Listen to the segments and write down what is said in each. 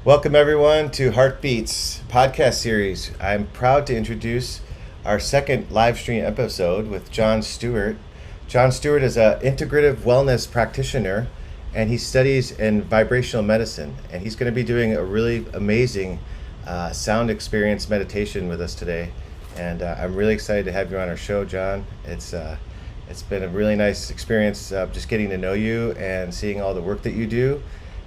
Welcome, everyone, to Heartbeats podcast series. I'm proud to introduce our second live stream episode with John Stuart. John Stuart is an integrative wellness practitioner, and he studies in vibrational medicine. And he's going to be doing a really amazing sound experience meditation with us today. And I'm really excited to have you on our show, John. It's been a really nice experience just getting to know you and seeing all the work that you do.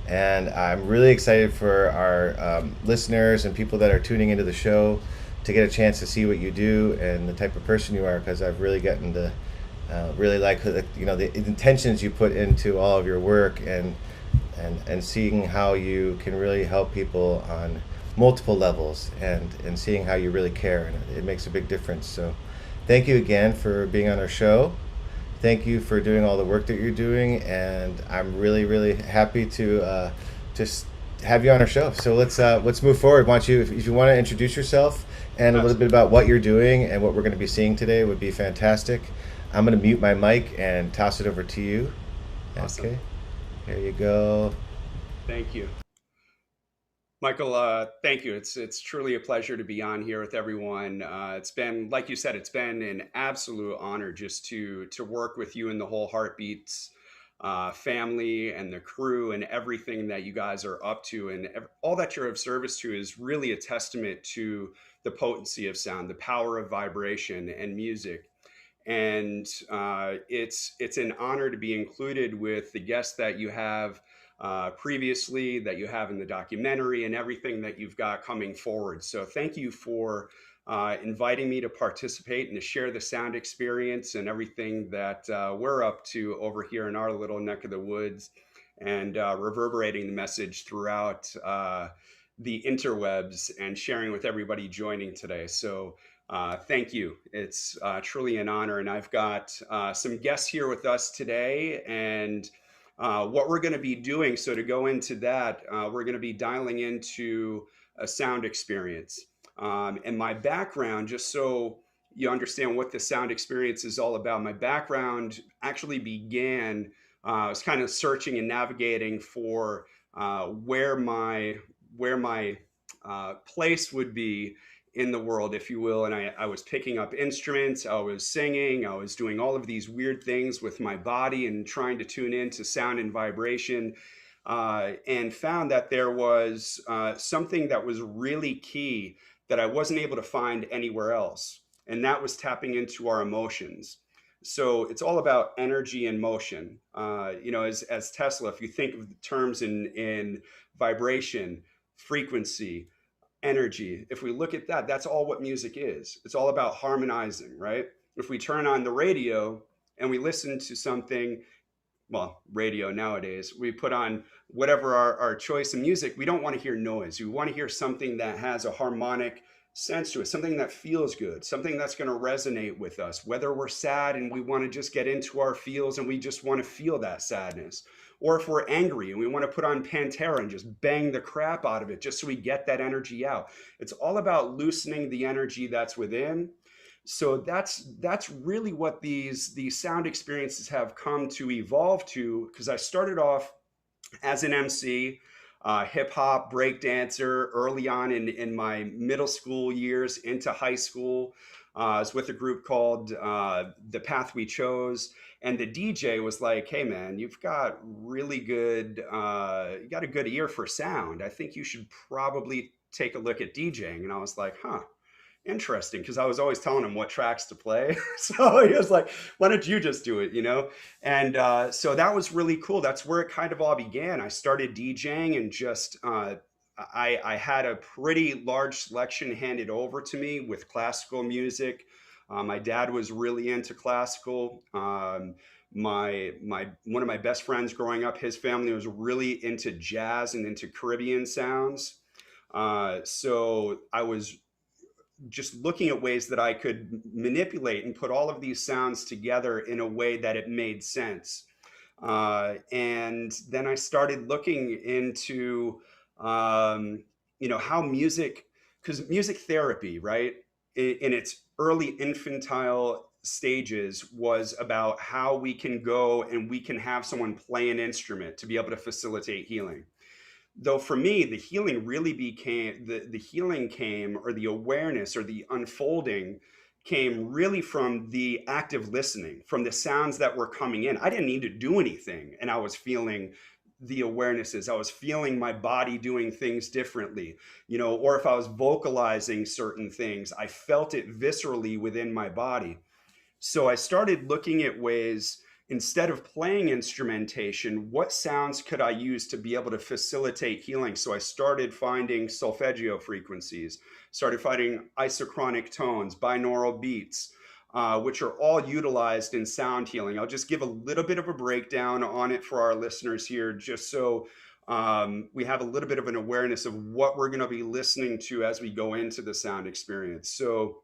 And I'm really excited for our listeners and people that are tuning into the show to get a chance to see what you do and the type of person you are, because I've really gotten to really like the intentions you put into all of your work, and seeing how you can really help people on multiple levels, and seeing how you really care, and it makes a big difference. So thank you again for being on our show. Thank you for doing all the work that you're doing, and I'm really, really happy to just have you on our show. So let's move forward. Why don't you, if you want to introduce yourself and a little bit about what you're doing and what we're going to be seeing today, would be fantastic. I'm going to mute my mic and toss it over to you. Awesome. Okay, here you go. Thank you. Michael, thank you. It's truly a pleasure to be on here with everyone. It's been, like you said, it's been an absolute honor just to work with you and the whole Heartbeats family and the crew and everything that you guys are up to, and all that you're of service to is really a testament to the potency of sound, the power of vibration and music. And it's an honor to be included with the guests that you have previously, that you have in the documentary, and everything that you've got coming forward. So thank you for inviting me to participate and to share the sound experience and everything that we're up to over here in our little neck of the woods, and reverberating the message throughout the interwebs and sharing with everybody joining today. So thank you. It's truly an honor. And I've got some guests here with us today. And what we're going to be doing, so to go into that, we're going to be dialing into a sound experience. And my background, just so you understand what the sound experience is all about, my background actually began, I was kind of searching and navigating for where my place would be in the world, if you will. And I was picking up instruments, I was singing, I was doing all of these weird things with my body and trying to tune into sound and vibration, and found that there was something that was really key that I wasn't able to find anywhere else. And that was tapping into our emotions. So it's all about energy and motion. As Tesla, if you think of the terms in vibration, frequency, energy, if we look at that, that's all what music is. It's all about harmonizing, right? If we turn on the radio and we listen to something, well, radio nowadays, we put on whatever our choice of music, we don't want to hear noise. We want to hear something that has a harmonic sense to it, something that feels good, something that's going to resonate with us, whether we're sad and we want to just get into our feels and we just want to feel that sadness, or if we're angry and we want to put on Pantera and just bang the crap out of it just so we get that energy out. It's all about loosening the energy that's within. So that's really what these sound experiences have come to evolve to, because I started off as an MC, hip hop, break dancer early on in my middle school years into high school. I was with a group called The Path We Chose. And the DJ was like, "Hey, man, you've got really good, you got a good ear for sound. I think you should probably take a look at DJing." And I was like, huh, interesting, because I was always telling him what tracks to play. So he was like, "Why don't you just do it?" And so that was really cool. That's where it kind of all began. I started DJing, and just I had a pretty large selection handed over to me with classical music. My dad was really into classical. My one of my best friends growing up, his family was really into jazz and into Caribbean sounds. So I was just looking at ways that I could manipulate and put all of these sounds together in a way that it made sense. And then I started looking into, how music, because music therapy, right, in its early infantile stages was about how we can go and we can have someone play an instrument to be able to facilitate healing. Though for me, the healing really became the healing came, or the awareness or the unfolding came really from the active listening, from the sounds that were coming in. I didn't need to do anything, and I was feeling the awarenesses. I was feeling my body doing things differently, or if I was vocalizing certain things, I felt it viscerally within my body. So I started looking at ways, instead of playing instrumentation, what sounds could I use to be able to facilitate healing? So I started finding solfeggio frequencies, started finding isochronic tones, binaural beats, which are all utilized in sound healing. I'll just give a little bit of a breakdown on it for our listeners here, just so we have a little bit of an awareness of what we're going to be listening to as we go into the sound experience. So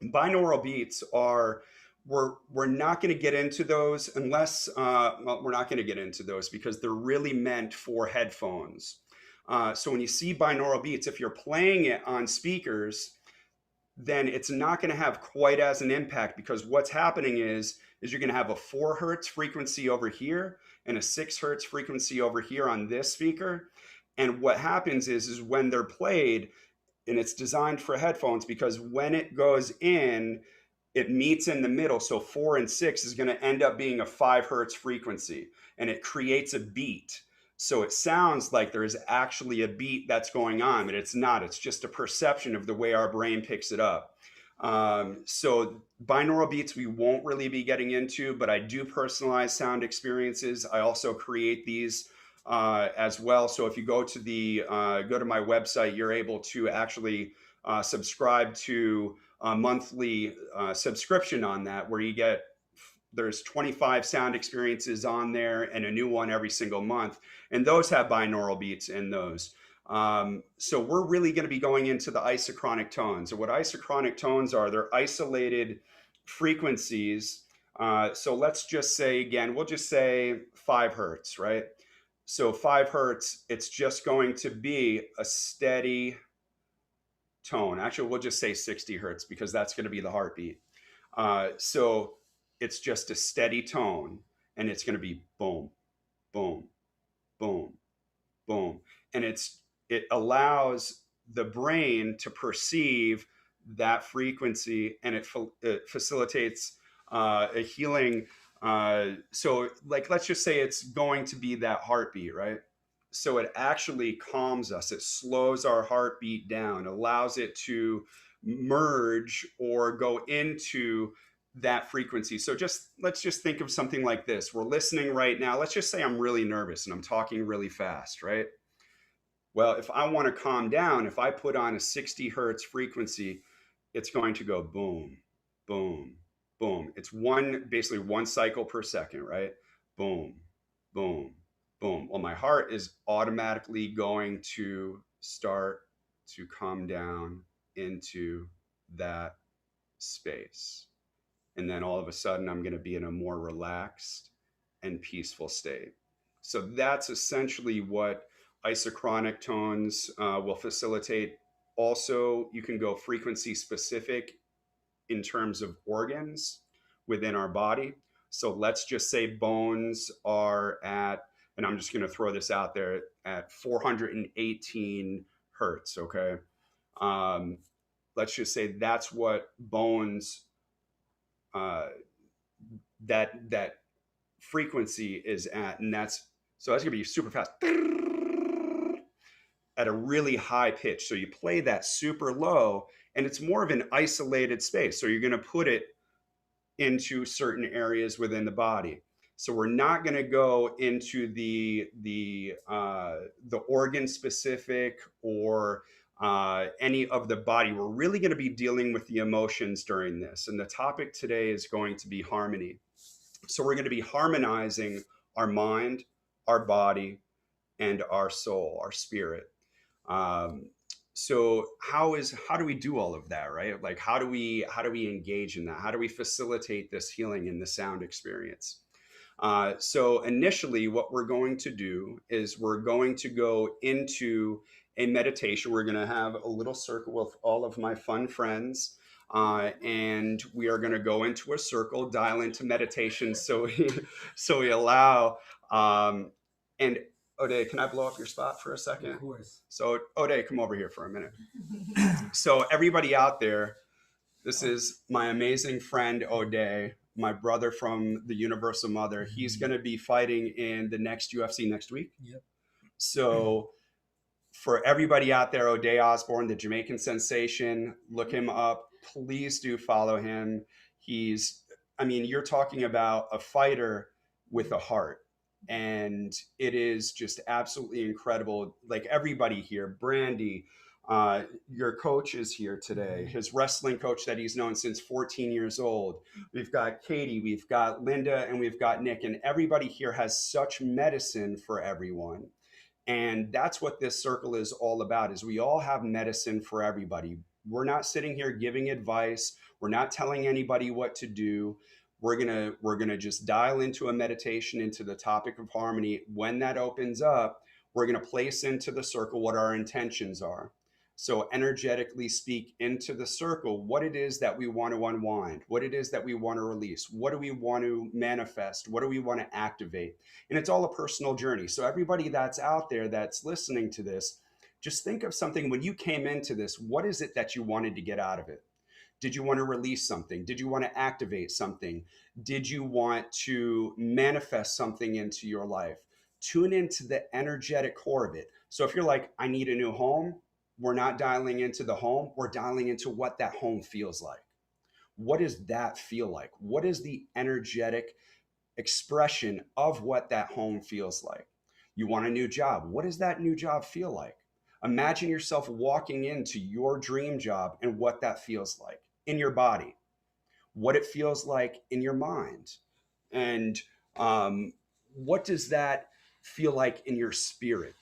binaural beats are, we're not going to get into those unless well, we're not going to get into those because they're really meant for headphones. So when you see binaural beats, if you're playing it on speakers, then it's not going to have quite as an impact, because what's happening is you're going to have a 4 hertz frequency over here and a 6 hertz frequency over here on this speaker. And what happens is when they're played, and it's designed for headphones, because when it goes in, it meets in the middle. So 4 and 6 is going to end up being a 5 hertz frequency, and it creates a beat. So it sounds like there's actually a beat that's going on, but it's not. It's just a perception of the way our brain picks it up. So binaural beats we won't really be getting into, but I do personalize sound experiences. I also create these as well. So if you go to my website, you're able to actually subscribe to a monthly subscription on that, where there's 25 sound experiences on there and a new one every single month, and those have binaural beats in those. So we're really going to be going into the isochronic tones. And what isochronic tones are, they're isolated frequencies. So let's just say, again, we'll just say 5 hertz, right? So 5 hertz, it's just going to be a steady tone. Actually, we'll just say 60 hertz because that's going to be the heartbeat. So it's just a steady tone, and it's going to be boom, boom, boom, boom. And it allows the brain to perceive that frequency, and it facilitates a healing. So like, let's just say it's going to be that heartbeat, right? So it actually calms us. It slows our heartbeat down, allows it to merge or go into that frequency. So let's just think of something like this. We're listening right now. Let's just say I'm really nervous and I'm talking really fast, right? Well, if I want to calm down, if I put on a 60 hertz frequency, it's going to go boom, boom, boom. It's basically one cycle per second, right? Boom, boom, boom. Well, my heart is automatically going to start to come down into that space. And then all of a sudden, I'm going to be in a more relaxed and peaceful state. So that's essentially what isochronic tones will facilitate. Also, you can go frequency specific in terms of organs within our body. So let's just say bones are at, and I'm just going to throw this out there, at 418 hertz. Okay. Let's just say that's what bones, that frequency is at. And so that's going to be super fast at a really high pitch. So you play that super low, and it's more of an isolated space. So you're going to put it into certain areas within the body. So we're not going to go into the organ specific or any of the body. We're really going to be dealing with the emotions during this. And the topic today is going to be harmony. So we're going to be harmonizing our mind, our body, and our soul, our spirit. So how do we do all of that, right? Like, how do we engage in that? How do we facilitate this healing in the sound experience? So initially, what we're going to do is we're going to go into a meditation. We're going to have a little circle with all of my fun friends. And we are going to go into a circle, dial into meditation. So we allow, and O'Day, can I blow up your spot for a second? Of course. So O'Day, come over here for a minute. So everybody out there, this is my amazing friend O'Day, my brother from the Universal Mother. He's going to be fighting in the next UFC next week. Yep. So for everybody out there, O'Day Osborne, the Jamaican sensation, look him up. Please do follow him. You're talking about a fighter with a heart. And it is just absolutely incredible. Like everybody here, Brandy, your coach is here today, his wrestling coach that he's known since 14 years old. We've got Katie, we've got Linda, and we've got Nick. And everybody here has such medicine for everyone. And that's what this circle is all about, is we all have medicine for everybody. We're not sitting here giving advice. We're not telling anybody what to do. We're gonna just dial into a meditation into the topic of harmony. When that opens up, we're gonna place into the circle what our intentions are. So energetically speak into the circle what it is that we want to unwind, what it is that we want to release, what do we want to manifest, what do we want to activate. And it's all a personal journey. So everybody that's out there that's listening to this, just think of something when you came into this, what is it that you wanted to get out of it? Did you want to release something? Did you want to activate something? Did you want to manifest something into your life? Tune into the energetic core of it. So if you're like, I need a new home, we're not dialing into the home, we're dialing into what that home feels like. What does that feel like? What is the energetic expression of what that home feels like? You want a new job. What does that new job feel like? Imagine yourself walking into your dream job and what that feels like in your body, what it feels like in your mind, and what does that feel like in your spirit?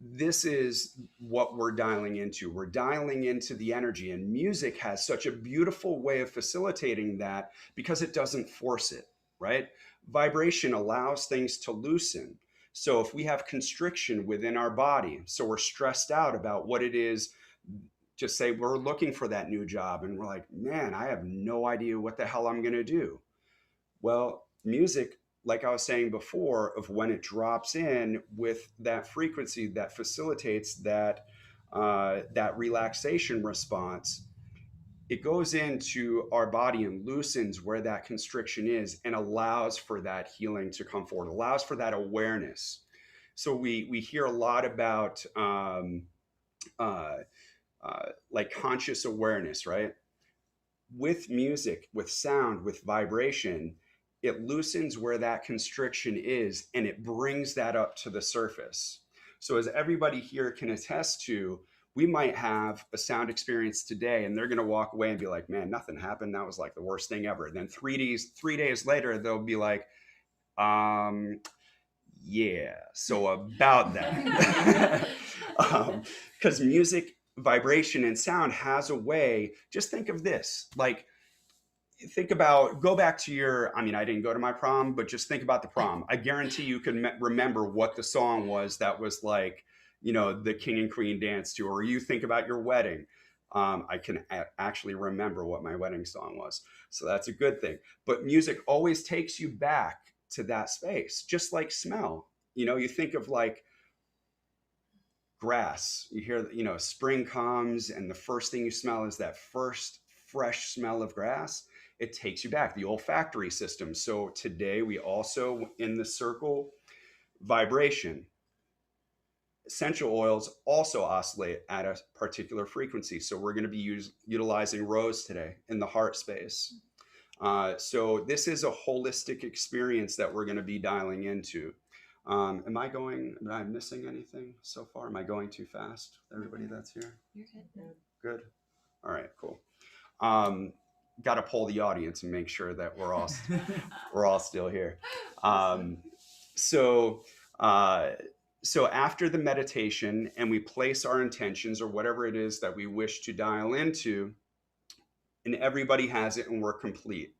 This is what we're dialing into. We're dialing into the energy, and music has such a beautiful way of facilitating that because it doesn't force it, right? Vibration allows things to loosen. So if we have constriction within our body, so we're stressed out about what it is, just say we're looking for that new job and we're like, man, I have no idea what the hell I'm going to do. Well, music, like I was saying before, of when it drops in with that frequency that facilitates that relaxation response, it goes into our body and loosens where that constriction is and allows for that healing to come forward, allows for that awareness. So we hear a lot about like conscious awareness, right? With music, with sound, with vibration, it loosens where that constriction is and it brings that up to the surface. So as everybody here can attest to, we might have a sound experience today and they're going to walk away and be like, man, nothing happened. That was like the worst thing ever. And then 3 days later, they'll be like, yeah, so about that. Because music, vibration, and sound has a way, just think of this, like, go back to I didn't go to my prom, but just think about the prom. I guarantee you can remember what the song was that was like, the king and queen dance to, or you think about your wedding. I can actually remember what my wedding song was. So that's a good thing. But music always takes you back to that space, just like smell. You think of like grass, you hear, spring comes and the first thing you smell is that first fresh smell of grass. It takes you back, the olfactory system. So today we also, in the circle, vibration. Essential oils also oscillate at a particular frequency. So we're going to be utilizing rose today in the heart space. So this is a holistic experience that we're going to be dialing into. Am I missing anything so far? Am I going too fast? Everybody that's here? You're good. Good. All right, cool. Got to poll the audience and make sure that we're all still here. So after the meditation and we place our intentions or whatever it is that we wish to dial into, and everybody has it and we're complete.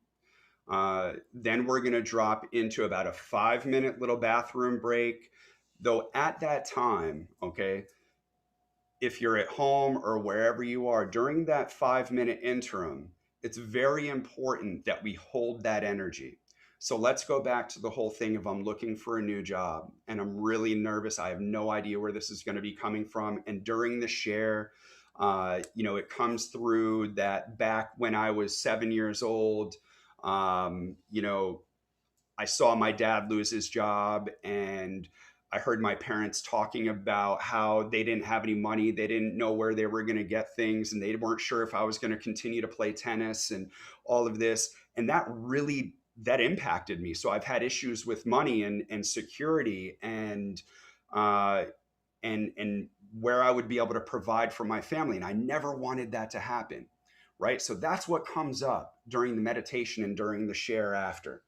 Then we're going to drop into about a 5-minute little bathroom break. Though at that time, okay, if you're at home or wherever you are, during that 5-minute interim, it's very important that we hold that energy. So let's go back to the whole thing of I'm looking for a new job and I'm really nervous. I have no idea where this is going to be coming from. And during the share, it comes through that back when I was 7 years old, um, you know, I saw my dad lose his job, and I heard my parents talking about how they didn't have any money. They didn't know where they were going to get things, and they weren't sure if I was going to continue to play tennis and all of this. And that impacted me. So I've had issues with money and security uh, and where I would be able to provide for my family. And I never wanted that to happen. Right. So that's what comes up during the meditation and during the share after.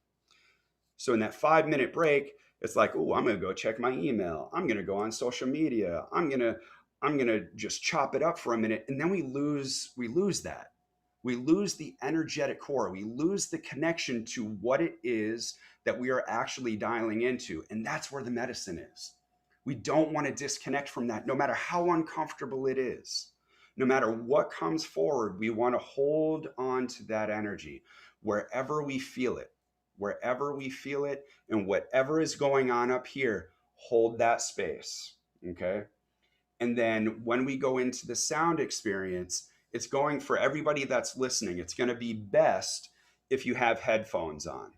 So in that 5 minute break, it's like, oh, I'm gonna go check my email. I'm gonna go on social media. I'm gonna just chop it up for a minute. And then we lose that. We lose the energetic core. We lose the connection to what it is that we are actually dialing into. And that's where the medicine is. We don't want to disconnect from that, no matter how uncomfortable it is. No matter what comes forward, we want to hold on to that energy wherever we feel it, wherever we feel it, and whatever is going on up here, hold that space. Okay. And then when we go into the sound experience, it's going for everybody that's listening. It's going to be best if you have headphones on.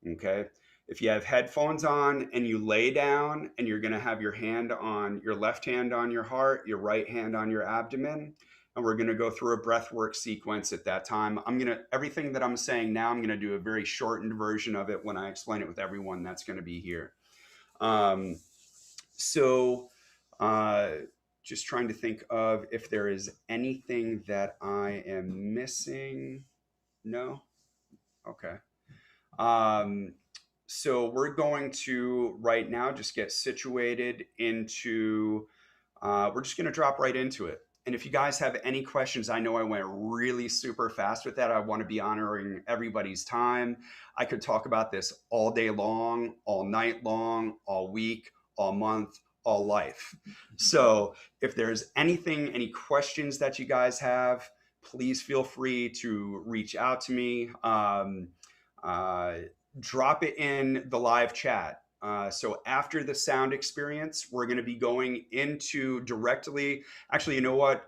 Okay. If you have headphones on and you lay down and you're going to have your left hand on your heart, your right hand on your abdomen. And we're going to go through a breath work sequence at that time. Everything that I'm saying now, I'm going to do a very shortened version of it when I explain it with everyone that's going to be here. Um, so, uh, just trying to think of if there is anything that I am missing. No? Okay. Um, so we're going to right now just get situated we're just going to drop right into it. And if you guys have any questions, I know I went really super fast with that. I want to be honoring everybody's time. I could talk about this all day long, all night long, all week, all month, all life. So if there's any questions that you guys have, please feel free to reach out to me. Uh, Drop it in the live chat. So after the sound experience, we're going to be going into directly. Actually, you know what?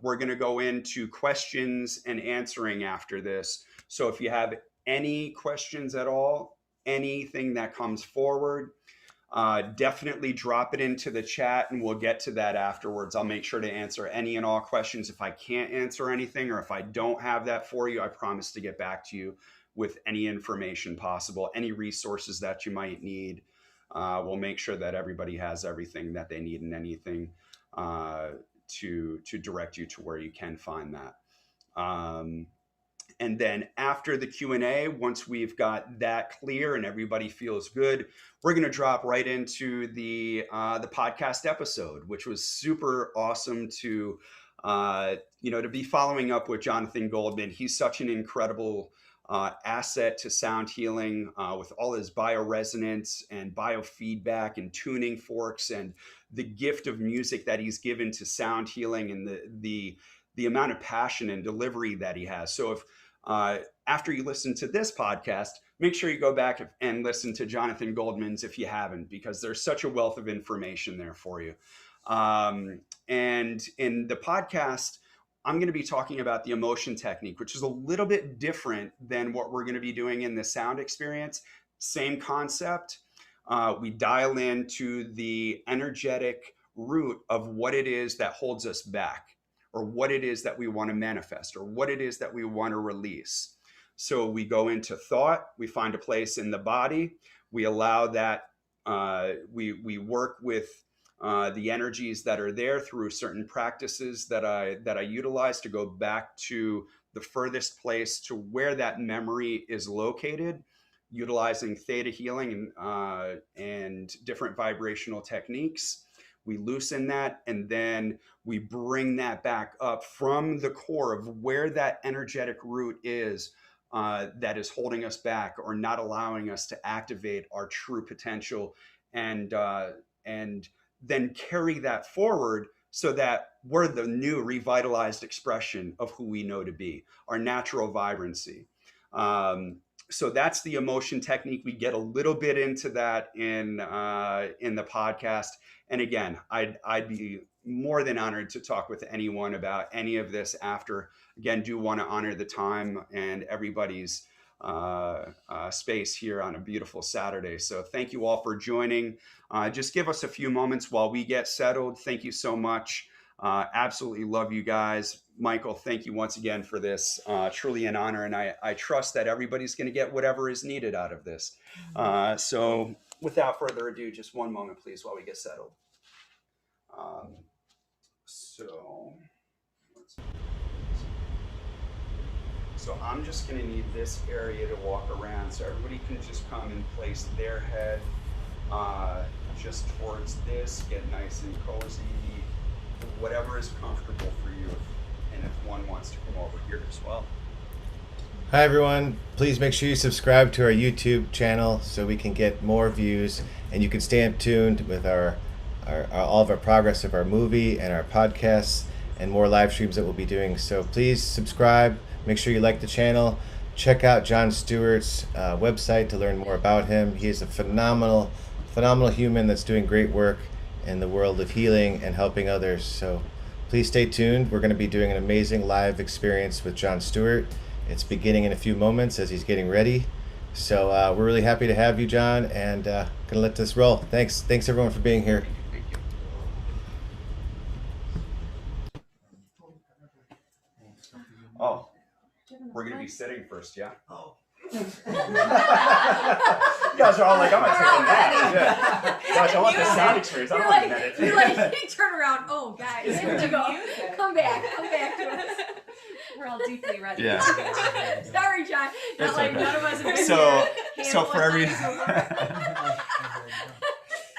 We're going to go into questions and answering after this. So if you have any questions at all, anything that comes forward, definitely drop it into the chat and we'll get to that afterwards. I'll make sure to answer any and all questions. If I can't answer anything or if I don't have that for you, I promise to get back to you with any information possible, any resources that you might need. We'll make sure that everybody has everything that they need and anything to direct you to where you can find that. And then after the Q&A, once we've got that clear and everybody feels good, we're going to drop right into the podcast episode, which was super awesome to be following up with Jonathan Goldman. He's such an incredible asset to sound healing with all his bioresonance and biofeedback and tuning forks and the gift of music that he's given to sound healing and the amount of passion and delivery that he has. So if after you listen to this podcast, make sure you go back and listen to Jonathan Goldman's if you haven't, because there's such a wealth of information there for you. And in the podcast, I'm going to be talking about the emotion technique, which is a little bit different than what we're going to be doing in the sound experience. Same concept. We dial into the energetic root of what it is that holds us back, or what it is that we want to manifest, or what it is that we want to release. So we go into thought, we find a place in the body, we allow that, we work with the energies that are there through certain practices that I utilize to go back to the furthest place to where that memory is located, utilizing theta healing and different vibrational techniques. We loosen that, and then we bring that back up from the core of where that energetic root is that is holding us back or not allowing us to activate our true potential, and then carry that forward so that we're the new revitalized expression of who we know to be, our natural vibrancy. So that's the emotion technique. We get a little bit into that in the podcast. And again, I'd be more than honored to talk with anyone about any of this after. Again, do want to honor the time and everybody's space here on a beautiful Saturday. So thank you all for joining. Just give us a few moments while we get settled. Thank you so much. Absolutely love you guys. Michael, thank you once again for this. Truly an honor. And I trust that everybody's going to get whatever is needed out of this. So without further ado, just one moment, please, while we get settled. So I'm just going to need this area to walk around. So everybody can just come and place their head just towards this, get nice and cozy, whatever is comfortable for you. And if one wants to come over here as well. Hi everyone, please make sure you subscribe to our YouTube channel so we can get more views and you can stay tuned with our all of our progress of our movie and our podcasts and more live streams that we'll be doing. So please subscribe, make sure you like the channel, check out John Stewart's website to learn more about him. He is a phenomenal human that's doing great work in the world of healing and helping others. So please stay tuned. We're going to be doing an amazing live experience with John Stewart. It's beginning in a few moments as he's getting ready. So we're really happy to have you, John, and going to let this roll. Thanks everyone for being here. Thank you. Oh, we're going to be sitting first, yeah? Oh. You guys are all like, I'm not taking that. Yeah. Gosh, I want the sound experience. I don't want to meditate. You're like, turn around. Oh, guys, come back to us. We're all deeply ready. Yeah. Sorry, John. Not like okay. none of us have been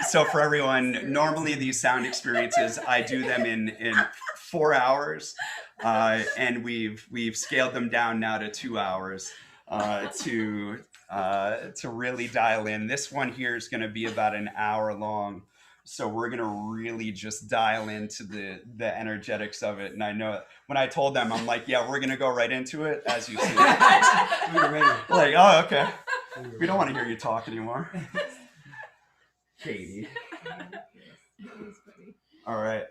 So for everyone, normally these sound experiences, I do them in 4 hours, and we've scaled them down now to 2 hours to really dial in. This one here is going to be about an hour long. So we're going to really just dial into the energetics of it. And I know when I told them, I'm like, yeah, we're going to go right into it, as you see. Like, oh, okay. We don't want to hear you talk anymore. Katie. All right.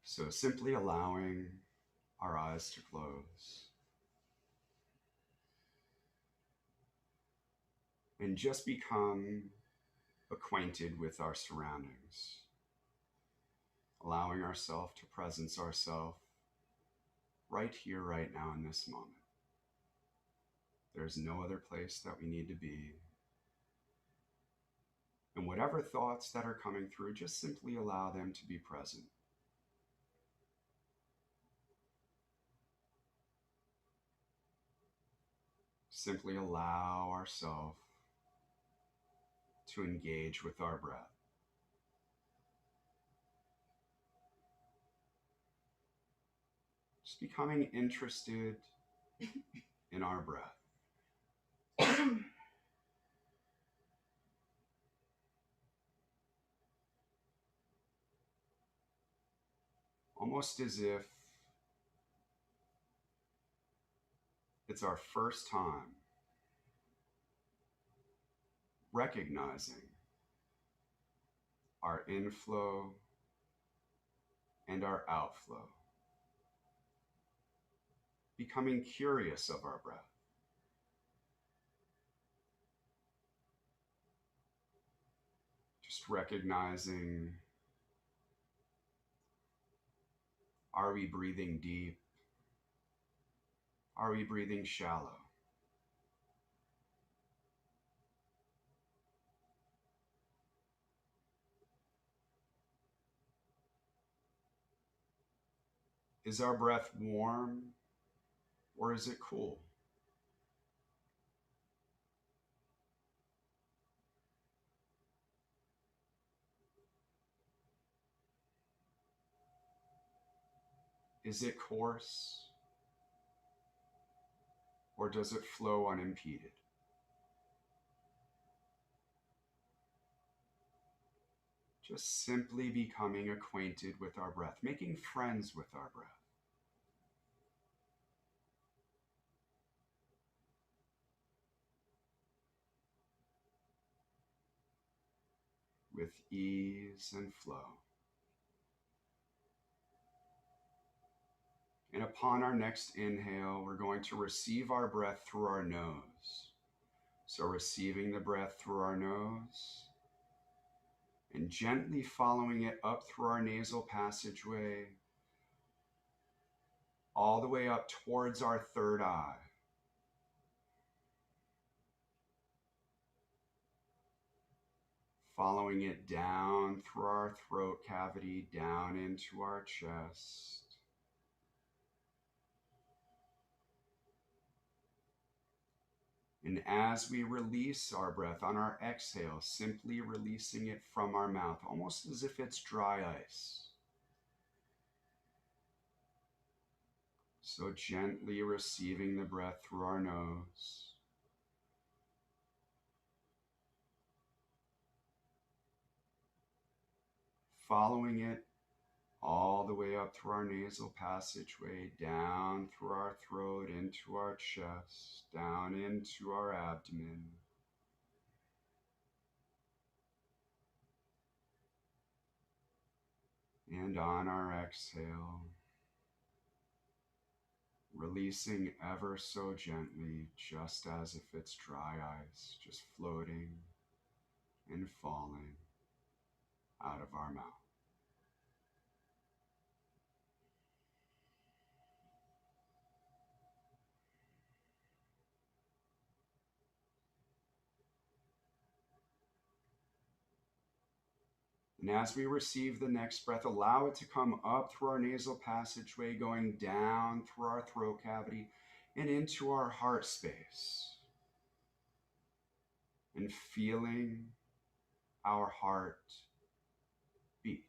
So simply allowing our eyes to close and just become acquainted with our surroundings, allowing ourselves to presence ourselves right here, right now in this moment. There's no other place that we need to be. And whatever thoughts that are coming through, just simply allow them to be present. Simply allow ourselves to engage with our breath. Just becoming interested in our breath. Almost as if it's our first time recognizing our inflow and our outflow, becoming curious of our breath. Just recognizing, are we breathing deep? Are we breathing shallow? Is our breath warm or is it cool? Is it coarse or does it flow unimpeded? Just simply becoming acquainted with our breath, making friends with our breath. With ease and flow. And upon our next inhale, we're going to receive our breath through our nose. So receiving the breath through our nose and gently following it up through our nasal passageway, all the way up towards our third eye. Following it down through our throat cavity, down into our chest. And as we release our breath on our exhale, simply releasing it from our mouth, almost as if it's dry ice. So gently receiving the breath through our nose. Following it all the way up through our nasal passageway, down through our throat, into our chest, down into our abdomen. And on our exhale, releasing ever so gently, just as if it's dry ice, just floating and falling out of our mouth. And as we receive the next breath, allow it to come up through our nasal passageway, going down through our throat cavity and into our heart space. And feeling our heart beat.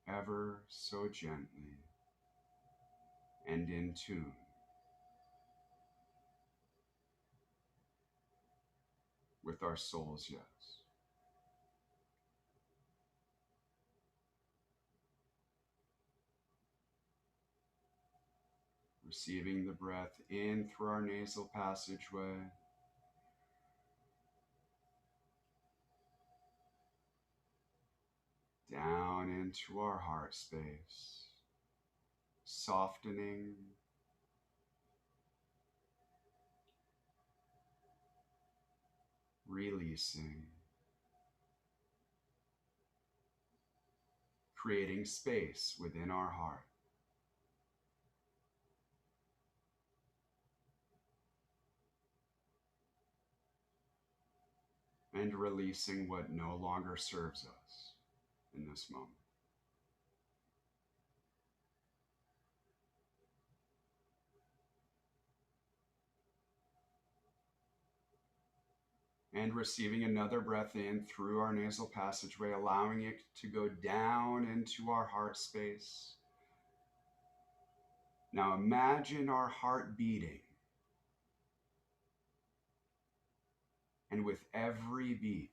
Ever so gently and in tune. With our soul's yes. Receiving the breath in through our nasal passageway. Down into our heart space. Softening. Releasing. Creating space within our heart. And releasing what no longer serves us in this moment. And receiving another breath in through our nasal passageway, allowing it to go down into our heart space. Now imagine our heart beating. And with every beat,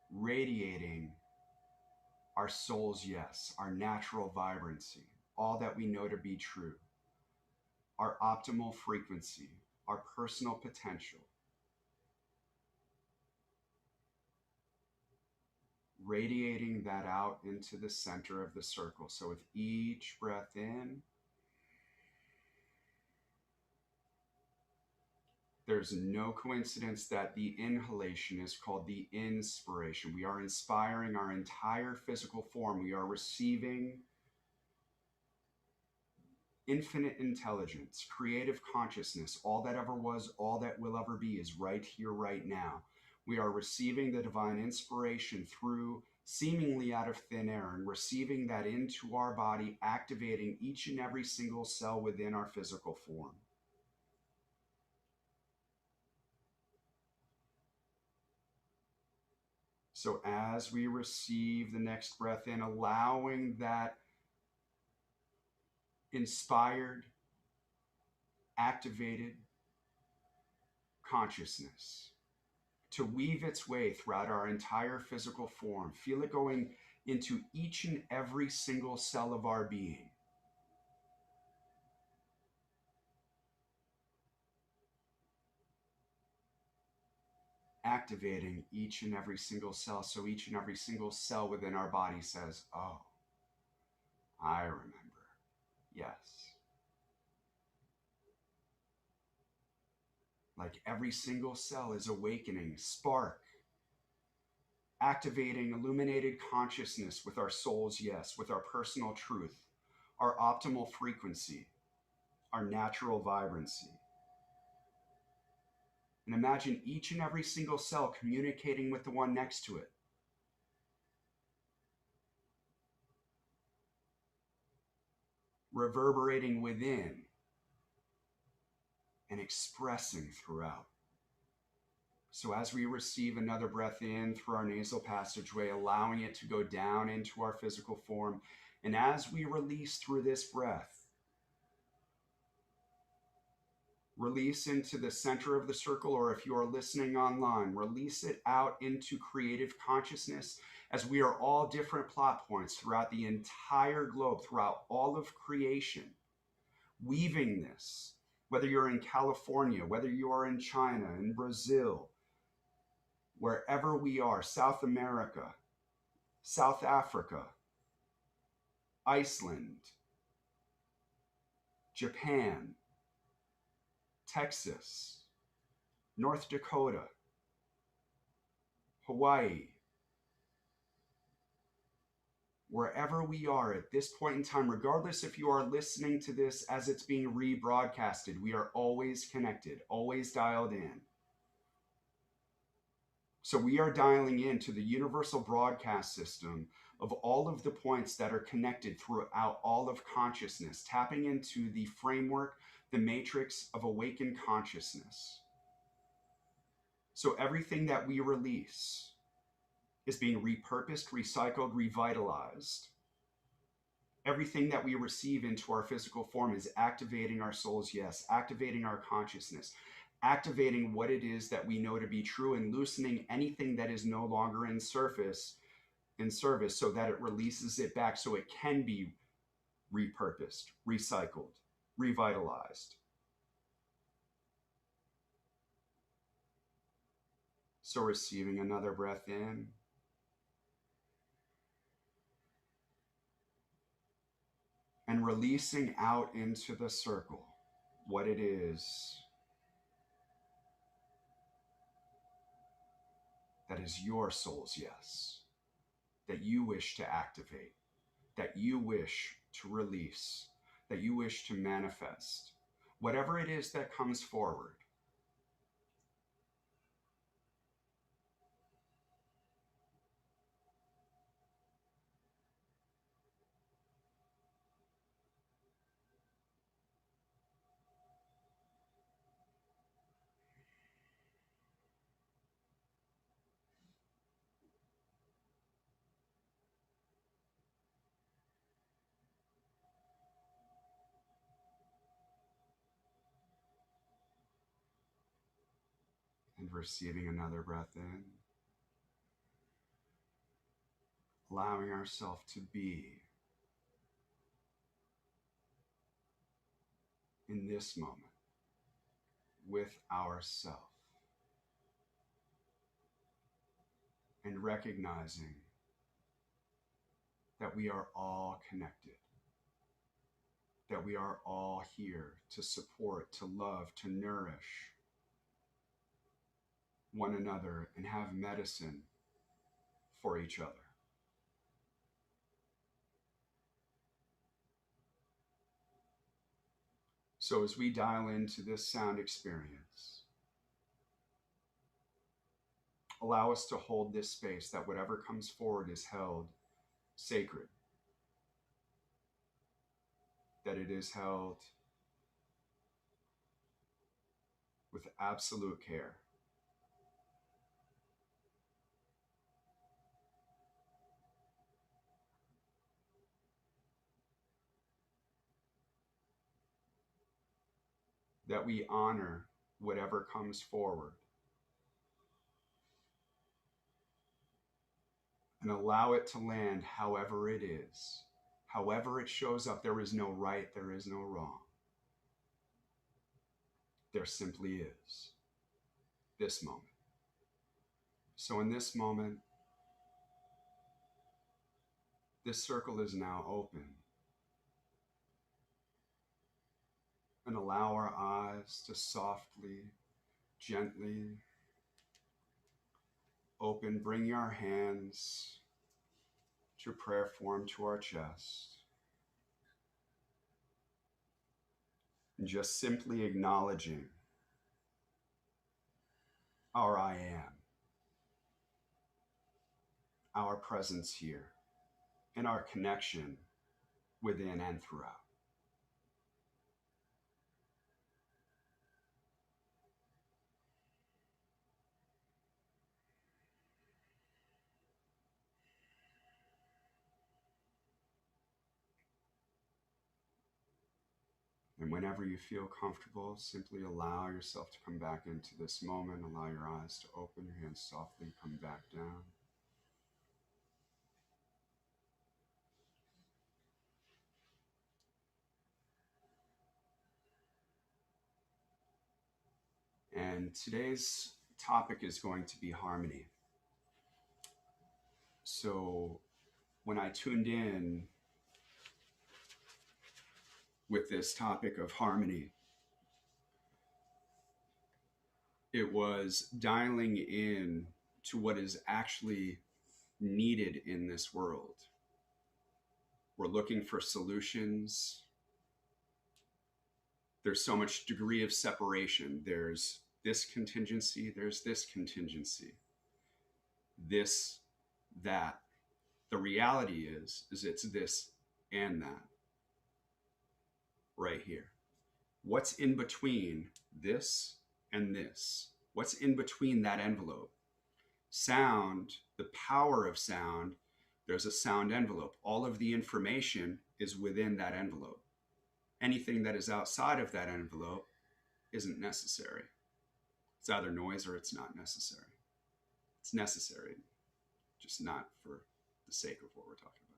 radiating our soul's yes, our natural vibrancy, all that we know to be true, our optimal frequency, our personal potential. Radiating that out into the center of the circle. So with each breath in, there's no coincidence that the inhalation is called the inspiration. We are inspiring our entire physical form. We are receiving infinite intelligence, creative consciousness. All that ever was, all that will ever be is right here, right now. We are receiving the divine inspiration through seemingly out of thin air and receiving that into our body, activating each and every single cell within our physical form. So as we receive the next breath in, allowing that inspired, activated, consciousness to weave its way throughout our entire physical form. Feel it going into each and every single cell of our being. Activating each and every single cell, so each and every single cell within our body says, oh, I remember. Yes. Like every single cell is awakening, spark, activating illuminated consciousness with our soul's yes, with our personal truth, our optimal frequency, our natural vibrancy. And imagine each and every single cell communicating with the one next to it. Reverberating within and expressing throughout. So as we receive another breath in through our nasal passageway, allowing it to go down into our physical form, and as we release through this breath, release into the center of the circle, or if you are listening online, release it out into creative consciousness, as we are all different plot points throughout the entire globe, throughout all of creation, weaving this, whether you're in California, whether you are in China, in Brazil, wherever we are, South America, South Africa, Iceland, Japan, Texas, North Dakota, Hawaii, wherever we are at this point in time, regardless if you are listening to this as it's being rebroadcasted, we are always connected, always dialed in. So we are dialing into the universal broadcast system of all of the points that are connected throughout all of consciousness, tapping into the framework, the matrix of awakened consciousness. So everything that we release is being repurposed, recycled, revitalized. Everything that we receive into our physical form is activating our soul's yes, activating our consciousness, activating what it is that we know to be true, and loosening anything that is no longer in service, so that it releases it back so it can be repurposed, recycled, revitalized. So receiving another breath in. And releasing out into the circle what it is that is your soul's yes, that you wish to activate, that you wish to release, that you wish to manifest, whatever it is that comes forward. And receiving another breath in, allowing ourselves to be in this moment with ourself, and recognizing that we are all connected, that we are all here to support, to love, to nourish one another and have medicine for each other. So as we dial into this sound experience, allow us to hold this space, that whatever comes forward is held sacred, that it is held with absolute care. That we honor whatever comes forward. And allow it to land however it is. However it shows up, there is no right, there is no wrong. There simply is. This moment. So in this moment, this circle is now open. And allow our eyes to softly, gently open. Bring your hands to prayer form to our chest. And just simply acknowledging our I am, our presence here, and our connection within and throughout. And whenever you feel comfortable, simply allow yourself to come back into this moment. Allow your eyes to open, your hands softly come back down. And today's topic is going to be harmony. So when I tuned in with this topic of harmony, it was dialing in to what is actually needed in this world. We're looking for solutions. There's so much degree of separation. There's this contingency, there's this contingency, this, that. The reality is it's this and that right here. What's in between this and this? What's in between that envelope? Sound, the power of sound, there's a sound envelope. All of the information is within that envelope. Anything that is outside of that envelope isn't necessary. It's either noise or it's not necessary. It's necessary, just not for the sake of what we're talking about.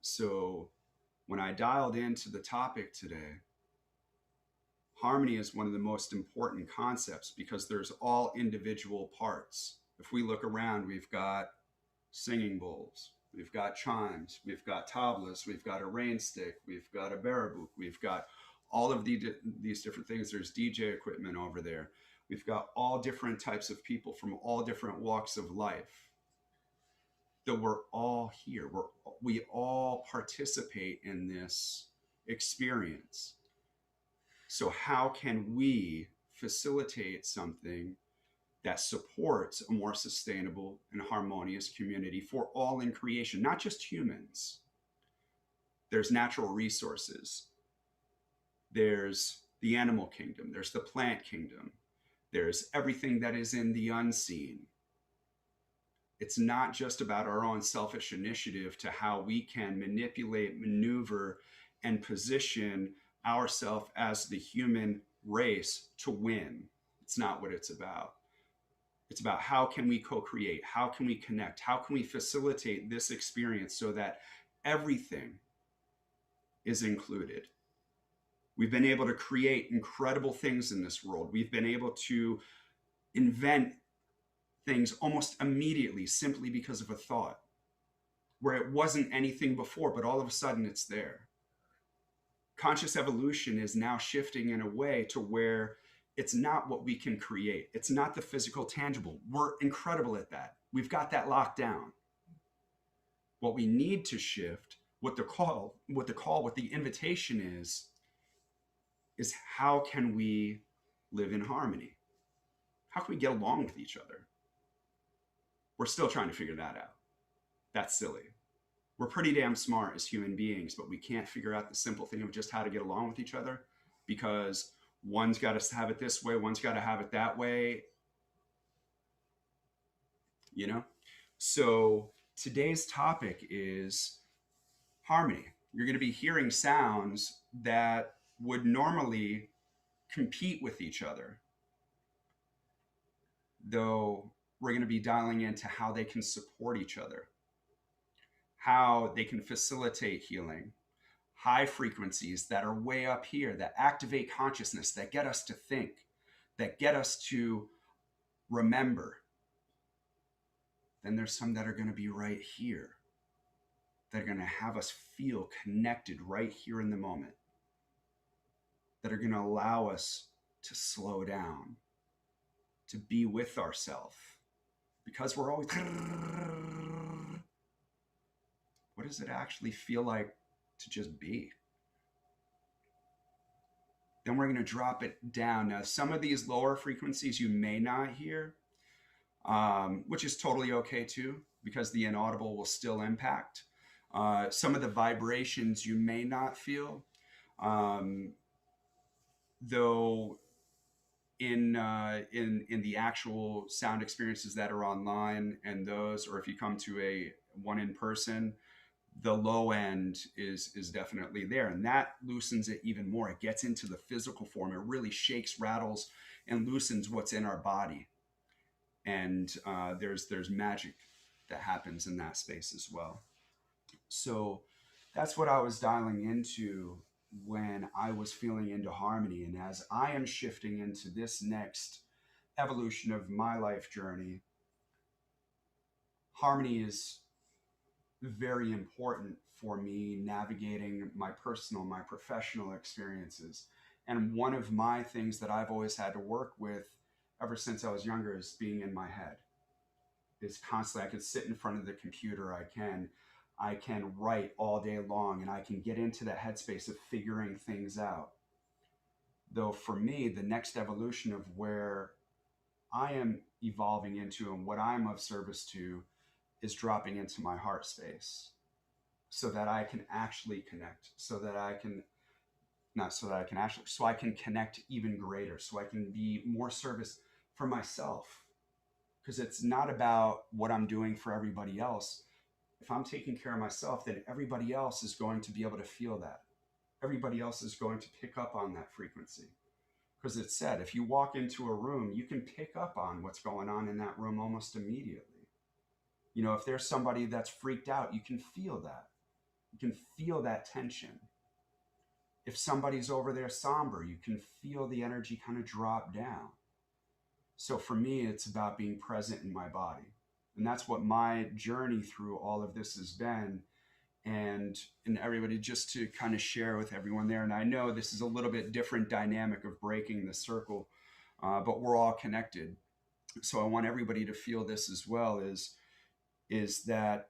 So when I dialed into the topic today, harmony is one of the most important concepts because there's all individual parts. If we look around, we've got singing bowls, we've got chimes, we've got tablas, we've got a rain stick, we've got a barabook, we've got all of these different things. There's DJ equipment over there. We've got all different types of people from all different walks of life. That we're all here. We all participate in this experience. So how can we facilitate something that supports a more sustainable and harmonious community for all in creation, not just humans? There's natural resources. There's the animal kingdom. There's the plant kingdom. There's everything that is in the unseen. It's not just about our own selfish initiative to how we can manipulate, maneuver, and position ourselves as the human race to win. It's not what it's about. It's about how can we co-create? How can we connect? How can we facilitate this experience so that everything is included? We've been able to create incredible things in this world. We've been able to invent things almost immediately simply because of a thought, where it wasn't anything before, but all of a sudden it's there. Conscious evolution is now shifting in a way to where it's not what we can create. It's not the physical tangible. We're incredible at that. We've got that locked down. What we need to shift, what the invitation is how can we live in harmony? How can we get along with each other? We're still trying to figure that out. That's silly. We're pretty damn smart as human beings, but we can't figure out the simple thing of just how to get along with each other because one's got to have it this way, one's got to have it that way. You know? So today's topic is harmony. You're going to be hearing sounds that would normally compete with each other, though we're going to be dialing into how they can support each other, how they can facilitate healing, high frequencies that are way up here that activate consciousness, that get us to think, that get us to remember. Then there's some that are going to be right here, that are going to have us feel connected right here in the moment, that are going to allow us to slow down, to be with ourselves, because we're always, what does it actually feel like to just be? Then we're going to drop it down. Now, some of these lower frequencies you may not hear, which is totally okay too, because the inaudible will still impact. Some of the vibrations you may not feel, though in the actual sound experiences that are online and those, or if you come to a one in person, the low end is definitely there, and that loosens it even more. It gets into the physical form. It really shakes, rattles, and loosens what's in our body. And there's magic that happens in that space as well. So that's what I was dialing into when I was feeling into harmony. And as I am shifting into this next evolution of my life journey, harmony is very important for me navigating my personal, my professional experiences. And one of my things that I've always had to work with ever since I was younger is being in my head. It's constantly, I can sit in front of the computer, I can write all day long, and I can get into the headspace of figuring things out. Though for me, the next evolution of where I am evolving into and what I'm of service to is dropping into my heart space, so that I can actually connect, so I can connect even greater, so I can be more service for myself. Because it's not about what I'm doing for everybody else. If I'm taking care of myself, then everybody else is going to be able to feel that. Everybody else is going to pick up on that frequency. Because it's said, if you walk into a room, you can pick up on what's going on in that room almost immediately. You know, if there's somebody that's freaked out, you can feel that. You can feel that tension. If somebody's over there somber, you can feel the energy kind of drop down. So for me, it's about being present in my body. And that's what my journey through all of this has been. And everybody, just to kind of share with everyone there. And I know this is a little bit different dynamic of breaking the circle, but we're all connected. So I want everybody to feel this as well, is that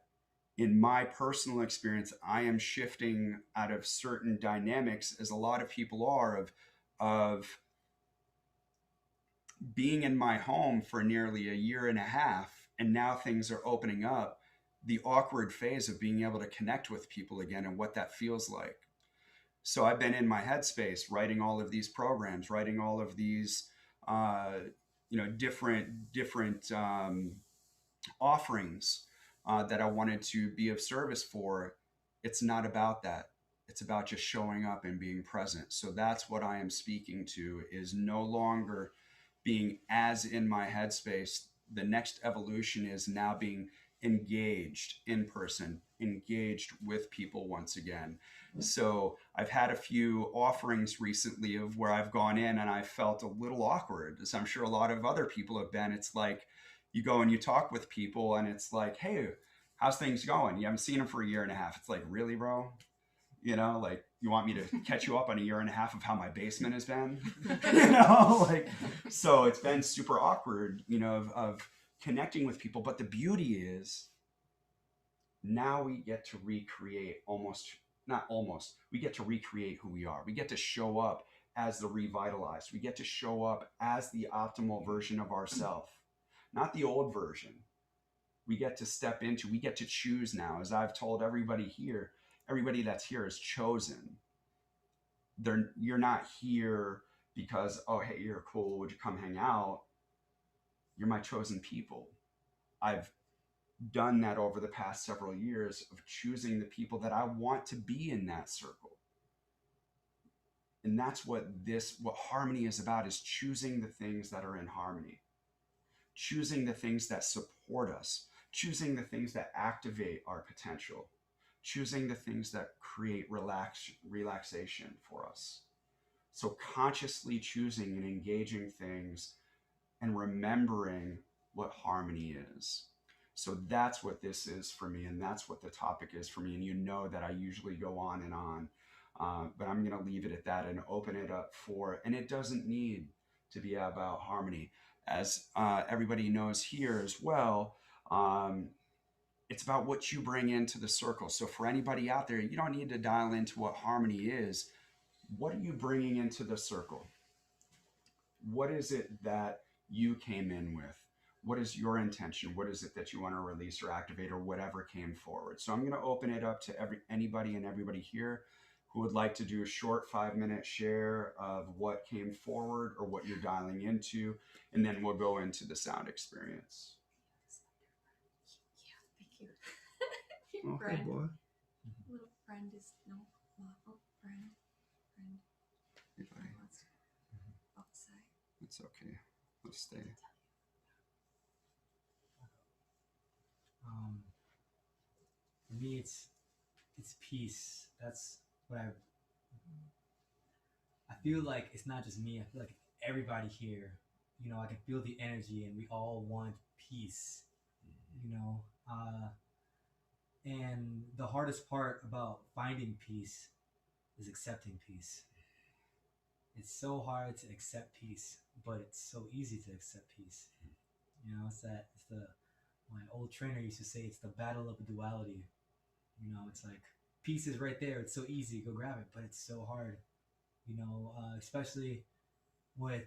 in my personal experience, I am shifting out of certain dynamics, as a lot of people are, of being in my home for nearly a year and a half, and now things are opening up, the awkward phase of being able to connect with people again and what that feels like. So I've been in my headspace writing all of these programs, writing all of these different offerings that I wanted to be of service for. It's not about that. It's about just showing up and being present. So that's what I am speaking to, is no longer being as in my headspace. The next evolution is now being engaged in person, engaged with people once again. So I've had a few offerings recently of where I've gone in and I felt a little awkward, as I'm sure a lot of other people have been. It's like you go and you talk with people and it's like, hey, how's things going? You haven't seen them for a year and a half. It's like, really, bro? You know, like, you want me to catch you up on a year and a half of how my basement has been? So it's been super awkward, of connecting with people. But the beauty is now we get to recreate we get to recreate who we are. We get to show up as the revitalized. We get to show up as the optimal version of ourselves, not the old version. We get to we get to choose now. As I've told everybody here, everybody that's here is chosen. You're not here because, oh, hey, you're cool, would you come hang out? You're my chosen people. I've done that over the past several years of choosing the people that I want to be in that circle. And that's what harmony is about, is choosing the things that are in harmony, choosing the things that support us, choosing the things that activate our potential, choosing the things that create relaxation for us. So consciously choosing and engaging things and remembering what harmony is. So that's what this is for me, and that's what the topic is for me. And you know that I usually go on and on, but I'm going to leave it at that and open it up and it doesn't need to be about harmony. As everybody knows here as well, it's about what you bring into the circle. So for anybody out there, you don't need to dial into what harmony is. What are you bringing into the circle? What is it that you came in with? What is your intention? What is it that you want to release or activate, or whatever came forward? So I'm going to open it up to anybody and everybody here who would like to do a short 5-minute share of what came forward or what you're dialing into, and then we'll go into the sound experience. Yeah, thank you. Okay, boy. Little friend is friend. Anybody? Outside. It's okay. Let's stay. For me, it's peace. That's what I feel like. It's not just me. I feel like everybody here. You know, I can feel the energy, and we all want peace. You know, and the hardest part about finding peace is accepting peace. It's so hard to accept peace, but it's so easy to accept peace. You know, my old trainer used to say, it's the battle of duality. You know, it's like peace is right there. It's so easy, go grab it, but it's so hard. You know, especially with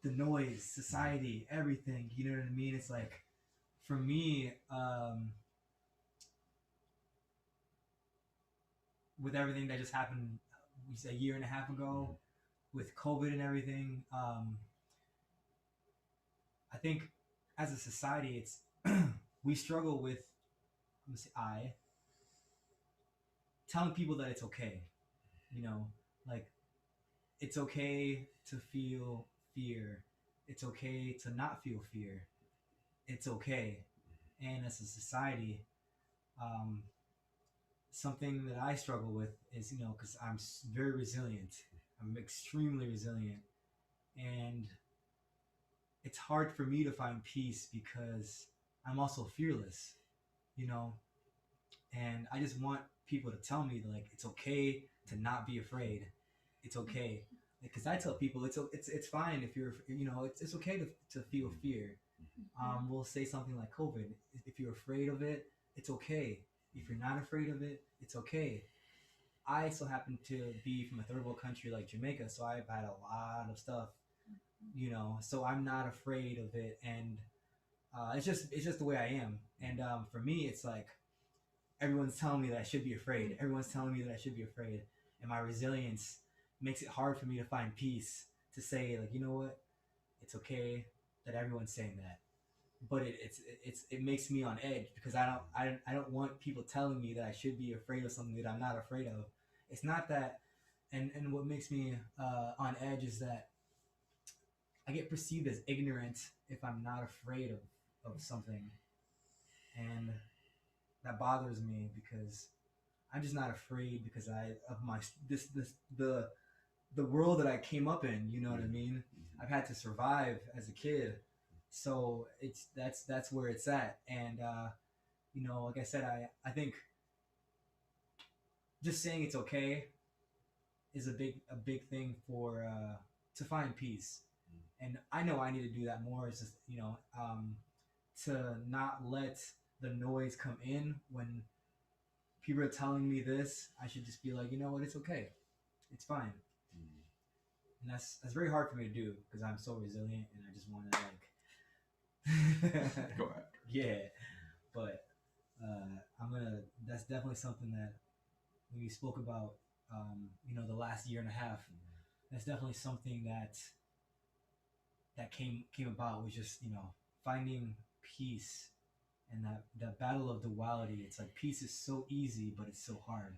the noise, society, everything. You know what I mean? It's like, for me, with everything that just happened, we said a year and a half ago, with COVID and everything, I think as a society, it's we struggle with, I'm gonna say telling people that it's okay. You know, like, it's okay to feel fear. It's okay to not feel fear. It's okay. And as a society, something that I struggle with is, you know, because I'm very resilient. I'm extremely resilient. And it's hard for me to find peace because I'm also fearless, you know? And I just want people to tell me, like, it's okay to not be afraid. It's okay. Because I tell people it's fine if you're, you know, it's okay to feel fear. We'll say something like COVID. If you're afraid of it, it's okay. If you're not afraid of it, it's okay. I so happen to be from a third world country like Jamaica, so I've had a lot of stuff, you know, so I'm not afraid of it. And it's just the way I am. And for me, it's like, everyone's telling me that I should be afraid. Everyone's telling me that I should be afraid. And my resilience makes it hard for me to find peace, to say, like, you know what, it's okay that everyone's saying that. But it makes me on edge, because I don't want people telling me that I should be afraid of something that I'm not afraid of. It's not that, and what makes me on edge is that I get perceived as ignorant if I'm not afraid of something, and that bothers me, because I'm just not afraid because the world that I came up in. You know what I mean? I've had to survive as a kid. So that's where it's at. And you know, like I said, I think just saying it's okay is a big thing for to find peace. And I know I need to do that more. It's just, you know, to not let the noise come in when people are telling me this. I should just be like, you know what, it's okay, it's fine. And that's very hard for me to do, because I'm so resilient and I just want to, like, Go ahead. Yeah, but that's definitely something that when you spoke about, you know, the last year and a half, that's definitely something that came about, was just, you know, finding peace. And that battle of duality, it's like peace is so easy, but it's so hard.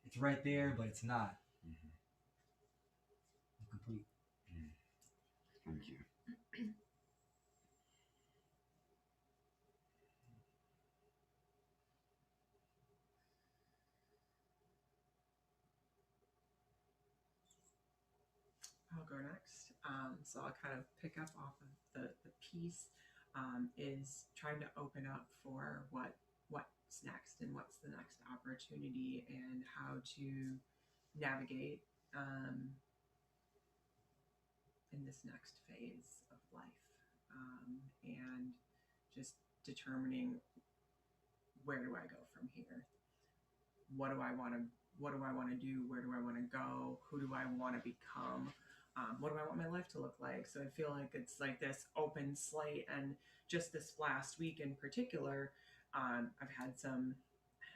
It's right there, but it's not. complete. Thank you. I'll go next. So I'll kind of pick up off of the piece is trying to open up for what's next and what's the next opportunity and how to navigate in this next phase of life, and just determining where do I go from here? What do I want to do? Where do I want to go? Who do I want to become? What do I want my life to look like? So I feel like it's like this open slate. And just this last week in particular, I've had some,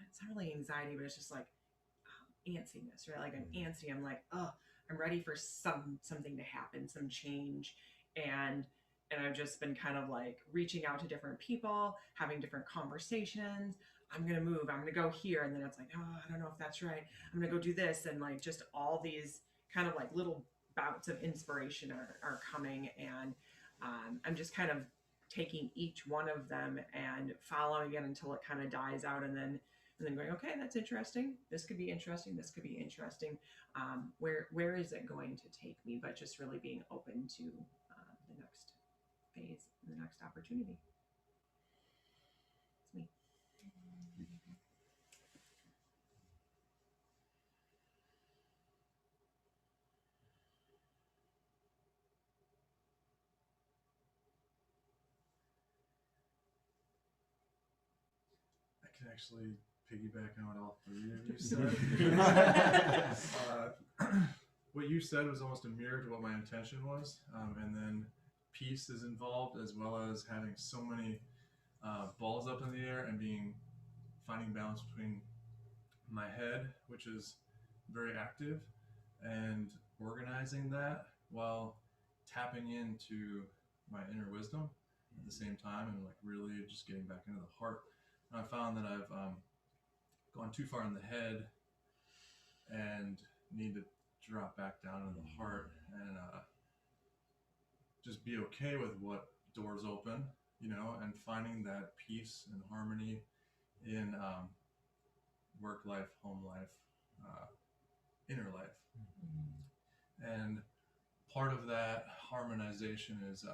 it's not really anxiety, but it's just like antsiness, right? Like I'm antsy. I'm like, oh, I'm ready for something to happen, some change. And I've just been kind of like reaching out to different people, having different conversations. I'm going to move, I'm going to go here. And then it's like, oh, I don't know if that's right. I'm going to go do this. And like, just all these kind of like little bouts of inspiration are coming. And I'm just kind of taking each one of them and following it until it kind of dies out. And then going, okay, that's interesting. This could be interesting. This could be interesting. Where is it going to take me? But just really being open to the next phase, the next opportunity. It's me. I can actually piggyback on what all three of you said. What you said was almost a mirror to what my intention was, and then peace is involved, as well as having so many balls up in the air and finding balance between my head, which is very active, and organizing that while tapping into my inner wisdom at the same time, and like really just getting back into the heart. And I found that I've gone too far in the head and need to drop back down into the heart and just be okay with what doors open, and finding that peace and harmony in work life, home life, inner life. And part of that harmonization is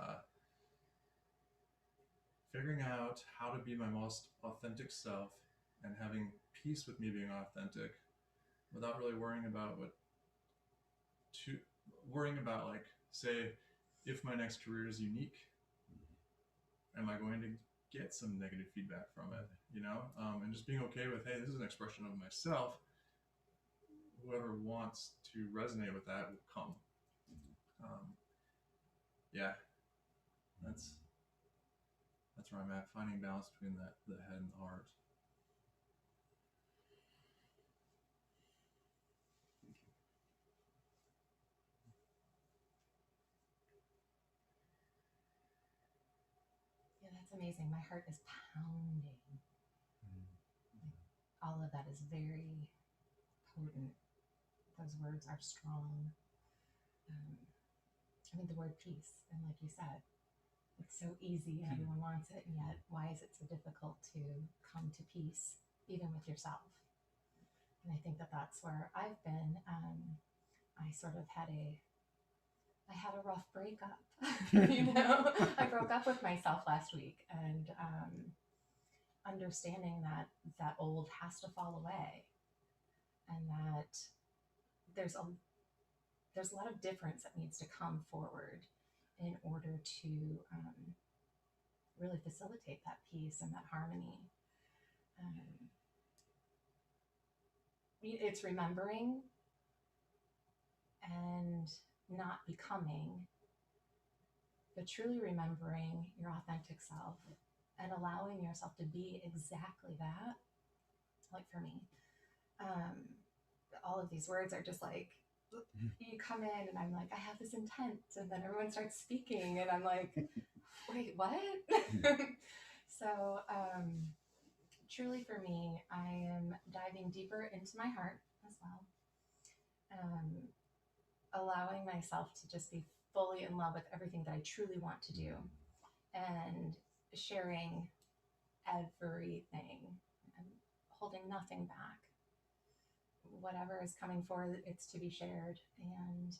figuring out how to be my most authentic self and having peace with me being authentic without really worrying about like, say, if my next career is unique, am I going to get some negative feedback from it, and just being okay with, hey, this is an expression of myself. Whoever wants to resonate with that will come. Yeah, that's where I'm at, finding balance between the head and the heart. Yeah, that's amazing. My heart is pounding. Like, all of that is very potent. Those words are strong. The word peace, and like you said, it's so easy, everyone wants it, and yet why is it so difficult to come to peace even with yourself? And I think that that's where I've been. I sort of had a rough breakup. I broke up with myself last week, and understanding that old has to fall away, and that there's a lot of difference that needs to come forward in order to really facilitate that peace and that harmony. It's remembering and not becoming, but truly remembering your authentic self and allowing yourself to be exactly that. Like for me, all of these words are just like, you come in and I'm like, I have this intent, and then everyone starts speaking and I'm like, wait, what? So truly for me, I am diving deeper into my heart as well, allowing myself to just be fully in love with everything that I truly want to do, and sharing everything and holding nothing back. Whatever is coming forward, it's to be shared. And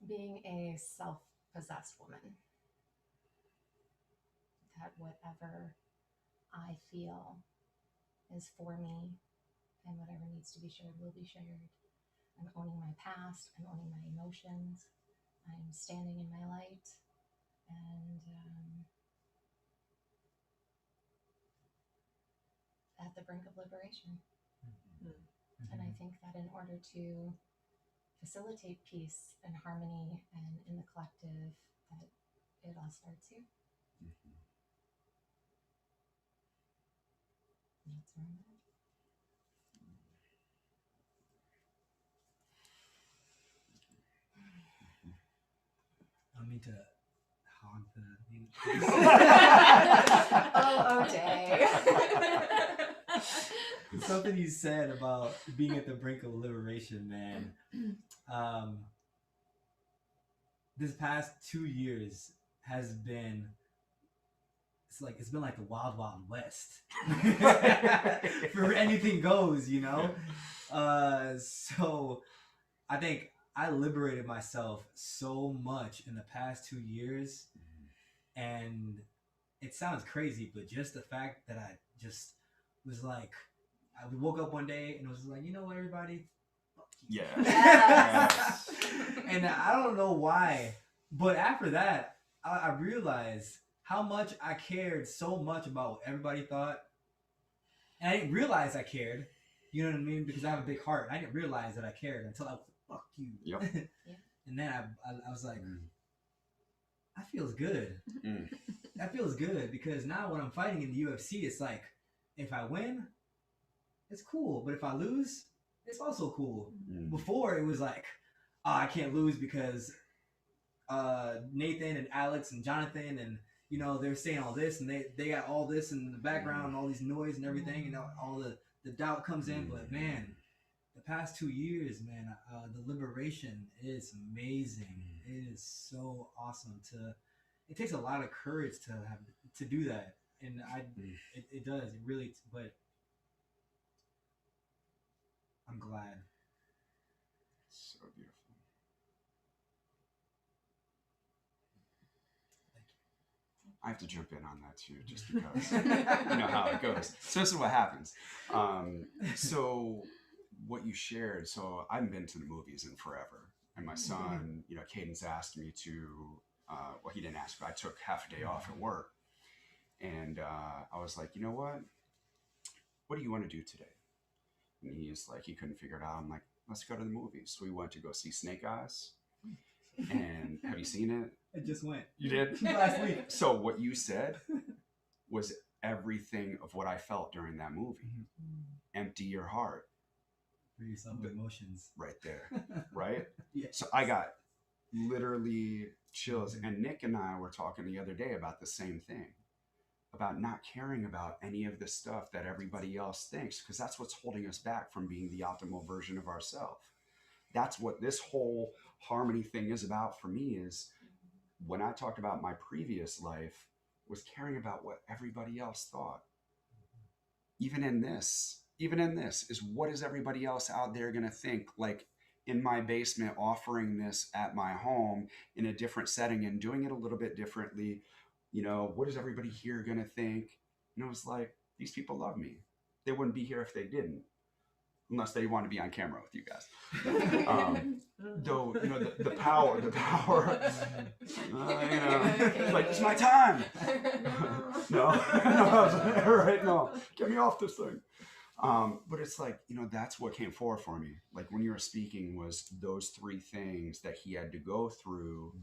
being a self-possessed woman, that whatever I feel is for me, and whatever needs to be shared will be shared. I'm owning my past, I'm owning my emotions, I'm standing in my light, and at the brink of liberation. And I think that in order to facilitate peace and harmony and in the collective, that it all starts here. And that's where I'm at. I don't mean to hog Oh, day. something you said about being at the brink of liberation, man. This past 2 years has been, it's been like the wild, wild west. For anything goes, you know? So I think I liberated myself so much in the past 2 years. And it sounds crazy, but just the fact that I just was like, I woke up one day and was like, you know what, everybody? Yeah. Yes. And I don't know why, but after that, I realized how much I cared so much about what everybody thought. And I didn't realize I cared, you know what I mean? Because I have a big heart. I didn't realize that I cared until I was like, fuck you. Yep. And then I was like, that feels good. That feels good, because now when I'm fighting in the UFC, it's like, if I win, it's cool. But if I lose, it's also cool. Before, it was like, oh, I can't lose because Nathan and Alex and Jonathan and, you know, they're saying all this and they got all this in the background and all these noise and everything, and all the doubt comes in. But man, the past 2 years, man, the liberation is amazing. It is so awesome. It takes a lot of courage to do that, and it does. It really. But I'm glad. So beautiful. I have to jump in on that too, just because you know how it goes. So this is what happens. So what you shared. So I haven't been to the movies in forever, and my son, you know, Caden's asked me to. Well, he didn't ask, but I took half a day off at work, and I was like, you know what? What do you want to do today? And he's like, he couldn't figure it out. I'm like, let's go to the movies. So we went to go see Snake Eyes. And have you seen it? I just went. You did? Last week. So what you said was everything of what I felt during that movie. Empty your heart. Free yourself of emotions. Right there. Right? Yeah. So I got literally chills. And Nick and I were talking the other day about the same thing. About not caring about any of the stuff that everybody else thinks, because that's what's holding us back from being the optimal version of ourselves. That's what this whole harmony thing is about for me. Is when I talked about my previous life, was caring about what everybody else thought. Even in this is, what is everybody else out there going to think? Like in my basement, offering this at my home in a different setting and doing it a little bit differently. You know, what is everybody here going to think? And it was like, these people love me. They wouldn't be here if they didn't, unless they want to be on camera with you guys. Though, you know, the power, you know, like, it's my time. No, right? No, get me off this thing. But it's like, you know, that's what came forward for me. Like when you were speaking, was those three things that he had to go through.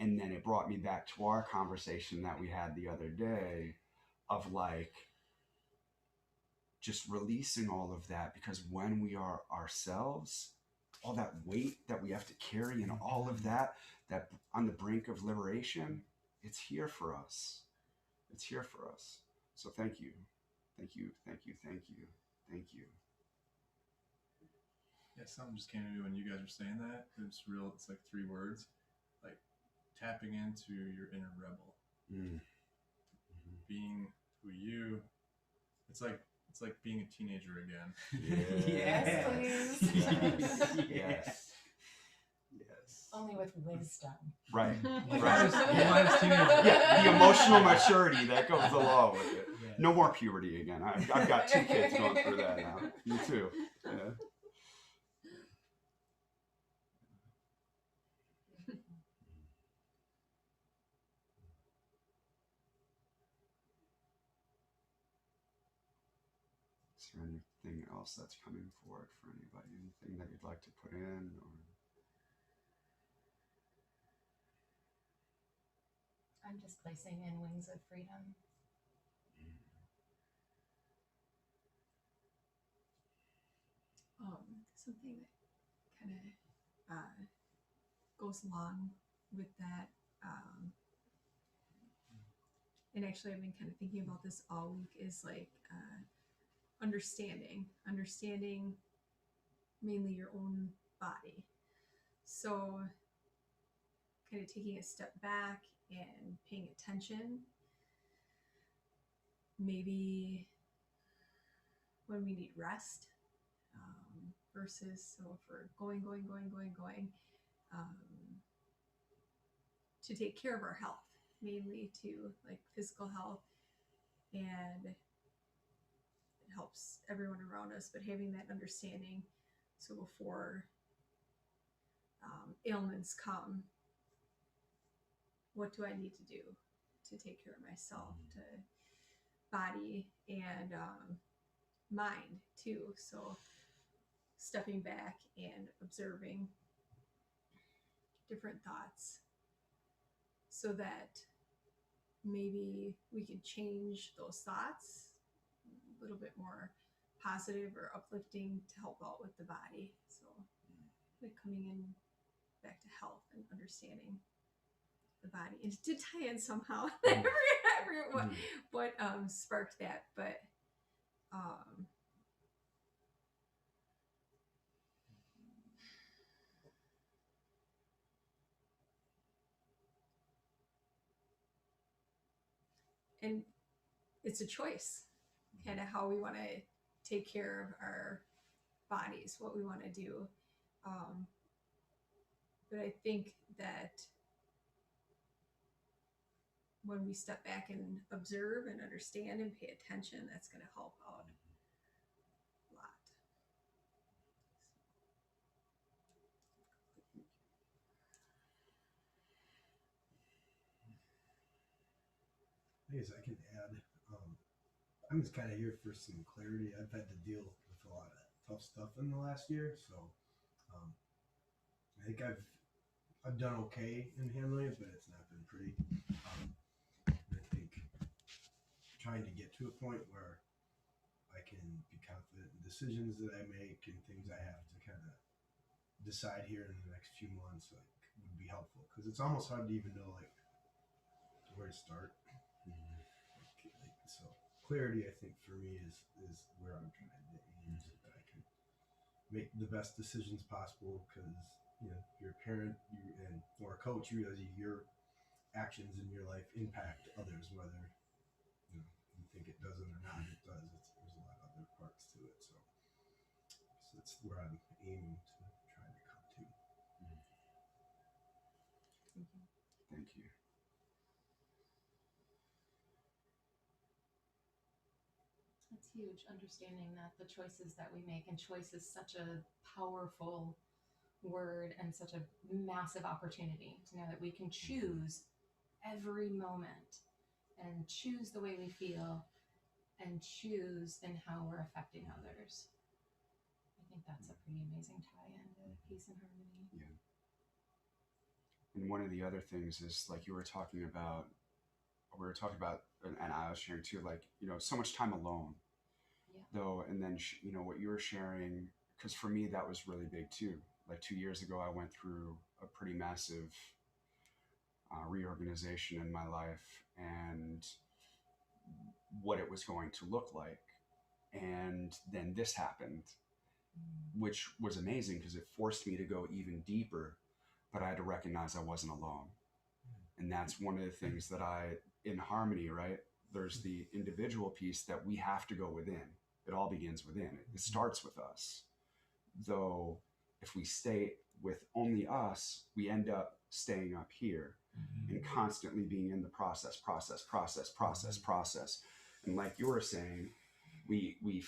And then it brought me back to our conversation that we had the other day of like just releasing all of that, because when we are ourselves, all that weight that we have to carry and all of that on the brink of liberation, it's here for us. It's here for us. So thank you. Thank you. Thank you. Thank you. Thank you. Yeah, something just came to me when you guys were saying that. It's real. It's like 3 words, like tapping into your inner rebel, being who you. It's like being a teenager again. Yes, please. Yes. Only with wisdom. Right. Minus teenager. Yeah, the emotional maturity that goes along with it. Yeah. No more puberty again. I've got 2 kids going through that now. You too. Yeah. Is there anything else that's coming forward for anybody? Anything that you'd like to put in? Or... I'm just placing in wings of freedom. Something that kind of goes along with that. And actually, I've been kind of thinking about this all week. Is like understanding mainly your own body. So, kind of taking a step back and paying attention. Maybe when we need rest. Versus, so if we're going, to take care of our health, mainly to like physical health, and it helps everyone around us, but having that understanding, so before ailments come, what do I need to do to take care of myself, to body and mind too. So stepping back and observing different thoughts so that maybe we can change those thoughts a little bit more positive or uplifting to help out with the body. So like coming in back to health and understanding the body, and to tie in somehow what sparked that, but and it's a choice, kind of how we want to take care of our bodies, what we want to do. But I think that when we step back and observe and understand and pay attention, that's going to help out a lot. I guess I can add. I'm just kind of here for some clarity. I've had to deal with a lot of tough stuff in the last year, so I think I've done okay in handling it, but it's not been pretty. I think trying to get to a point where I can be confident in decisions that I make and things I have to kind of decide here in the next few months, like, would be helpful, because it's almost hard to even know like where to start. So clarity, I think, for me is where I'm trying to aim, so that I can make the best decisions possible. Because you're a parent, or a coach, you realize your actions in your life impact others, whether you think it doesn't or not. It does. There's a lot of other parts to it. So that's where I'm aiming to try to come to. Thank you. It's huge, understanding that the choices that we make, and choice is such a powerful word and such a massive opportunity to know that we can choose every moment and choose the way we feel and choose in how we're affecting others. I think that's a pretty amazing tie-in to peace and harmony. Yeah. And one of the other things is, like we were talking about, and I was sharing too, like, so much time alone. Yeah. Though, and then, what you were sharing, because for me, that was really big too. Like 2 years ago, I went through a pretty massive reorganization in my life, and what it was going to look like. And then this happened. which was amazing because it forced me to go even deeper, but I had to recognize I wasn't alone. And that's one of the things that in harmony, right? There's the individual piece that we have to go within. It all begins within. It starts with us. Though if we stay with only us, we end up staying up here and constantly being in the process. And like you were saying, we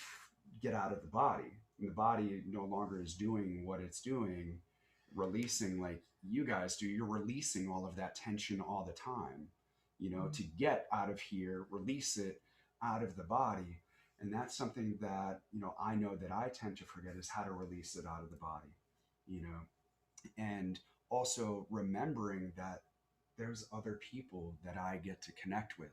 get out of the body, and the body no longer is doing what it's doing, releasing like you guys do. You're releasing all of that tension all the time, to get out of here, release it out of the body. And that's something that, I know that I tend to forget, is how to release it out of the body, and also remembering that there's other people that I get to connect with.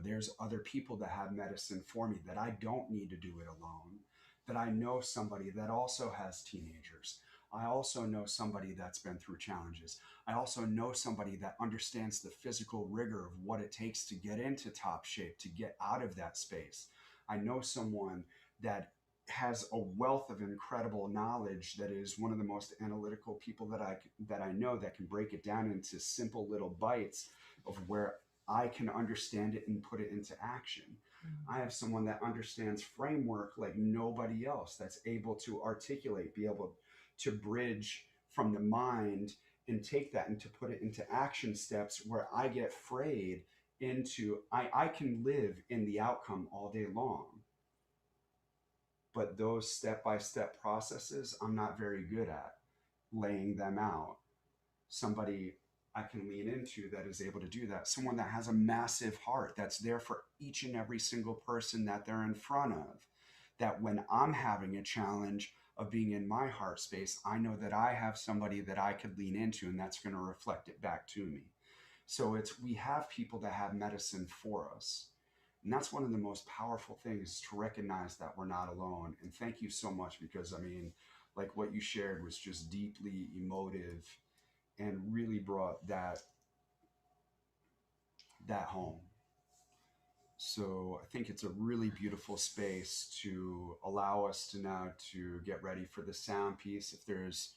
There's other people that have medicine for me, that I don't need to do it alone, that I know somebody that also has teenagers. I also know somebody that's been through challenges. I also know somebody that understands the physical rigor of what it takes to get into top shape, to get out of that space. I know someone that has a wealth of incredible knowledge, that is one of the most analytical people that I know, that can break it down into simple little bites of where I can understand it and put it into action. I have someone that understands framework like nobody else, that's able to articulate, be able to bridge from the mind and take that and to put it into action steps, where I get frayed into, I can live in the outcome all day long. But those step-by-step processes, I'm not very good at laying them out. Somebody I can lean into that is able to do that. Someone that has a massive heart, that's there for each and every single person that they're in front of. That when I'm having a challenge of being in my heart space, I know that I have somebody that I could lean into, and that's going to reflect it back to me. So we have people that have medicine for us. And that's one of the most powerful things, to recognize that we're not alone. And thank you so much, because like what you shared was just deeply emotive and really brought that home. So I think it's a really beautiful space to allow us to now to get ready for the sound piece. If there's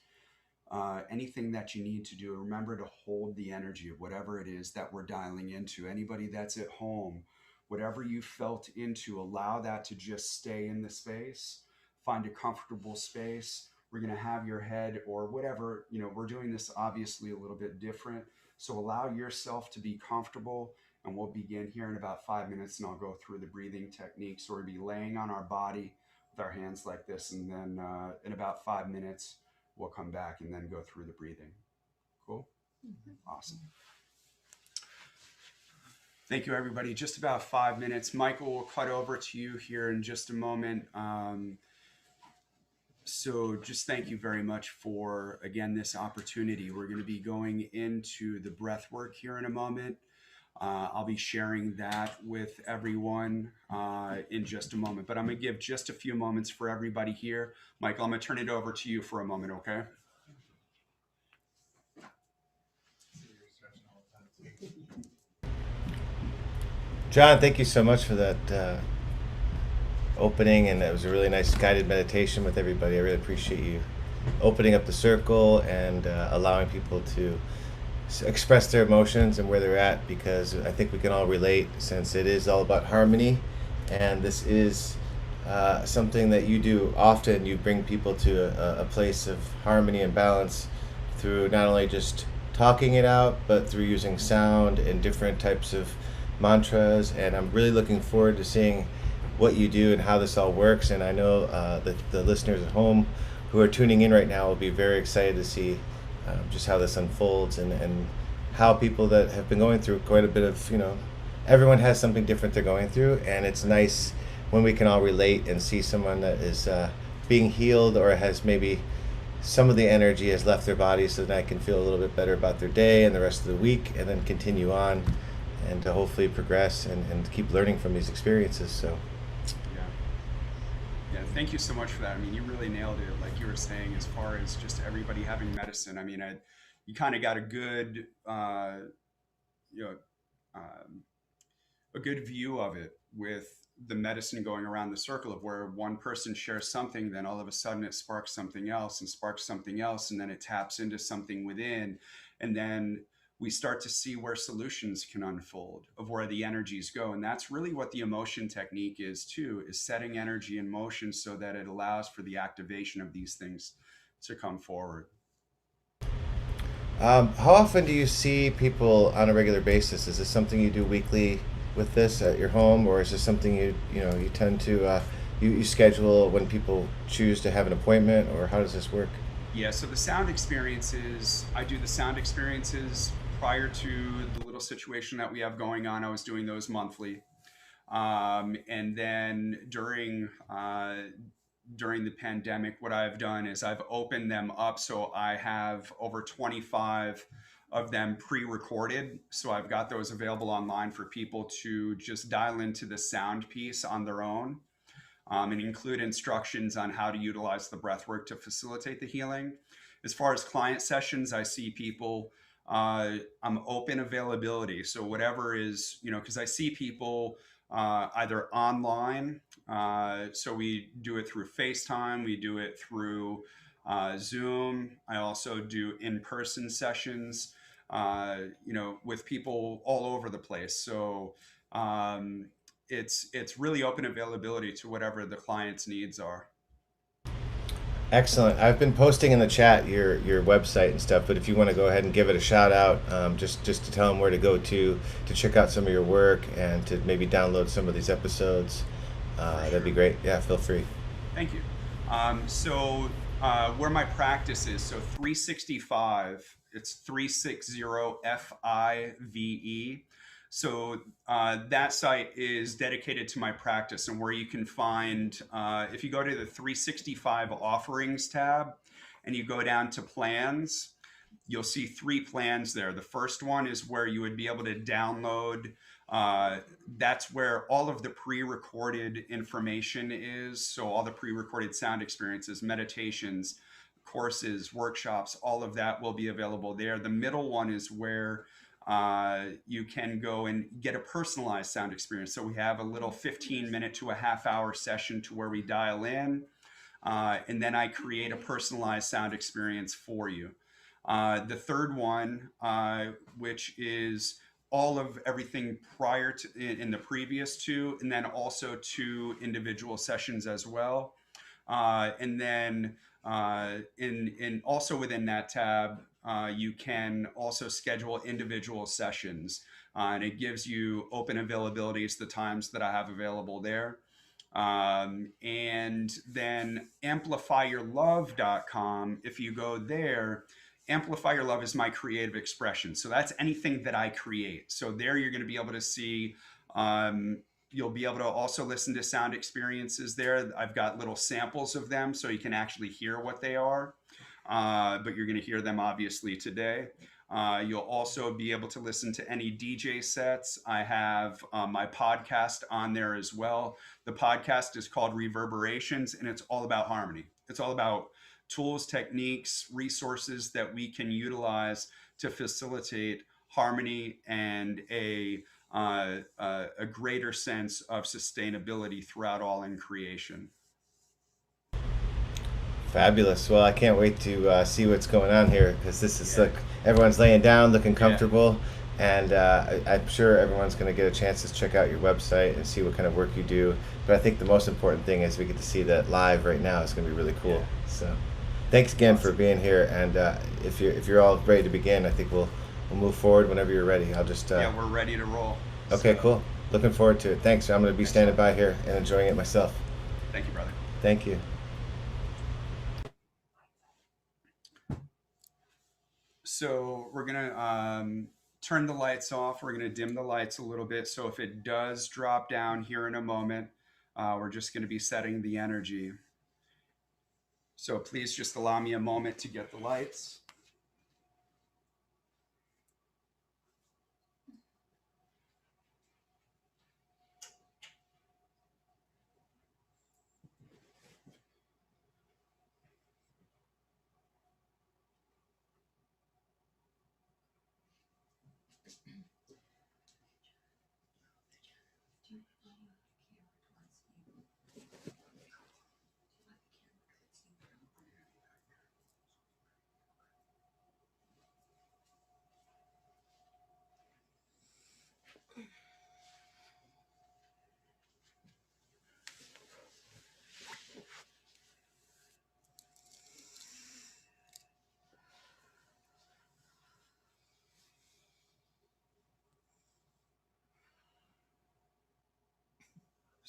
anything that you need to do, remember to hold the energy of whatever it is that we're dialing into. Anybody that's at home, whatever you felt into, allow that to just stay in the space. Find a comfortable space. We're going to have your head or whatever, we're doing this obviously a little bit different. So allow yourself to be comfortable, and we'll begin here in about 5 minutes, and I'll go through the breathing techniques. So we'll be laying on our body with our hands like this. And then in about 5 minutes, we'll come back and then go through the breathing. Cool? Awesome. Thank you, everybody. Just about 5 minutes. Michael will cut over to you here in just a moment. So just thank you very much for, again, this opportunity. We're going to be going into the breath work here in a moment. I'll be sharing that with everyone in just a moment, but I'm going to give just a few moments for everybody here. Michael, I'm going to turn it over to you for a moment, okay? John, thank you so much for that opening, and it was a really nice guided meditation with everybody. I really appreciate you opening up the circle and allowing people to express their emotions and where they're at, because I think we can all relate, since it is all about harmony, and this is something that you do often. You bring people to a place of harmony and balance through not only just talking it out, but through using sound and different types of mantras. And I'm really looking forward to seeing what you do and how this all works. And I know that the listeners at home who are tuning in right now will be very excited to see just how this unfolds, and how people that have been going through quite a bit of, everyone has something different they're going through. And it's nice when we can all relate and see someone that is being healed, or has maybe some of the energy has left their body, so that I can feel a little bit better about their day and the rest of the week, and then continue on and to hopefully progress and keep learning from these experiences. So yeah, thank you so much for that. I mean, you really nailed it, like you were saying, as far as just everybody having medicine. I mean, you kind of got a good a good view of it, with the medicine going around the circle of where one person shares something, then all of a sudden it sparks something else and sparks something else, and then it taps into something within, and then we start to see where solutions can unfold of where the energies go. And that's really what the emotion technique is too, is setting energy in motion so that it allows for the activation of these things to come forward. How often do you see people on a regular basis? Is this something you do weekly with this at your home, or is this something you tend to you schedule when people choose to have an appointment, or how does this work? Yeah, so the sound experiences, I do the sound experiences prior to the little situation that we have going on. I was doing those monthly. And then during the pandemic, what I've done is I've opened them up. So I have over 25 of them pre-recorded. So I've got those available online for people to just dial into the sound piece on their own, and include instructions on how to utilize the breath work to facilitate the healing. As far as client sessions, I see people, I'm open availability. So whatever is, because I see people either online. So we do it through FaceTime, we do it through Zoom. I also do in-person sessions, with people all over the place. So it's really open availability to whatever the client's needs are. Excellent. I've been posting in the chat your website and stuff, but if you want to go ahead and give it a shout out, just to tell them where to go to check out some of your work and to maybe download some of these episodes, that'd be great. Yeah, feel free. Thank you. So where my practice is, so 365, it's 360 FIVE. So that site is dedicated to my practice, and where you can find, if you go to the 365 offerings tab and you go down to plans, you'll see 3 plans there. The first one is where you would be able to download. That's where all of the pre-recorded information is. So all the pre-recorded sound experiences, meditations, courses, workshops, all of that will be available there. The middle one is where you can go and get a personalized sound experience. So we have a little 15-minute to a half-hour session to where we dial in, and then I create a personalized sound experience for you. The third one, which is all of everything prior to in the previous 2, and then also 2 individual sessions as well. And then in also within that tab, you can also schedule individual sessions, and it gives you open availabilities, the times that I have available there. And then amplifyyourlove.com, if you go there, Amplify Your Love is my creative expression. So that's anything that I create. So there you're going to be able to see, you'll be able to also listen to sound experiences there. I've got little samples of them so you can actually hear what they are, but you're going to hear them obviously today. You'll also be able to listen to any DJ sets. I have my podcast on there as well. The podcast is called Reverberations, and it's all about harmony. It's all about tools, techniques, resources that we can utilize to facilitate harmony and a greater sense of sustainability throughout all in creation. Fabulous. Well, I can't wait to see what's going on here, because this is Yeah. like everyone's laying down, looking comfortable, and I'm sure everyone's going to get a chance to check out your website and see what kind of work you do. But I think the most important thing is we get to see that live right now. It's going to be really cool. Yeah. So, thanks again for being here. And if you're all ready to begin, I think we'll move forward whenever you're ready. I'll just Yeah, we're ready to roll. Okay, So, cool. Looking forward to it. Thanks. I'm going to be standing by here and enjoying it myself. Thank you, brother. Thank you. So we're gonna turn the lights off. We're gonna dim the lights a little bit. So if it does drop down here in a moment, we're just gonna be setting the energy. So please just allow me a moment to get the lights.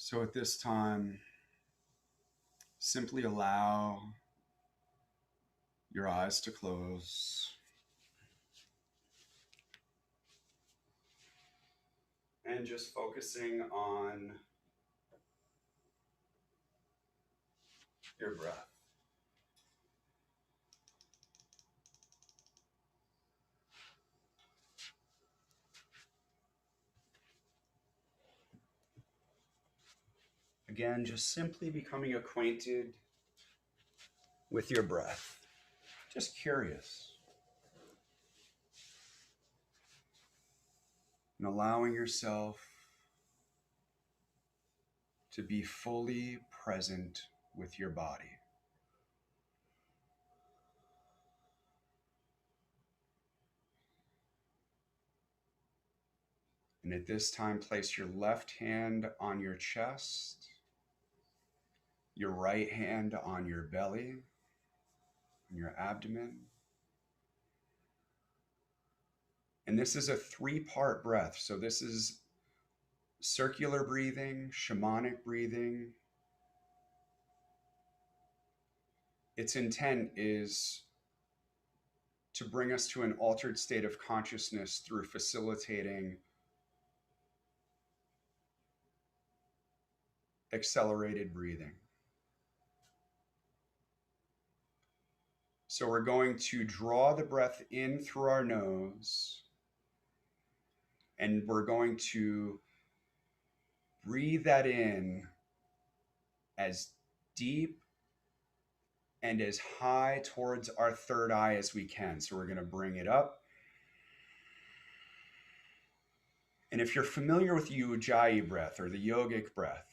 So at this time, simply allow your eyes to close and just focusing on your breath. Again, just simply becoming acquainted with your breath. Just curious. And allowing yourself to be fully present with your body. And at this time, place your left hand on your chest, your right hand on your belly, on your abdomen. And this is a 3-part breath. So this is circular breathing, shamanic breathing. Its intent is to bring us to an altered state of consciousness through facilitating accelerated breathing. So we're going to draw the breath in through our nose, and we're going to breathe that in as deep and as high towards our third eye as we can. So we're going to bring it up. And if you're familiar with Ujjayi breath or the yogic breath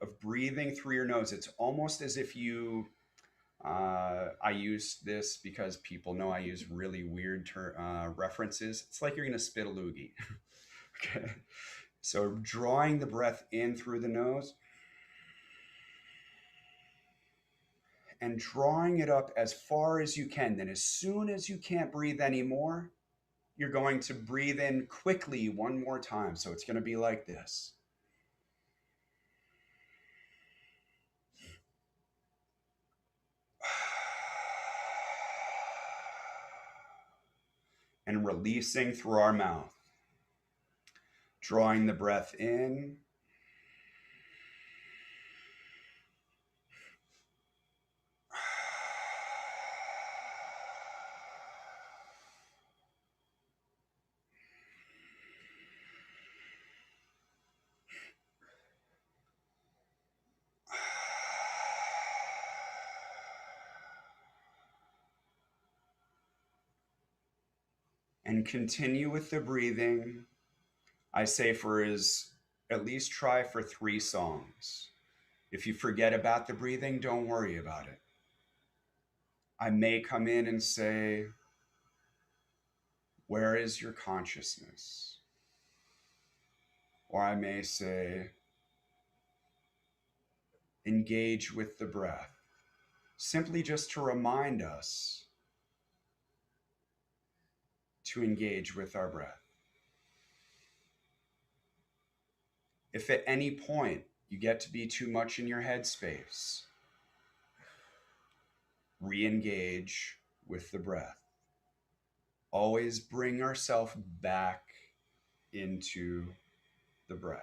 of breathing through your nose, it's almost as if you, I use this because people know I use really weird references. It's like you're going to spit a loogie. Okay. So drawing the breath in through the nose and drawing it up as far as you can. Then as soon as you can't breathe anymore, you're going to breathe in quickly one more time. So it's going to be like this. And releasing through our mouth. Drawing the breath in. And continue with the breathing. I say at least try for 3 songs. If you forget about the breathing, don't worry about it. I may come in and say, where is your consciousness? Or I may say, engage with the breath. Simply just to remind us to engage with our breath. If at any point you get to be too much in your headspace, re-engage with the breath. Always bring ourselves back into the breath.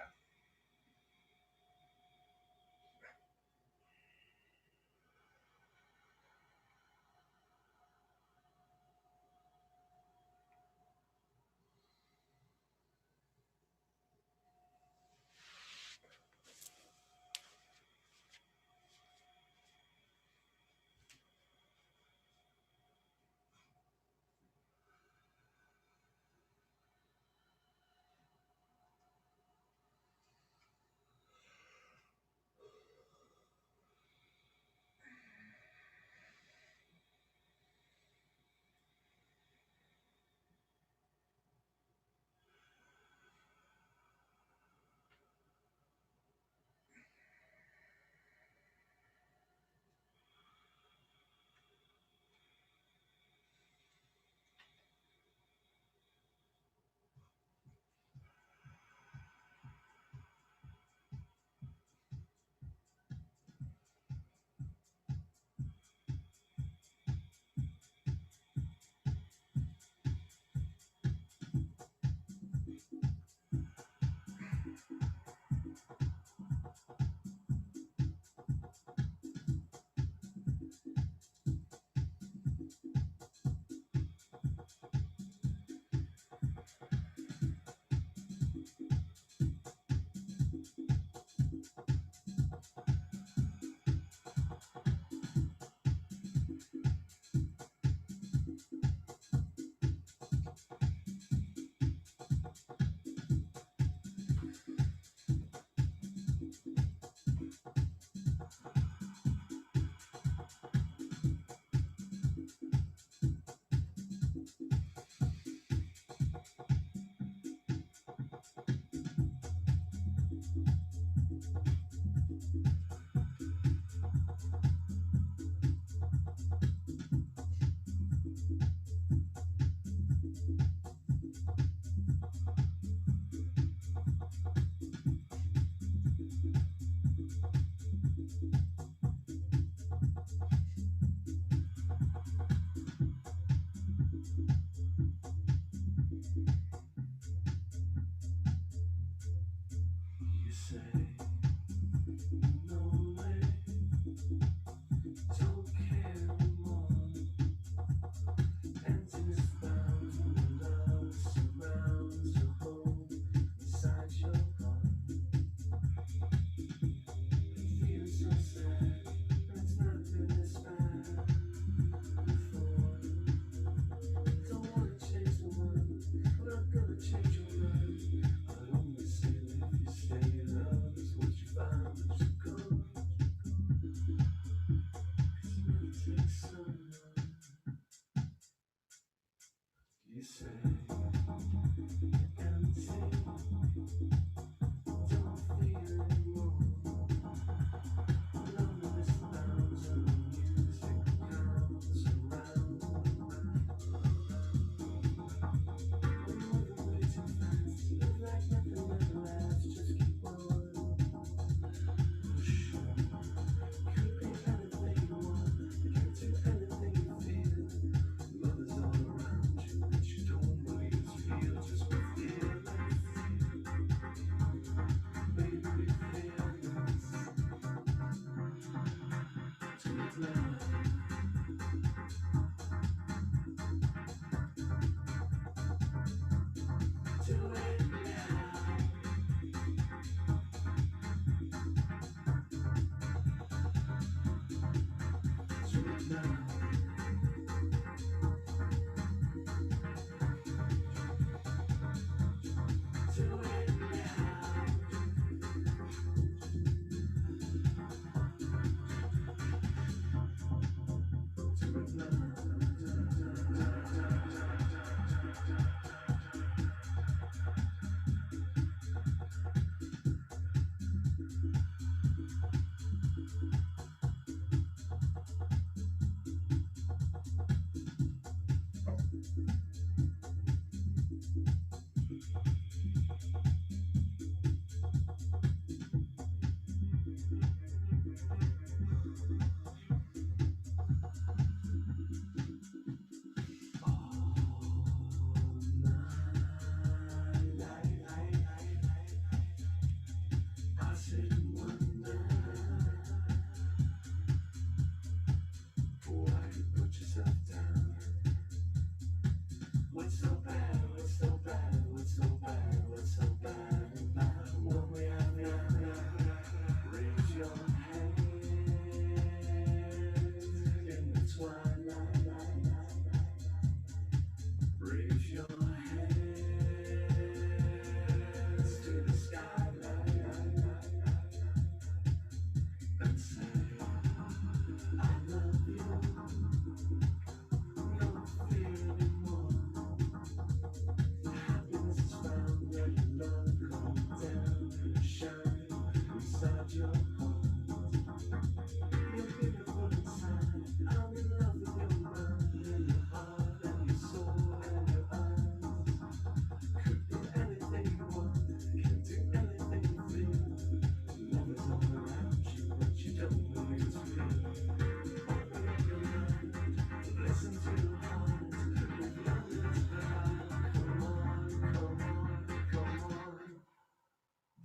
Do it now.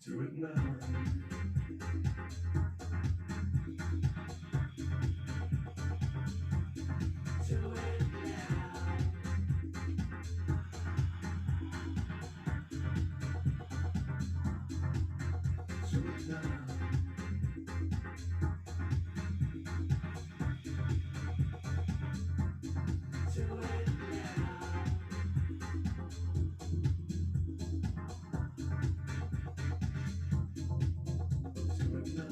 Do it now. Do it now. Do it now. Do it now.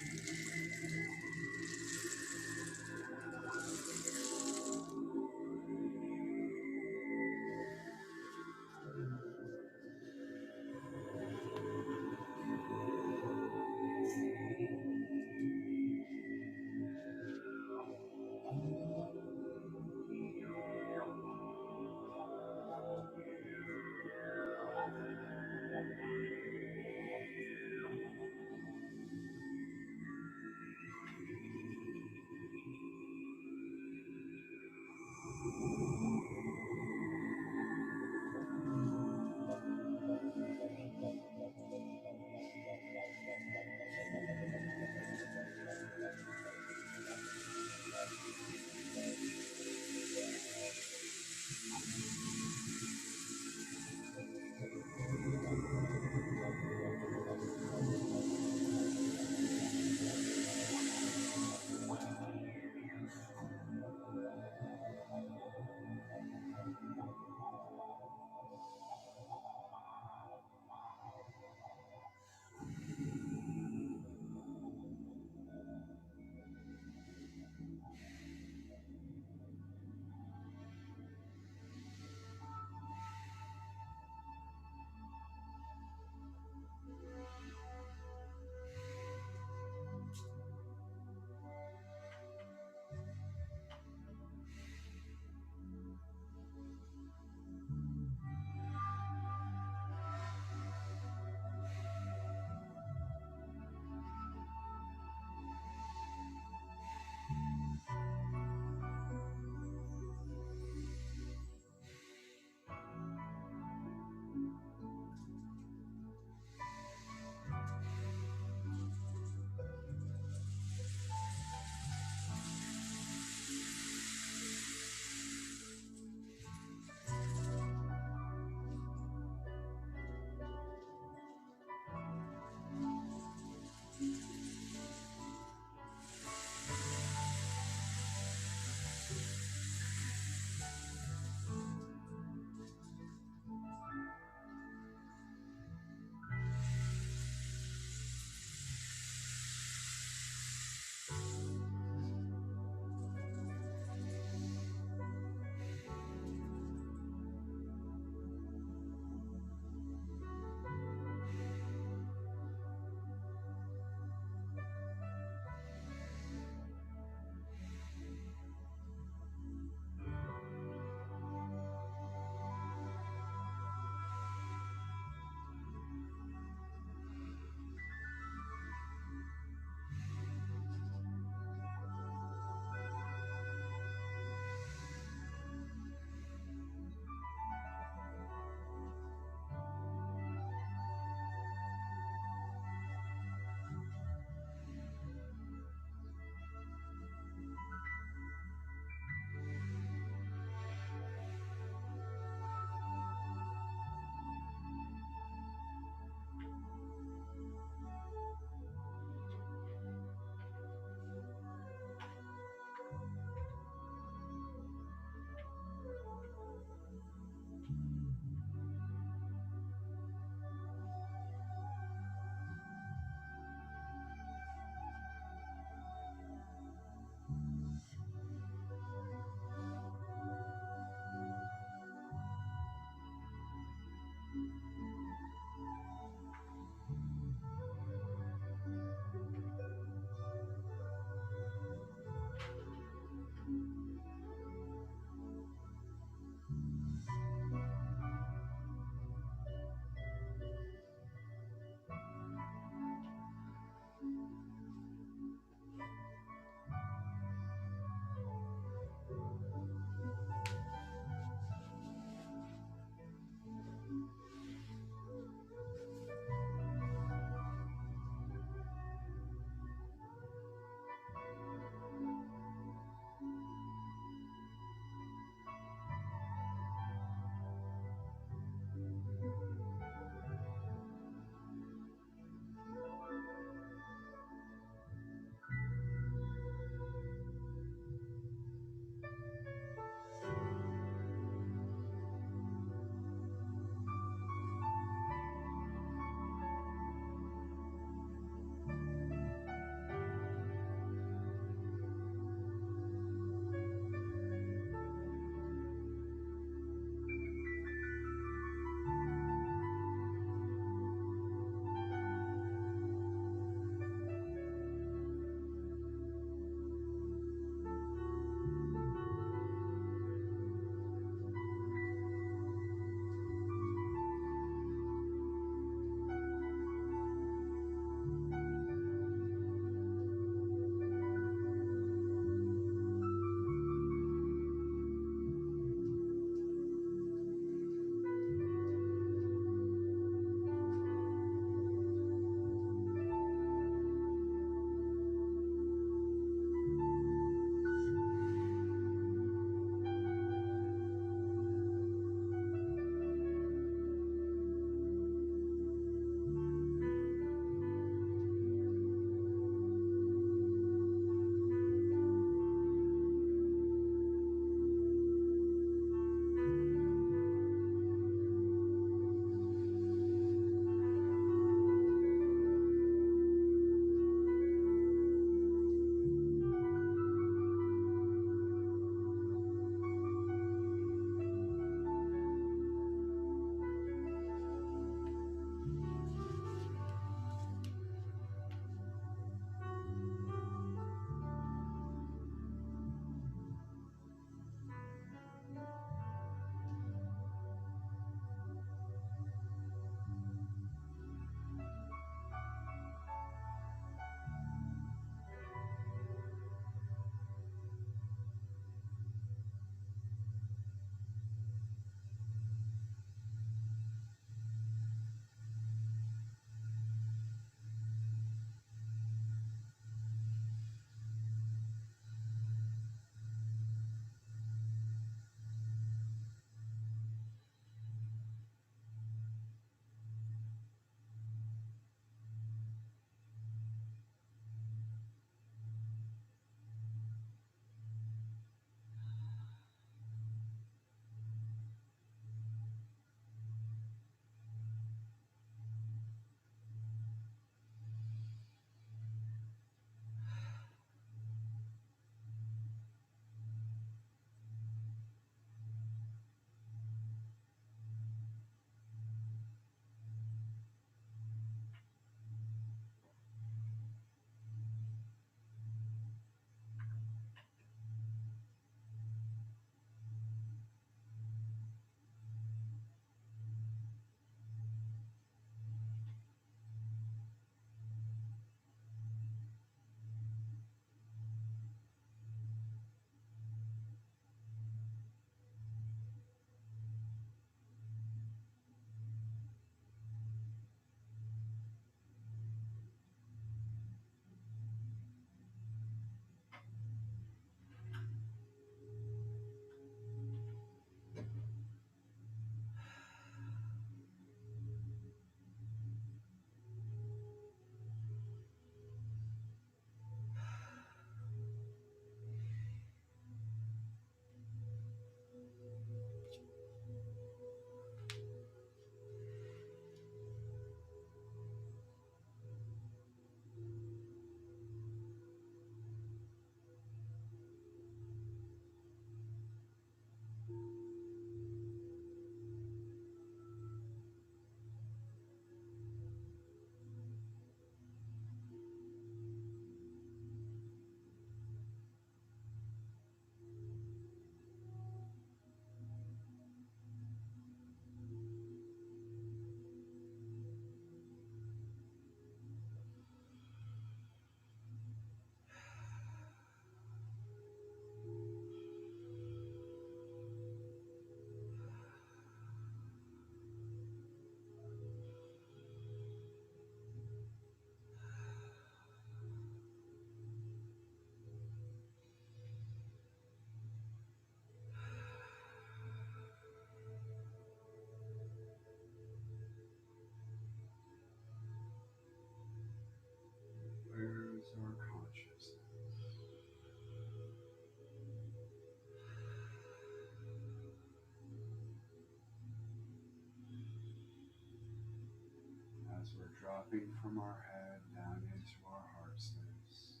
as we're dropping from our head down into our heart space.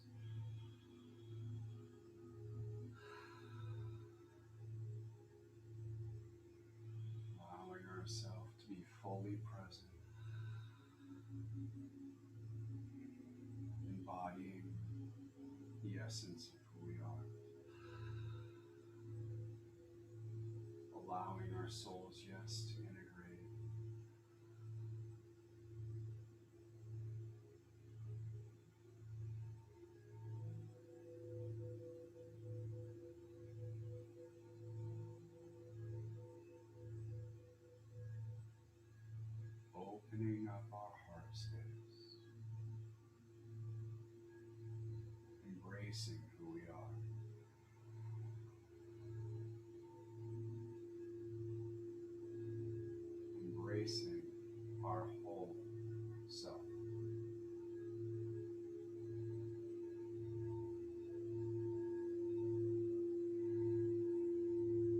Allowing ourselves to be fully present, embodying the essence of who we are, allowing our soul's yes to integrate. Opening up our heart space, embracing who we are. Embracing our whole self.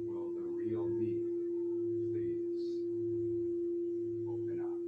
Will the real me please open up?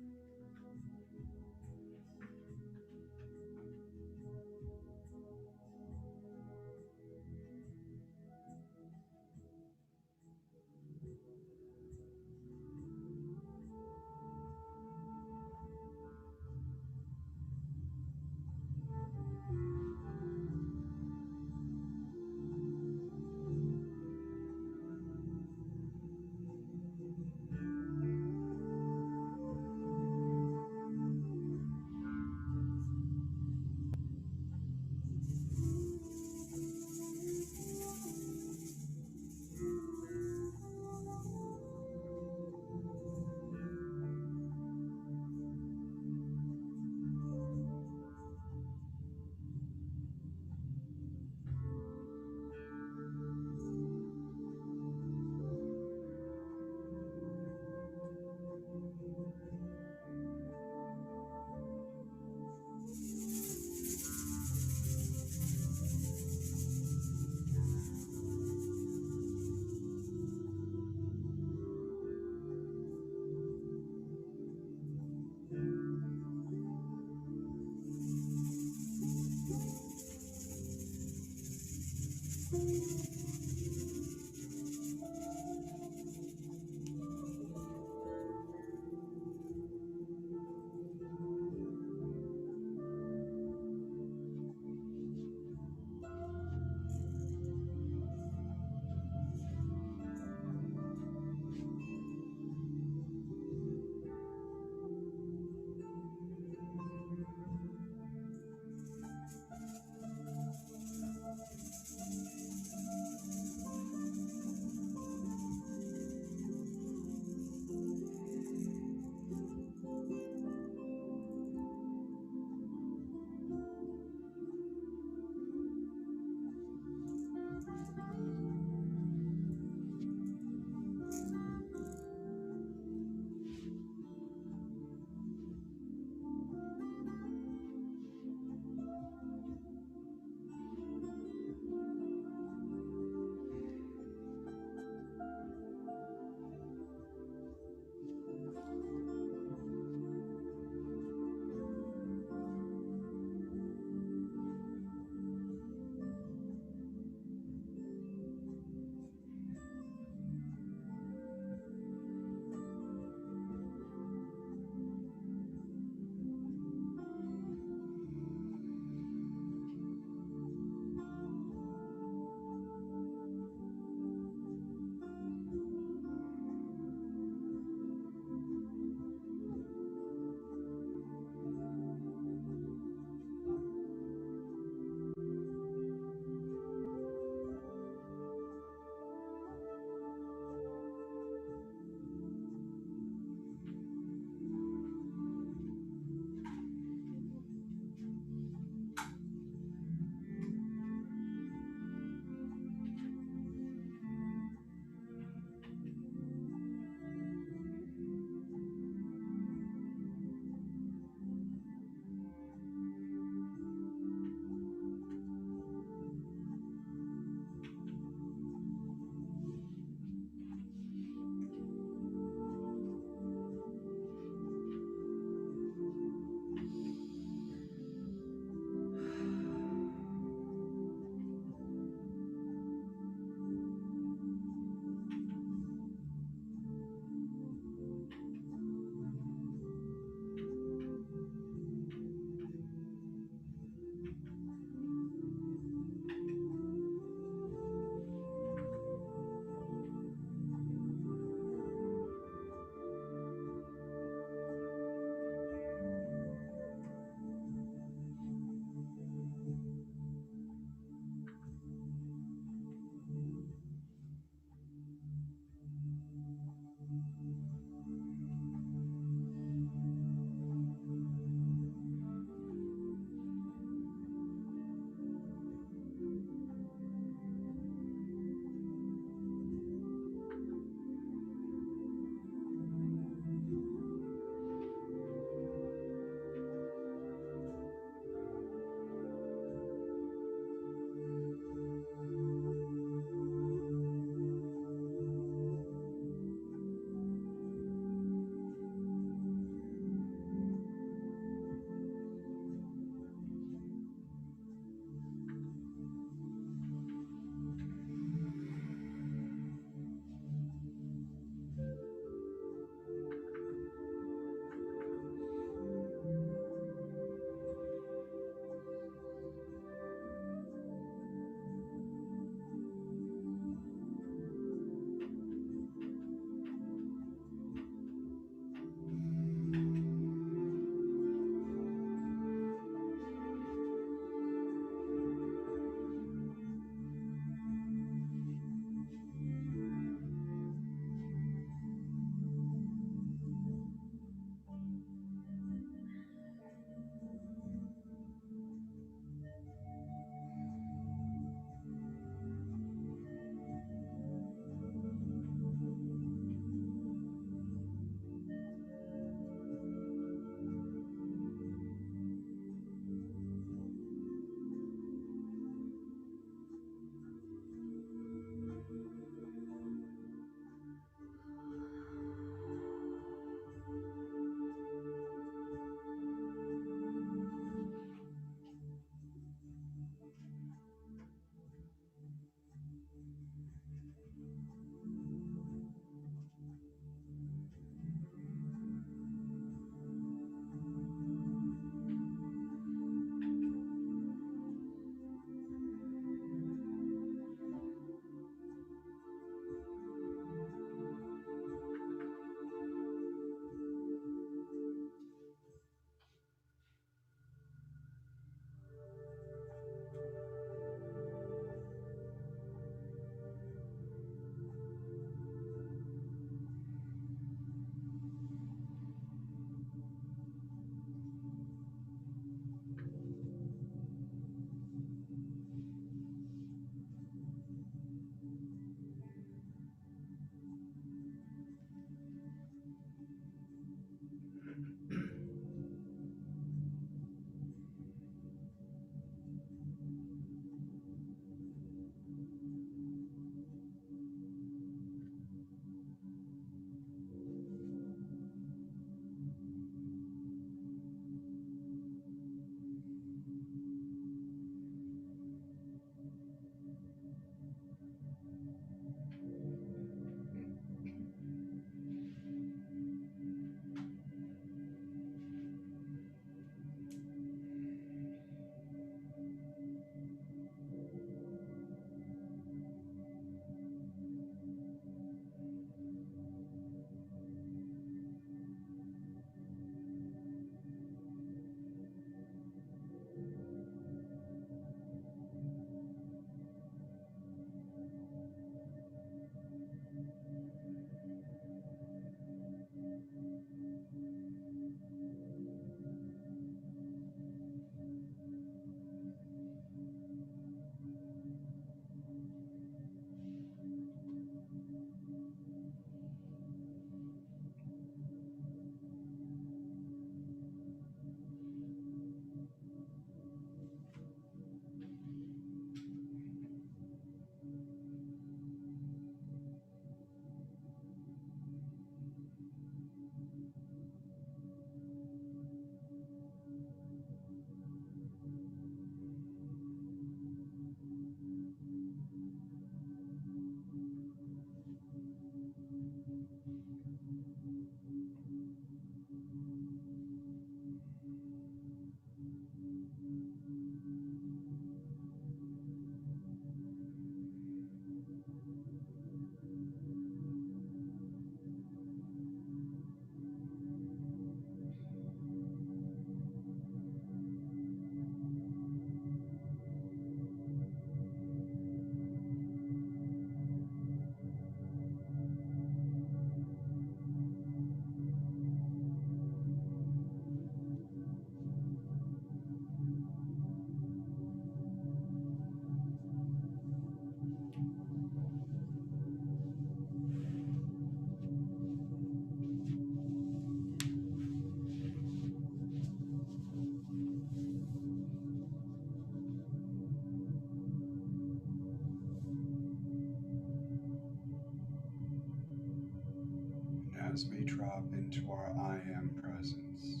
as we drop into our I am presence,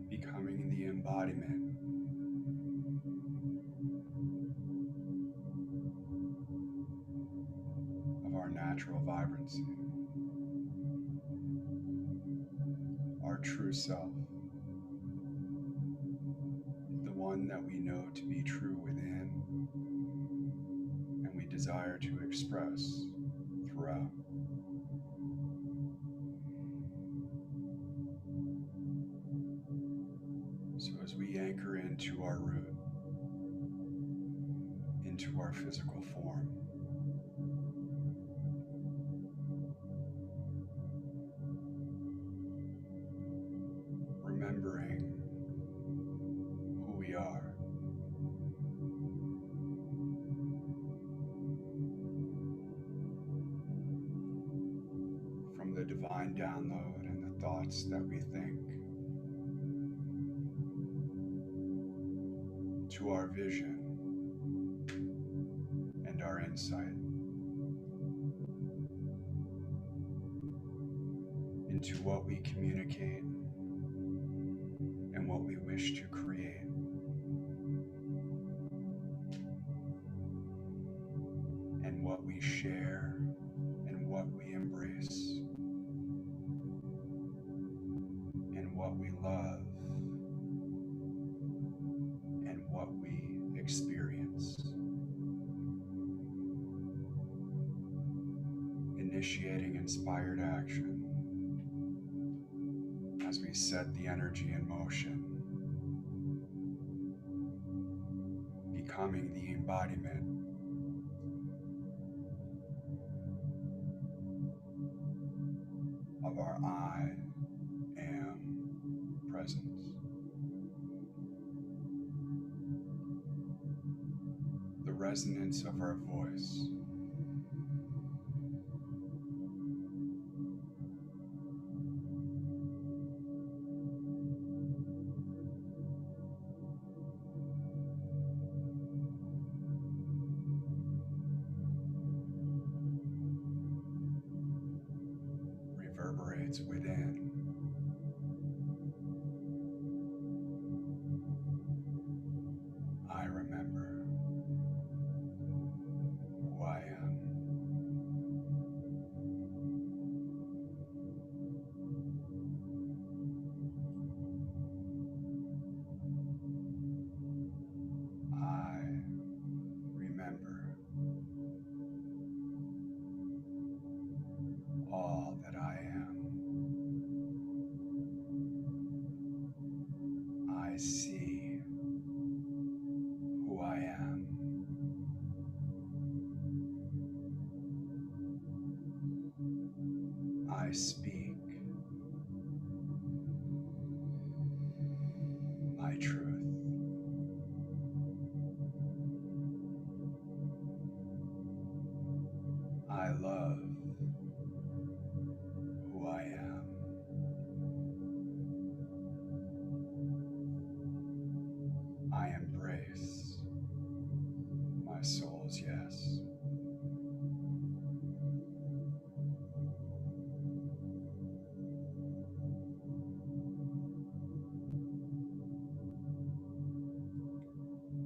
becoming the embodiment of our natural vibrancy, our true self, the one that we know to be true within and we desire to express throughout. So as we anchor into our root, into our physical form, remembering who we are, from the divine download and the thoughts that we think, to our vision and our insight, into what we communicate and what we wish to create. And what we share and what we embrace and what we love and what we experience. Initiating inspired action as we set the energy in motion, becoming the embodiment of our I am presence. The resonance of our voice, reverberates within. I remember who I am. I remember all that I am. I see who I am. I speak my truth. I love who I am. I embrace my soul's yes.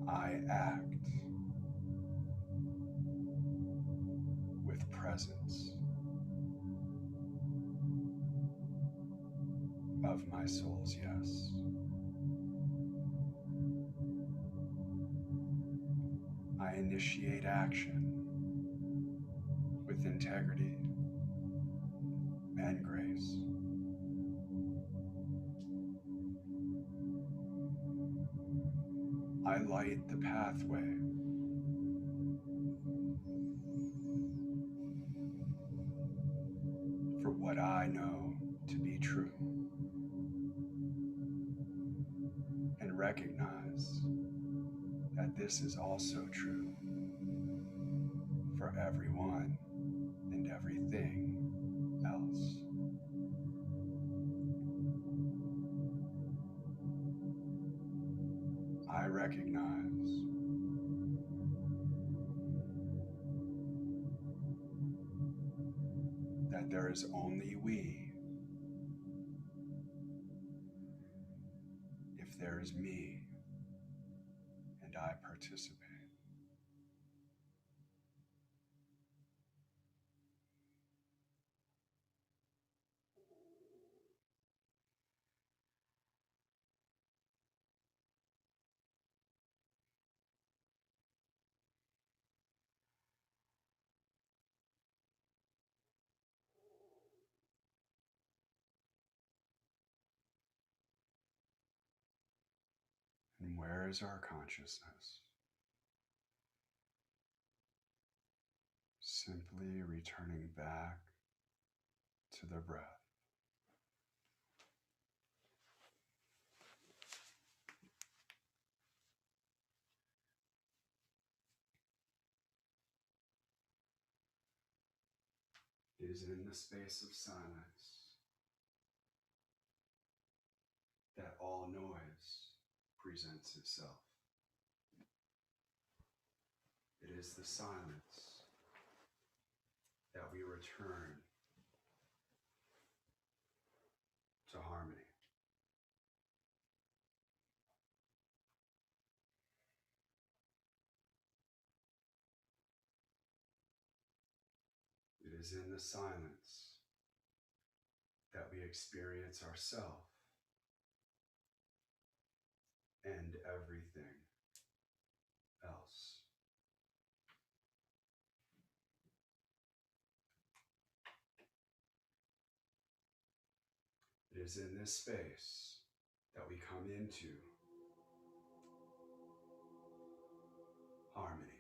I act with presence of my soul's yes. I initiate action with integrity and grace. I light the pathway for what I know to be true and recognize that this is also true for everyone and everything else. I recognize there's only we, if there's me and I participate. And where is our consciousness? Simply returning back to the breath. It is in the space of silence that all noise presents itself. It is the silence that we return to harmony. It is in the silence that we experience ourself and everything else. It is in this space that we come into harmony.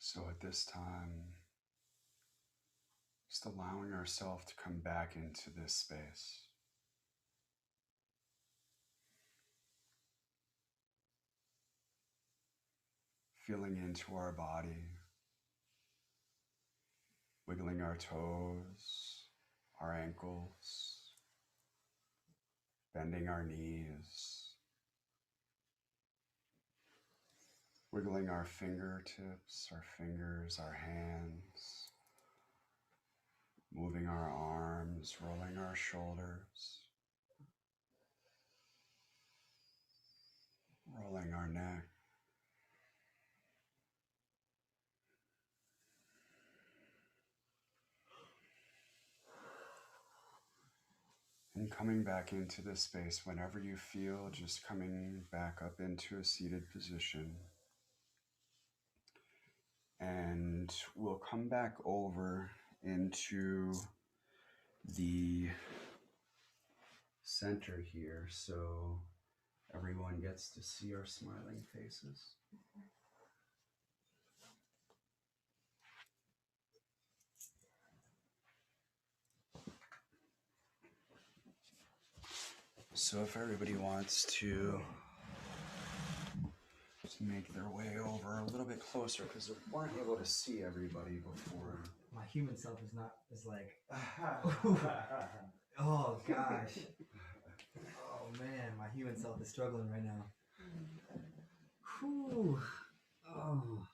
So at this time, just allowing ourselves to come back into this space. Feeling into our body, wiggling our toes, our ankles, bending our knees, wiggling our fingertips, our fingers, our hands, moving our arms, rolling our shoulders, rolling our neck. And coming back into this space whenever you feel, just coming back up into a seated position. And we'll come back over into the center here so everyone gets to see our smiling faces. So if everybody wants to just make their way over a little bit closer, because we weren't able to see everybody before. My human self is like, oh gosh. Oh man, my human self is struggling right now. Whew. Oh.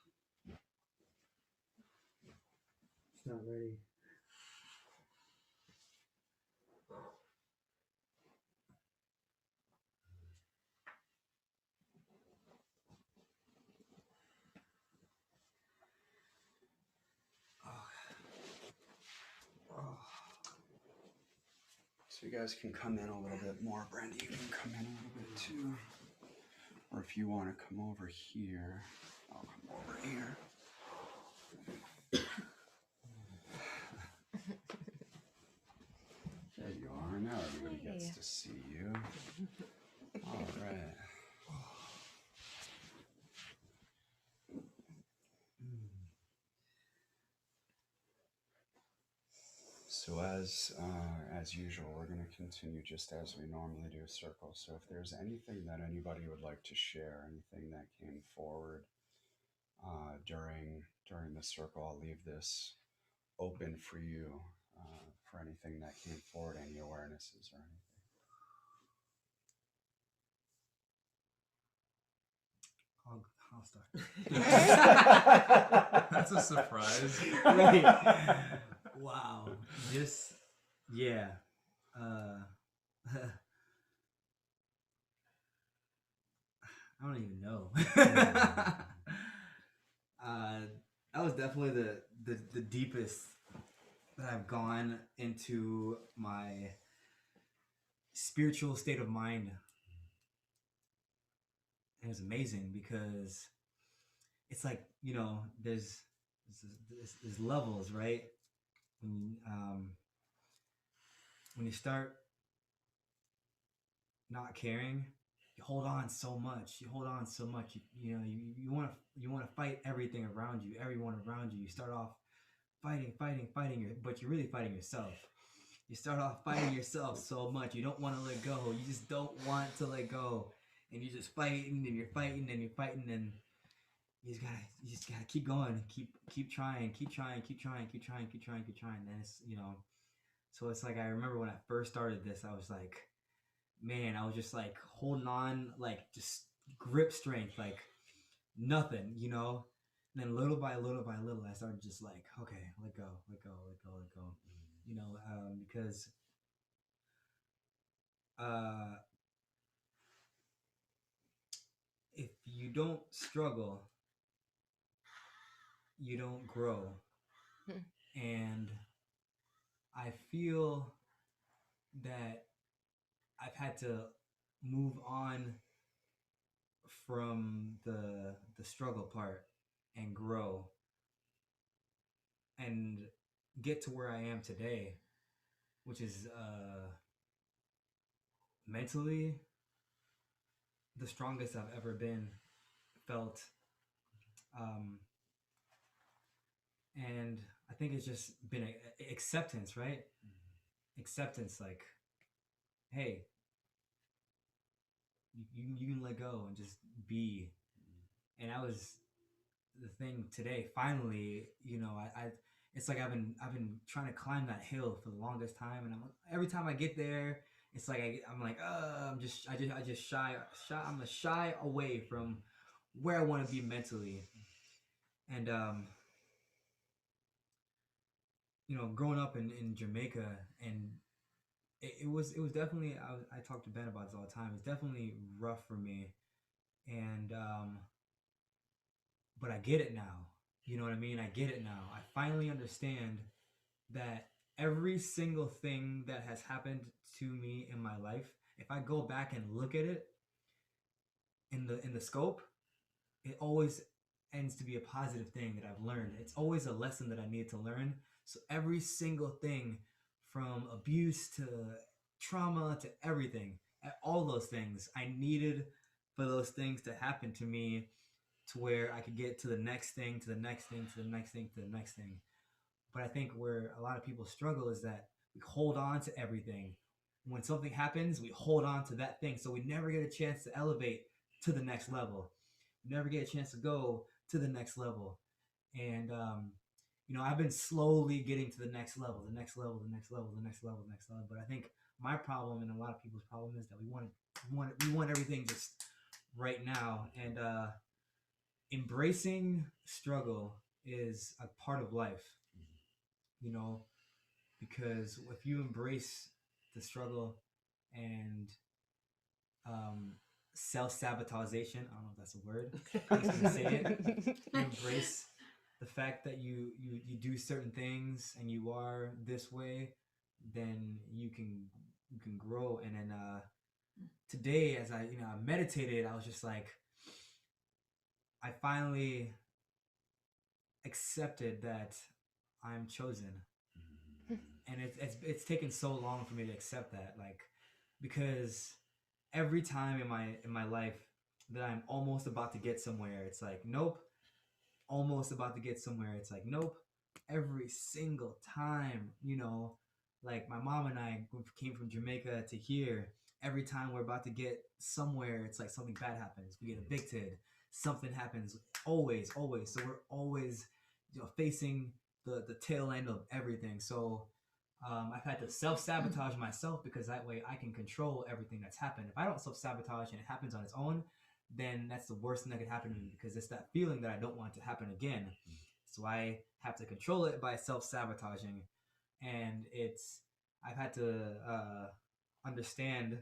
It's not ready. So you guys can come in a little bit more. Brandy, you can come in a little bit too. Or if you want to come over here, I'll come over here. There you are. Now everybody gets to see you. All right. So as usual, we're going to continue just as we normally do a circle. So if there's anything that anybody would like to share, anything that came forward during the circle, I'll leave this open for you for anything that came forward, any awarenesses or anything. I'll start. That's a surprise. Right. Wow. Just, yeah. I don't even know. That was definitely the deepest that I've gone into my spiritual state of mind. And it was amazing because it's like, you know, there's levels, right? When you start not caring, you hold on so much. You want to fight everything around you, everyone around you. You start off fighting, but you're really fighting yourself. You start off fighting yourself so much. You don't want to let go. You just don't want to let go, and you're just fighting, and you're fighting, and you're fighting, and you just gotta keep going, keep trying. And it's, you know, so it's like I remember when I first started this, I was like, man, I was just like holding on, like just grip strength, like nothing, you know. And then little by little, I started just like, okay, let go, you know, because if you don't struggle, you don't grow. And I feel that I've had to move on from the struggle part and grow and get to where I am today, which is mentally the strongest I've ever been, felt And I think it's just been acceptance, right? Acceptance, like, hey, you can let go and just be. And that was the thing today. Finally, I it's like I've been trying to climb that hill for the longest time, and every time I get there, it's like I'm like, I just shy. I'm a shy away from where I want to be mentally. And growing up in Jamaica, and it was definitely, I talk to Ben about this all the time. It's definitely rough for me, and but I get it now. You know what I mean? I get it now. I finally understand that every single thing that has happened to me in my life, if I go back and look at it in the scope, it always ends to be a positive thing that I've learned. It's always a lesson that I need to learn. So every single thing, from abuse to trauma to everything, all those things, I needed for those things to happen to me, to where I could get to the next thing, to the next thing, to the next thing, to the next thing. But I think where a lot of people struggle is that we hold on to everything. When something happens, we hold on to that thing. So we never get a chance to elevate to the next level. We never get a chance to go to the next level. And, I've been slowly getting to the next level, the next level, the next level, the next level, the next level. But I think my problem, and a lot of people's problem, is that we want everything just right now. And embracing struggle is a part of life, because if you embrace the struggle and self-sabotagation, I don't know if that's a word, I'm just gonna say it. You embrace the fact that you do certain things and you are this way, then you can grow. And then today, as I meditated, I was just like, I finally accepted that I'm chosen. And it's taken so long for me to accept that, like, because every time in my life that I'm almost about to get somewhere, it's like, nope. Almost about to get somewhere, it's like, nope. Every single time, like my mom and I came from Jamaica to here. Every time we're about to get somewhere, it's like something bad happens. We get evicted. Something happens. Always. So we're always, facing the tail end of everything. So I've had to self-sabotage myself, because that way I can control everything that's happened. If I don't self-sabotage and it happens on its own, then that's the worst thing that could happen to me, because it's that feeling that I don't want to happen again. So I have to control it by self-sabotaging. And I've had to understand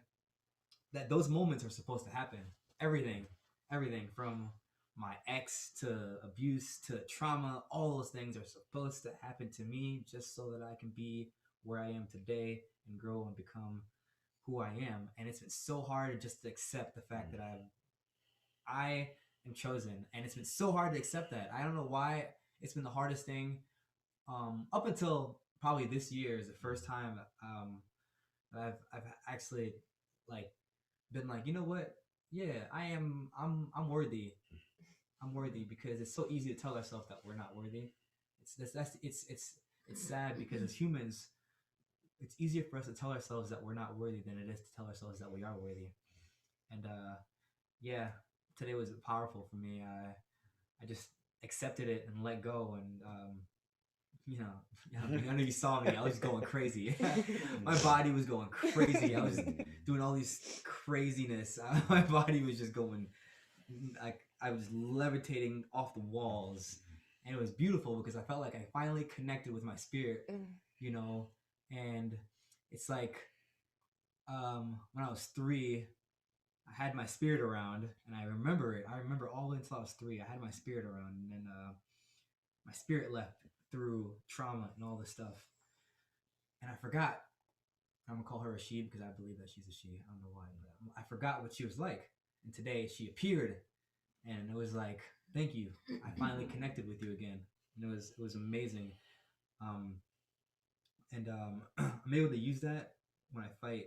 that those moments are supposed to happen. Everything from my ex to abuse to trauma, all those things are supposed to happen to me, just so that I can be where I am today and grow and become who I am. And it's been so hard just to accept the fact that I am chosen, and it's been so hard to accept that. I don't know why it's been the hardest thing. Up until probably this year is the first time that I've actually, like, been like, you know what? Yeah, I'm worthy. I'm worthy, because it's so easy to tell ourselves that we're not worthy. It's sad, because as humans, it's easier for us to tell ourselves that we're not worthy than it is to tell ourselves that we are worthy. And yeah, today was powerful for me. I just accepted it and let go. And I know you saw me. I was going crazy. My body was going crazy. I was doing all these craziness. My body was just going, like, I was levitating off the walls, and it was beautiful, because I felt like I finally connected with my spirit, and it's like, when I was 3, I had my spirit around, and I remember it. I remember all the way until I was 3. I had my spirit around, and then my spirit left through trauma and all this stuff, and I forgot. I'm gonna call her a she, because I believe that she's a she. I don't know why, but I forgot what she was like. And today she appeared, and it was like, thank you. I finally connected with you again, and it was amazing. I'm able to use that when I fight,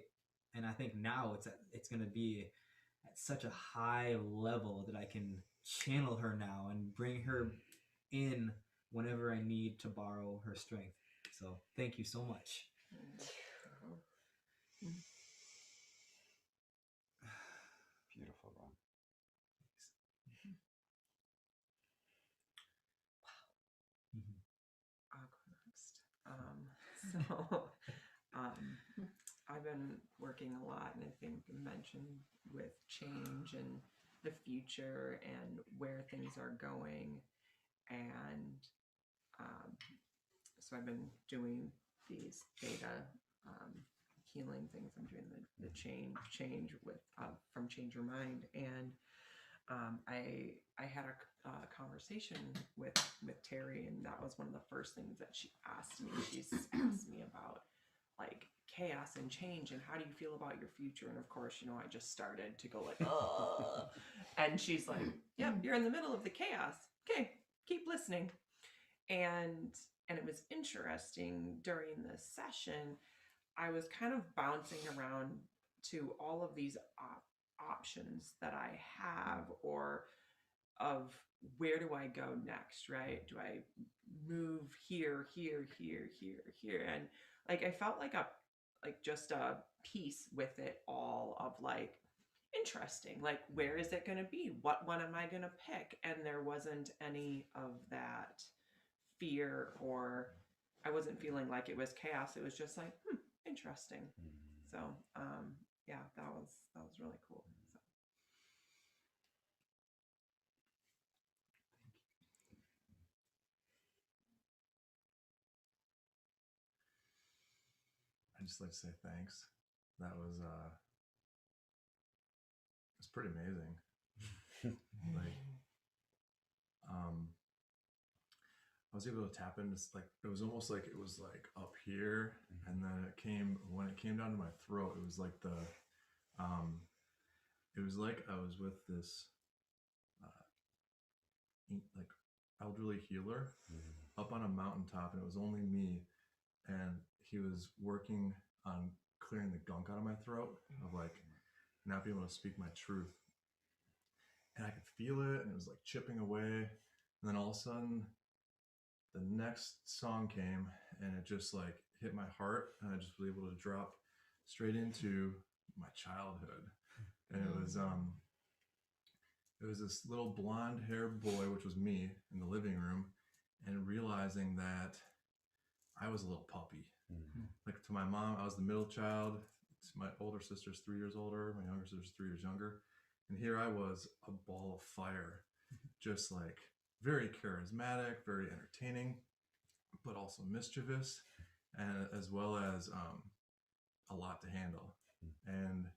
and I think now it's gonna be at such a high level that I can channel her now and bring her in whenever I need to borrow her strength. So thank you so much. Beautiful, Ron. I'll go next. So I've been working a lot, and I think you mentioned with change and the future and where things are going. And so I've been doing these theta healing things. I'm doing the change with from Change Your Mind, and I had a conversation with Terry, and that was one of the first things that she asked me. She's asked me about like chaos and change, and how do you feel about your future? And of course, you know, I just started to go like, ugh. And she's like, yep, you're in the middle of the chaos. Okay, keep listening. And it was interesting during this session. I was kind of bouncing around to all of these options that I have, or of where do I go next, right? Do I move here, and like I felt like just a piece with it all of like interesting, like where is it going to be, what one am I going to pick? And there wasn't any of that fear, or I wasn't feeling like it was chaos. It was just like interesting. So yeah, that was really cool. So. I'd just like to say thanks. That was it's pretty amazing. Like I was able to tap into, like, it was almost like it was like up here, and then when it came down to my throat, it was like it was like I was with this like elderly healer up on a mountaintop, and it was only me, and he was working on clearing the gunk out of my throat of like not being able to speak my truth, and I could feel it, and it was like chipping away, and then all of a sudden the next song came, and it just like hit my heart, and I just was able to drop straight into my childhood. And it was this little blonde haired boy, which was me, in the living room, and realizing that I was a little puppy. Like, to my mom, I was the middle child. My older sister's 3 years older, my younger sister's 3 years younger, and here I was, a ball of fire, just like very charismatic, very entertaining, but also mischievous, and as well as a lot to handle. And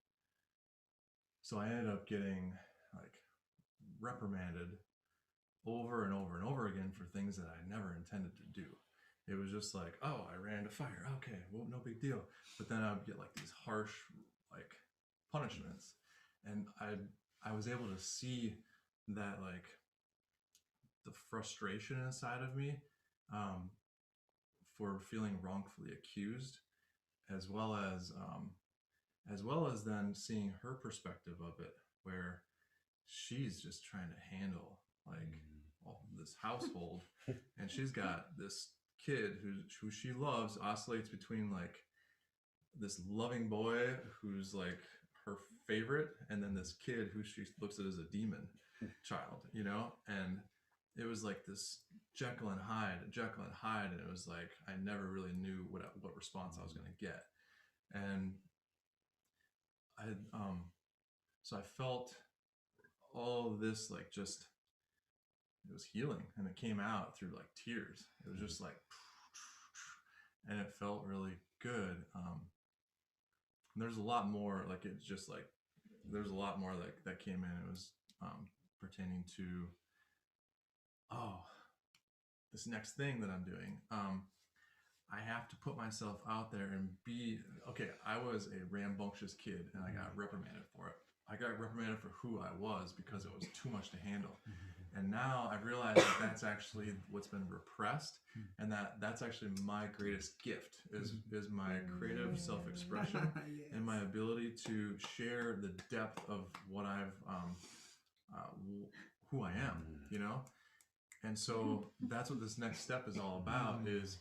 so I ended up getting like reprimanded over and over and over again for things that I never intended to do. It was just like, oh, I ran into fire. Okay, well, no big deal. But then I would get like these harsh like punishments, and I was able to see that, like, the frustration inside of me for feeling wrongfully accused, as well as then seeing her perspective of it, where she's just trying to handle like all of this household, and she's got this kid who she loves, oscillates between like this loving boy who's like her favorite, and then this kid who she looks at as a demon child, you know. And it was like this Jekyll and Hyde, and it was like I never really knew what response I was going to get. And so I felt all of this, like, just, it was healing, and it came out through like tears. It was just like, and it felt really good. There's a lot more, like, it's just like, there's a lot more that came in. It was pertaining to, this next thing that I'm doing. I have to put myself out there and be, okay, I was a rambunctious kid, and I got reprimanded for it. I got reprimanded for who I was because it was too much to handle. And now I've realized that that's actually what's been repressed, and that's actually my greatest gift is my creative self-expression Yes. and my ability to share the depth of what I've, who I am, you know? And so that's what this next step is all about, is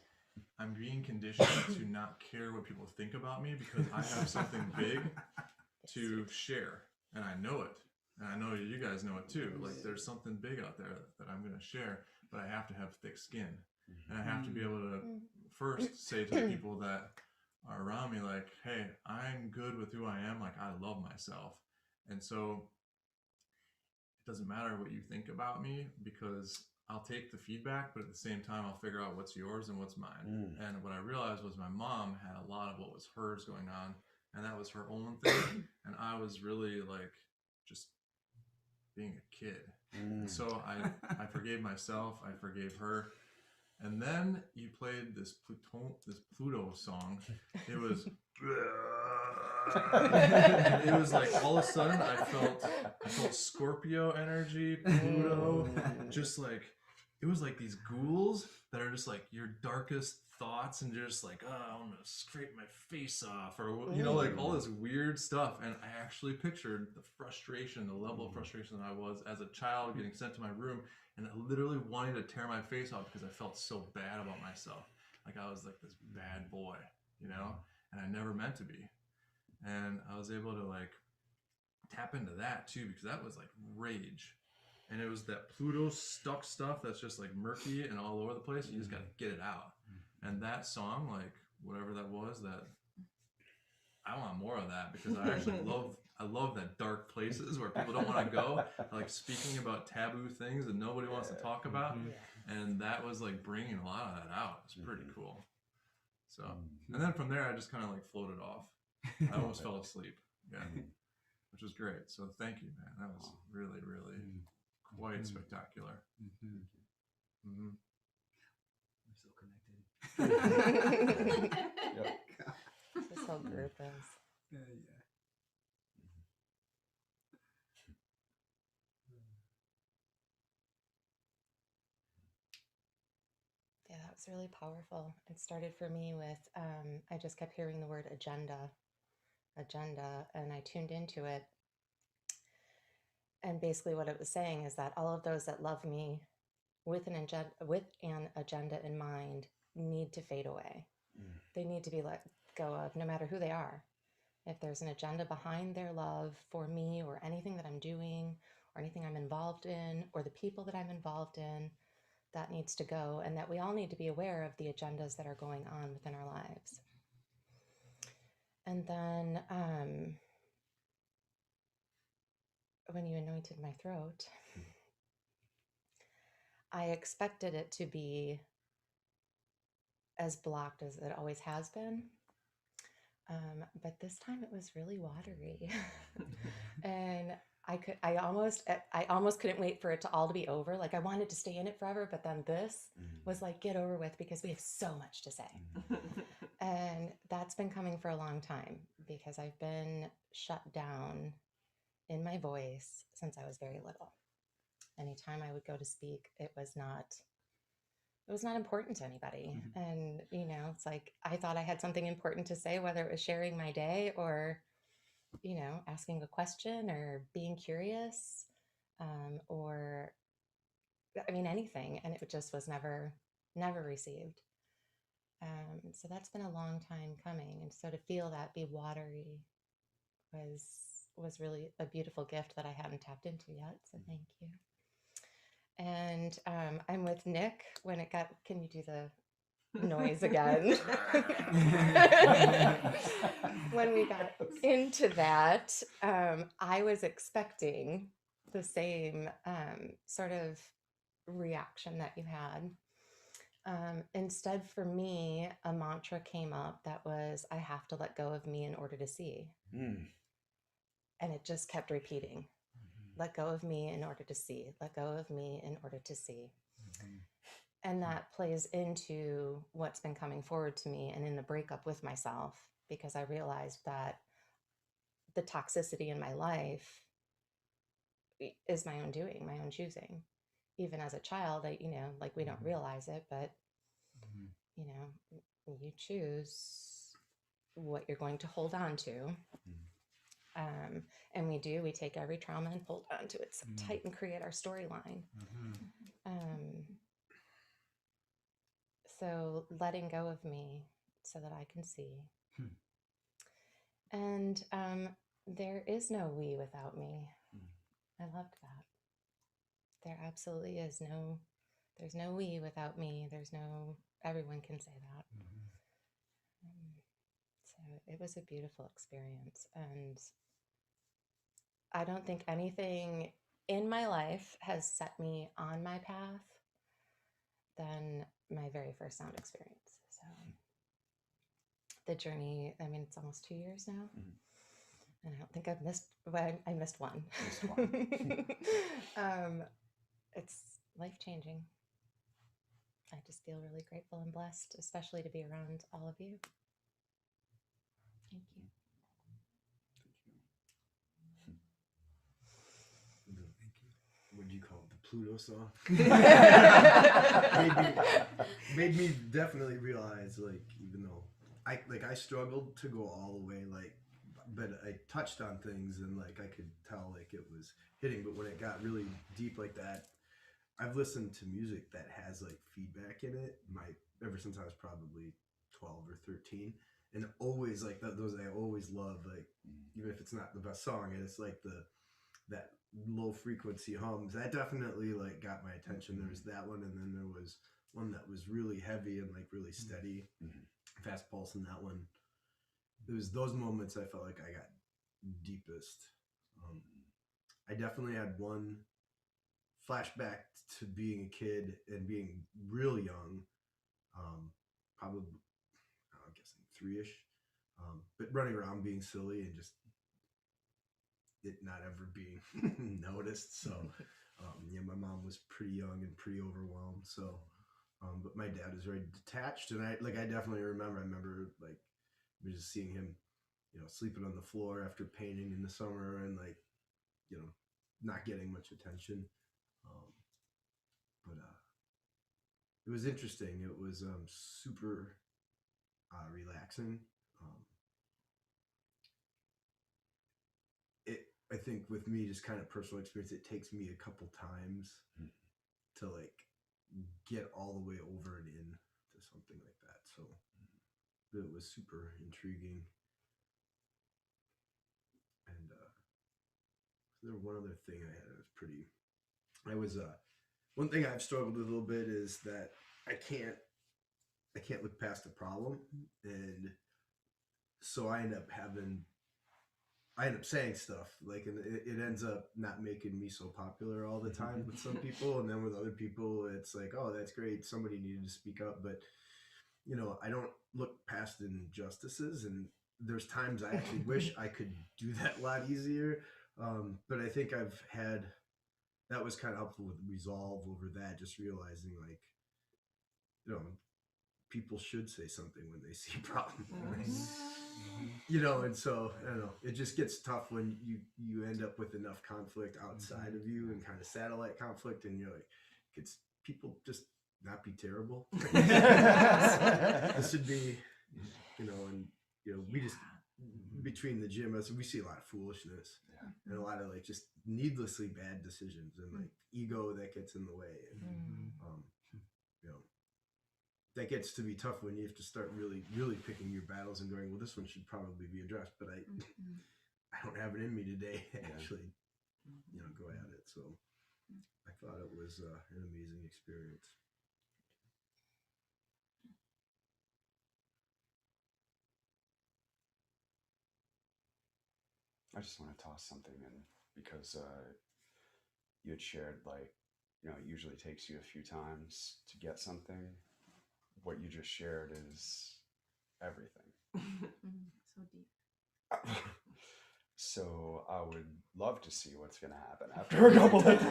I'm being conditioned to not care what people think about me because I have something big to share, and I know it. And I know you guys know it too. Like there's something big out there that I'm going to share, but I have to have thick skin. And I have to be able to first say to the people that are around me, like, hey, I'm good with who I am. Like, I love myself. And so it doesn't matter what you think about me, because I'll take the feedback, but at the same time, I'll figure out what's yours and what's mine. And what I realized was my mom had a lot of what was hers going on, and that was her own thing. And I was really like just being a kid. So I forgave myself, I forgave her. And then you played this Pluto song. It was and it was like all of a sudden I felt Scorpio energy, Pluto, just like it was like these ghouls that are just like your darkest thoughts, and you're just like, oh, I'm gonna scrape my face off, or you know, like all this weird stuff. And I actually pictured the frustration, the level of frustration that I was as a child getting sent to my room and literally wanting to tear my face off because I felt so bad about myself. Like I was like this bad boy, you know, and I never meant to be. And I was able to like tap into that too, because that was like rage. And it was that Pluto stuck stuff that's just like murky and all over the place. You just got to get it out. And that song, like whatever that was, that I want more of that, because I actually love that dark places where people don't want to go, like speaking about taboo things that nobody wants to talk about. And that was like bringing a lot of that out. It's pretty cool. So, and then from there, I just kind of like floated off. I almost fell asleep. Yeah. Which was great. So thank you, man. That was really, really quite spectacular. We're so connected. This whole group is. Yeah. Yeah, that was really powerful. It started for me with, I just kept hearing the word agenda, and I tuned into it. And basically what it was saying is that all of those that love me with an agenda in mind need to fade away. They need to be let go of, no matter who they are. If there's an agenda behind their love for me, or anything that I'm doing, or anything I'm involved in, or the people that I'm involved in, that needs to go, and that we all need to be aware of the agendas that are going on within our lives. And then when you anointed my throat, I expected it to be as blocked as it always has been. But this time it was really watery. And I almost couldn't wait for it to all to be over. Like I wanted to stay in it forever, but then this was like, get over with, because we have so much to say. And that's been coming for a long time, because I've been shut down in my voice since I was very little. Anytime I would go to speak, it was not important to anybody. And, you know, it's like, I thought I had something important to say, whether it was sharing my day or, you know, asking a question or being curious, or, I mean, anything. And it just was never received. So that's been a long time coming. And so to feel that be watery was really a beautiful gift that I hadn't tapped into yet. So thank you. And I'm with Nick when it got, can you do the noise again? When we got into that, I was expecting the same sort of reaction that you had. Instead, for me, a mantra came up that was, I have to let go of me in order to see. And it just kept repeating. Let go of me in order to see. Let go of me in order to see. And that plays into what's been coming forward to me and in the breakup with myself, because I realized that the toxicity in my life is my own doing, my own choosing. Even as a child, like we don't realize it, but you know, you choose what you're going to hold on to. And we take every trauma and hold on to it so tight and create our storyline. So letting go of me so that I can see. And there is no we without me. I loved that. There absolutely is no, there's no we without me. There's no, everyone can say that. So it was a beautiful experience. And I don't think anything in my life has set me on my path than my very first sound experience. So the journey, I mean, it's almost 2 years now. And I don't think I've missed, well, I missed one. It's life-changing. I just feel really grateful and blessed, especially to be around all of you. Thank you. What do you call it? The Pluto song? made me definitely realize, like, even though I struggled to go all the way, like, but I touched on things and like I could tell like it was hitting. But when it got really deep like that, I've listened to music that has like feedback in it. Ever since I was probably 12 or 13, and always like those I always love. Like even if it's not the best song, and it's like that low frequency hums that definitely like got my attention. There was that one, and then there was one that was really heavy and like really steady, fast pulse. And that one, it was those moments I felt like I got deepest. I definitely had one flashback to being a kid and being real young, probably I'm guessing 3-ish, but running around being silly and just it not ever being noticed. So yeah, my mom was pretty young and pretty overwhelmed. So but my dad is very detached, and I definitely remember like just seeing him, you know, sleeping on the floor after painting in the summer, and like, you know, not getting much attention. But it was interesting. It was super relaxing. I think with me, just kind of personal experience, it takes me a couple times to like get all the way over and in to something like that. So it was super intriguing. And there was one other thing I had. It was one thing I've struggled with a little bit is that I can't look past the problem, and so I end up saying stuff like, and it ends up not making me so popular all the time with some people, and then with other people it's like, oh, that's great, somebody needed to speak up. But you know, I don't look past injustices, and there's times I actually wish I could do that a lot easier. But I think that was kind of helpful with resolve over that, just realizing like, you know, people should say something when they see a problem. You know, and so I don't know, it just gets tough when you end up with enough conflict outside of you and kind of satellite conflict, and you're like, it's people just not be terrible. This should be, you know, and you know, we just between the gym, we see a lot of foolishness and a lot of like just needlessly bad decisions and like ego that gets in the way, and you know, that gets to be tough when you have to start really picking your battles and going, well, this one should probably be addressed, but I don't have it in me today to actually, you know, go at it. So I thought it was an amazing experience. I just want to toss something in because you had shared, like, you know, it usually takes you a few times to get something. What you just shared is everything. So deep. So I would love to see what's going to happen after a couple of times.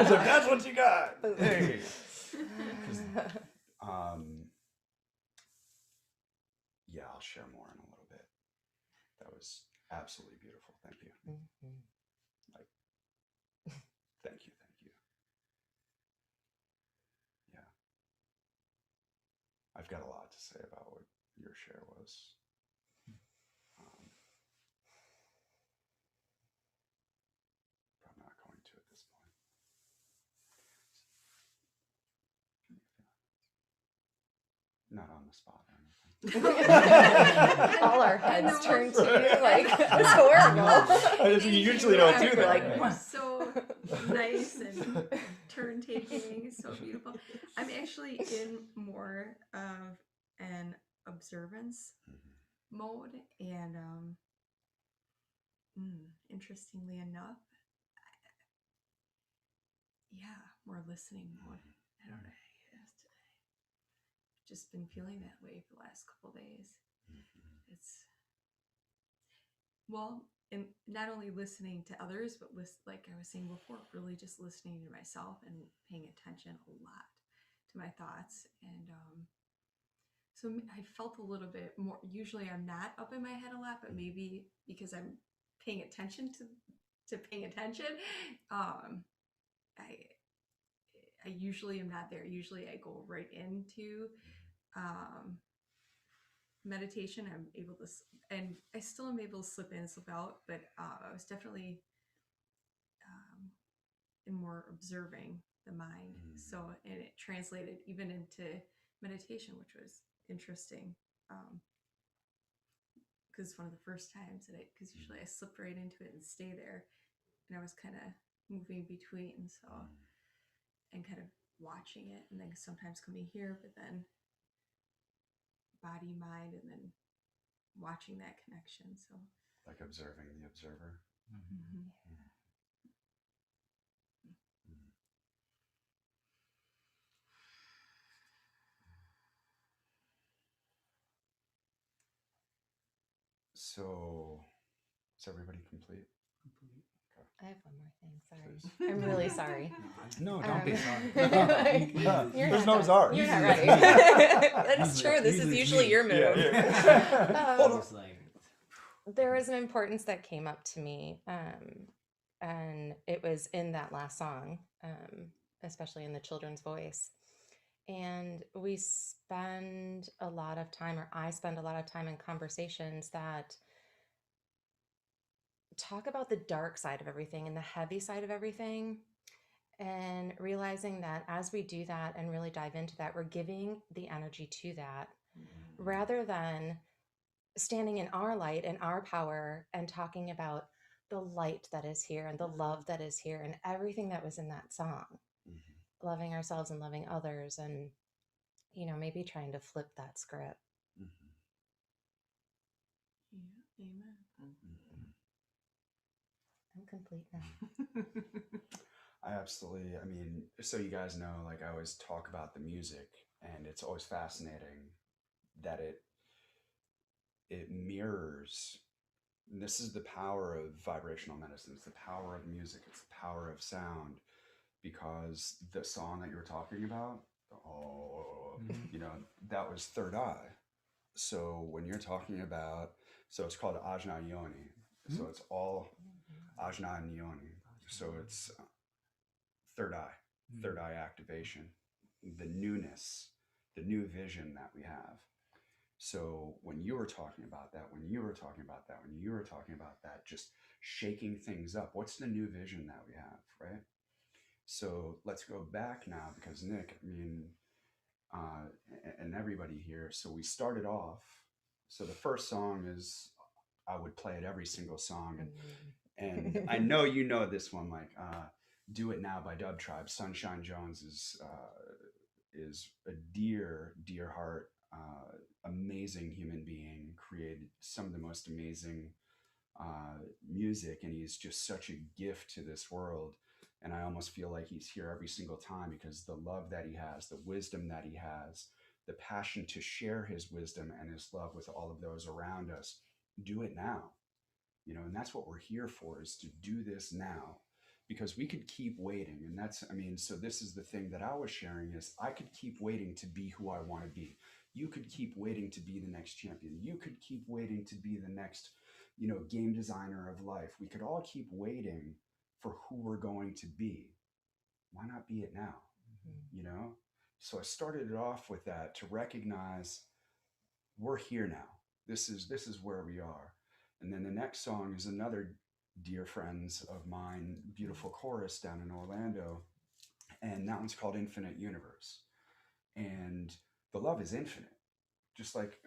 So that's what you got. Hey. Yeah, I'll share more in a little bit. That was absolutely beautiful. Thank you. Like, thank you. Yeah. I've got a lot to say about what your share was. But I'm not going to at this point. the spot or anything. All our heads turned to you, like, it's horrible. You usually don't do that. Like, You're so nice and turn taking, so beautiful. I'm actually in more of an observance mode, and interestingly enough, yeah, more listening mode. I don't know. I've just been feeling that way for the last couple of days. It's well, and not only listening to others, but like I was saying before, really just listening to myself and paying attention a lot to my thoughts. And so I felt a little bit more. Usually, I'm not up in my head a lot, but maybe because I'm paying attention to paying attention, I usually am not there. Usually, I go right into meditation. I'm able to, and I still am able to slip in and slip out, but I was definitely in more observing the mind. So, and it translated even into meditation, which was interesting. Because it's one of the first times that because usually I slip right into it and stay there, and I was kind of moving between, so, and kind of watching it, and then sometimes coming here, but then body, mind, and then watching that connection. So, Like observing the observer. So, is everybody complete? I have one more thing. Sorry. I'm really sorry. No, don't be sorry. There's no sorry. You're not ready. That's true. This is usually your move. There was an importance that came up to me, and it was in that last song, especially in the children's voice. And we spend a lot of time, or I spend a lot of time in conversations that talk about the dark side of everything and the heavy side of everything, and realizing that as we do that and really dive into that, we're giving the energy to that rather than standing in our light and our power and talking about the light that is here and the love that is here and everything that was in that song, loving ourselves and loving others, and maybe trying to flip that script. yeah, amen. I'm complete now. I mean, so you guys know, like I always talk about the music, and it's always fascinating that it mirrors. And this is the power of vibrational medicine. It's the power of music. It's the power of sound, because the song that you were talking about, that was third eye. So when you're talking about, so it's called Ajna Yoni. So it's all Ajna and Yoni. So it's third eye activation, the newness, the new vision that we have. So when you were talking about that, just shaking things up, what's the new vision that we have, right? So let's go back now, because Nick, I mean, and everybody here, so we started off, so the first song is, I would play it every single song, and I know you know this one, like Do It Now by Dub Tribe. Sunshine Jones is a dear heart, amazing human being, created some of the most amazing music, and he's just such a gift to this world. And I almost feel like he's here every single time, because the love that he has, the wisdom that he has, the passion to share his wisdom and his love with all of those around us. Do it now, and that's what we're here for, is to do this now, because we could keep waiting. And that's, I mean, so this is the thing that I was sharing, is I could keep waiting to be who I want to be. You could keep waiting to be the next champion. You could keep waiting to be the next, game designer of life. We could all keep waiting for who we're going to be. Why not be it now? So I started it off with that, to recognize we're here now. This is where we are. And then the next song is another dear friends of mine, beautiful chorus down in Orlando, and that one's called Infinite Universe. And the love is infinite. just like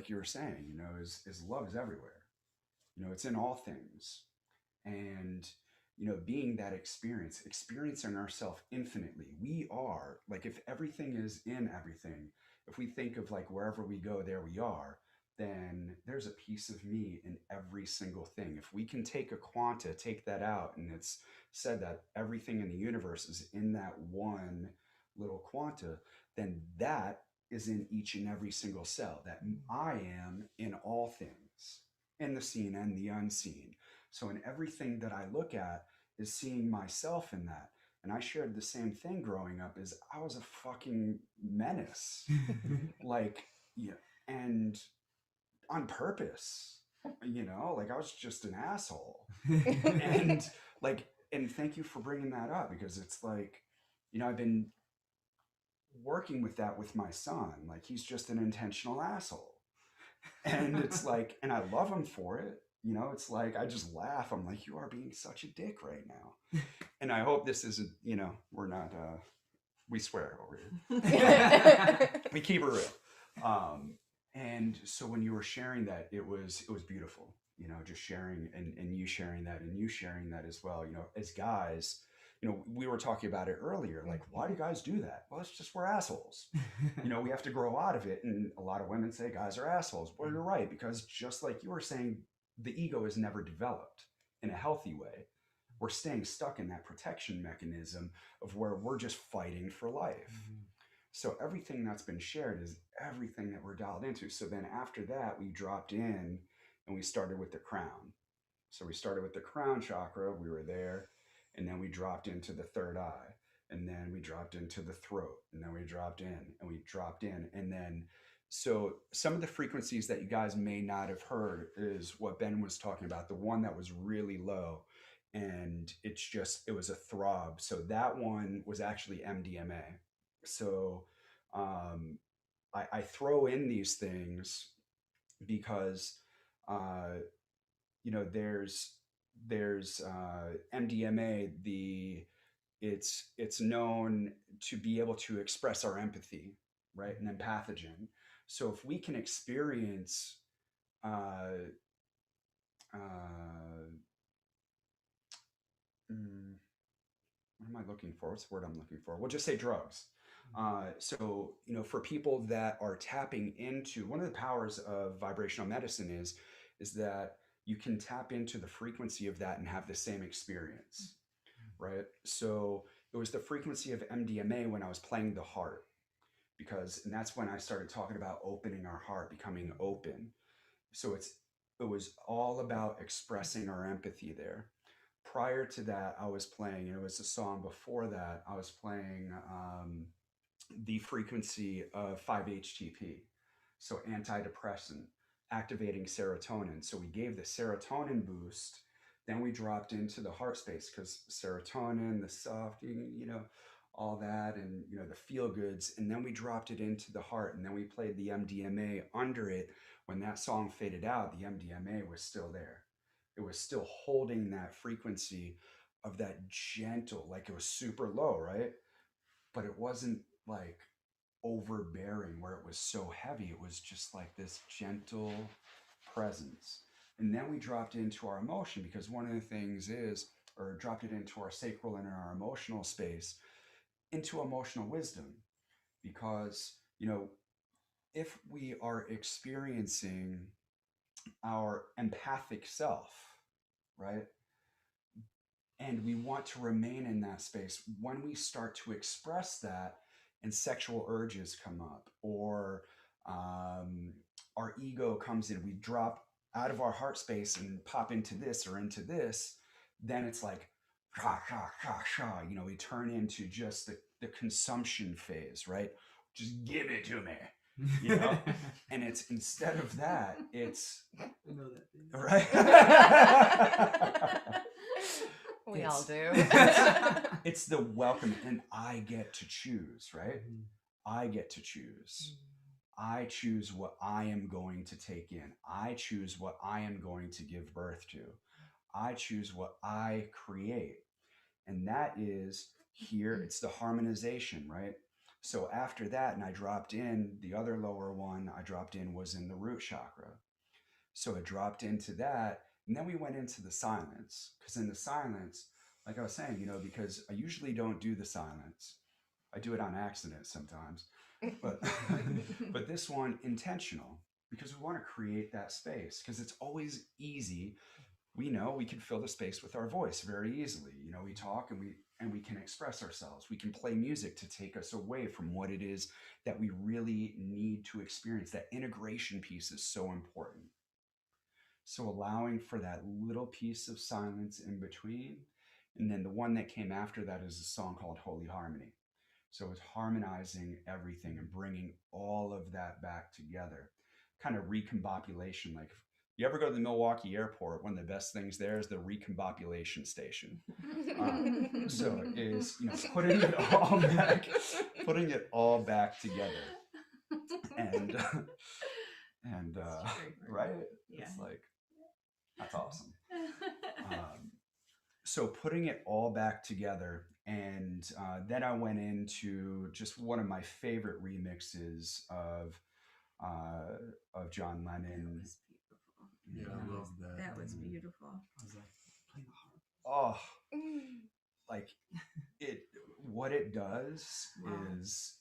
you were saying, is love is everywhere. It's in all things. And, being that experiencing ourselves infinitely, we are like, if everything is in everything, if we think of like wherever we go, there we are, then there's a piece of me in every single thing. If we can take a quanta, take that out, and it's said that everything in the universe is in that one little quanta, then that is in each and every single cell, that I am in all things, in the seen and the unseen. So in everything that I look at is seeing myself in that. And I shared the same thing growing up, is I was a fucking menace. Like, yeah, and on purpose, like I was just an asshole. And like, and thank you for bringing that up, because it's like, I've been working with that with my son. Like, he's just an intentional asshole. And it's like, and I love him for it. It's like, I just laugh. I'm like, you are being such a dick right now. And I hope this isn't, we're not, we swear over here. We keep it real. And so when you were sharing that, it was beautiful, just sharing and you sharing that and you sharing that as well, as guys, we were talking about it earlier. Like, why do guys do that? Well, it's just, we're assholes. We have to grow out of it. And a lot of women say guys are assholes. Well, you're right, because just like you were saying, the ego is never developed in a healthy way. We're staying stuck in that protection mechanism of where we're just fighting for life. So everything that's been shared is everything that we're dialed into. So then after that, we dropped in and we started with the crown. So we started with the crown chakra. We were there. And then we dropped into the third eye. And then we dropped into the throat. And then we dropped in and we dropped in. And then, so some of the frequencies that you guys may not have heard is what Ben was talking about, the one that was really low. And it was a throb. So that one was actually MDMA. So I throw in these things because, there's MDMA, it's known to be able to express our empathy, right? And empathogen. So if we can experience what am I looking for? What's the word I'm looking for? We'll just say drugs. So, for people that are tapping into, one of the powers of vibrational medicine is that you can tap into the frequency of that and have the same experience, right? So it was the frequency of MDMA when I was playing the heart, and that's when I started talking about opening our heart, becoming open. So it was all about expressing our empathy there. Prior to that, I was playing, it was a song before that, I was playing the frequency of 5-HTP. So antidepressant, activating serotonin. So we gave the serotonin boost, then we dropped into the heart space, because serotonin, the soft, all that, and the feel goods, and then we dropped it into the heart, and then we played the MDMA under it. When that song faded out, the MDMA was still there. It was still holding that frequency of that gentle, like it was super low, right? But it wasn't like overbearing where it was so heavy. It was just like this gentle presence. And then we dropped into our emotion, because one of the things dropped it into our sacral and our emotional space, into emotional wisdom. Because, if we are experiencing our empathic self, right? And we want to remain in that space, when we start to express that and sexual urges come up, or our ego comes in, we drop out of our heart space and pop into this or into this, then it's like, we turn into just the consumption phase, right? Just give it to me. And it's, instead of that, it's, I know that thing. right? We all do. It's the welcome, and I get to choose, right? I get to choose. I choose what I am going to take in. I choose what I am going to give birth to. I choose what I create. And that is here, it's the harmonization, right? So after that, and I dropped in the other lower one, I dropped in was in the root chakra. So it dropped into that. And then we went into the silence. Because in the silence, like I was saying, you know, because I usually don't do the silence. I do it on accident sometimes. But but this one intentional, because we want to create that space, because it's always easy. We know we can fill the space with our voice very easily. You know, we talk and we can express ourselves. We can play music to take us away from what it is that we really need to experience. That integration piece is so important. So allowing for that little piece of silence in between. And then the one that came after that is a song called Holy Harmony. So it's harmonizing everything and bringing all of that back together. Kind of recombobulation. Like, if you ever go to the Milwaukee airport, one of the best things there is the recombobulation station. So it is, you know, putting it all back together. And right? Yeah. It's like, that's awesome. So putting it all back together, and then I went into just one of my favorite remixes of John Lennon. That was beautiful. Yeah, I love that. That was beautiful. I was like, play the harp. Oh, like it. What it does Wow. is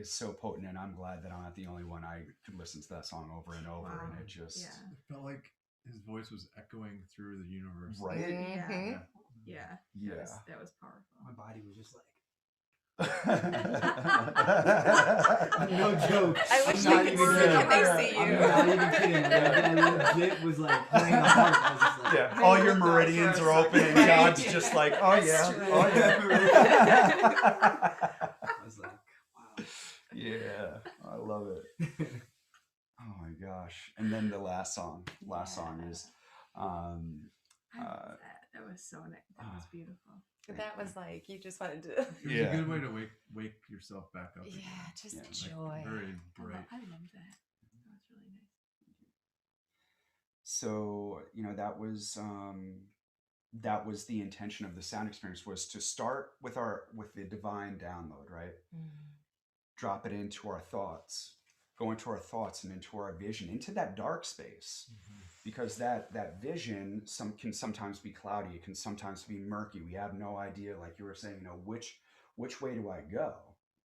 so potent, and I'm glad that I'm not the only one. I could listen to that song over and over, Wow. and it just Yeah. It felt like his voice was echoing through the universe. right. Yeah. Yeah. Yeah. Yeah. That was powerful. My body was just like, No no joke. I wish I'm they not could even see- kidding. can they see I'm you? not even kidding. Like, I legit was like playing the harp. I was just like, Yeah, all your meridians are open, and Right. God's just like, oh yeah, That's oh yeah. I was like, wow. Yeah, I love it. Oh my gosh! And then the last song is, I love that. That was so nice. That was beautiful. That was like, you just wanted to. It was Yeah. a good way to wake yourself back up. again. Yeah, just Yeah, Like, joy. very I bright. love that. That was really nice. so you know that was the intention of the sound experience, was to start with the divine download, right? Drop it into our thoughts, go into our thoughts and into our vision, into that dark space. Because that vision can sometimes be cloudy. It can sometimes be murky. We have no idea, like you were saying, you know, which way do I go?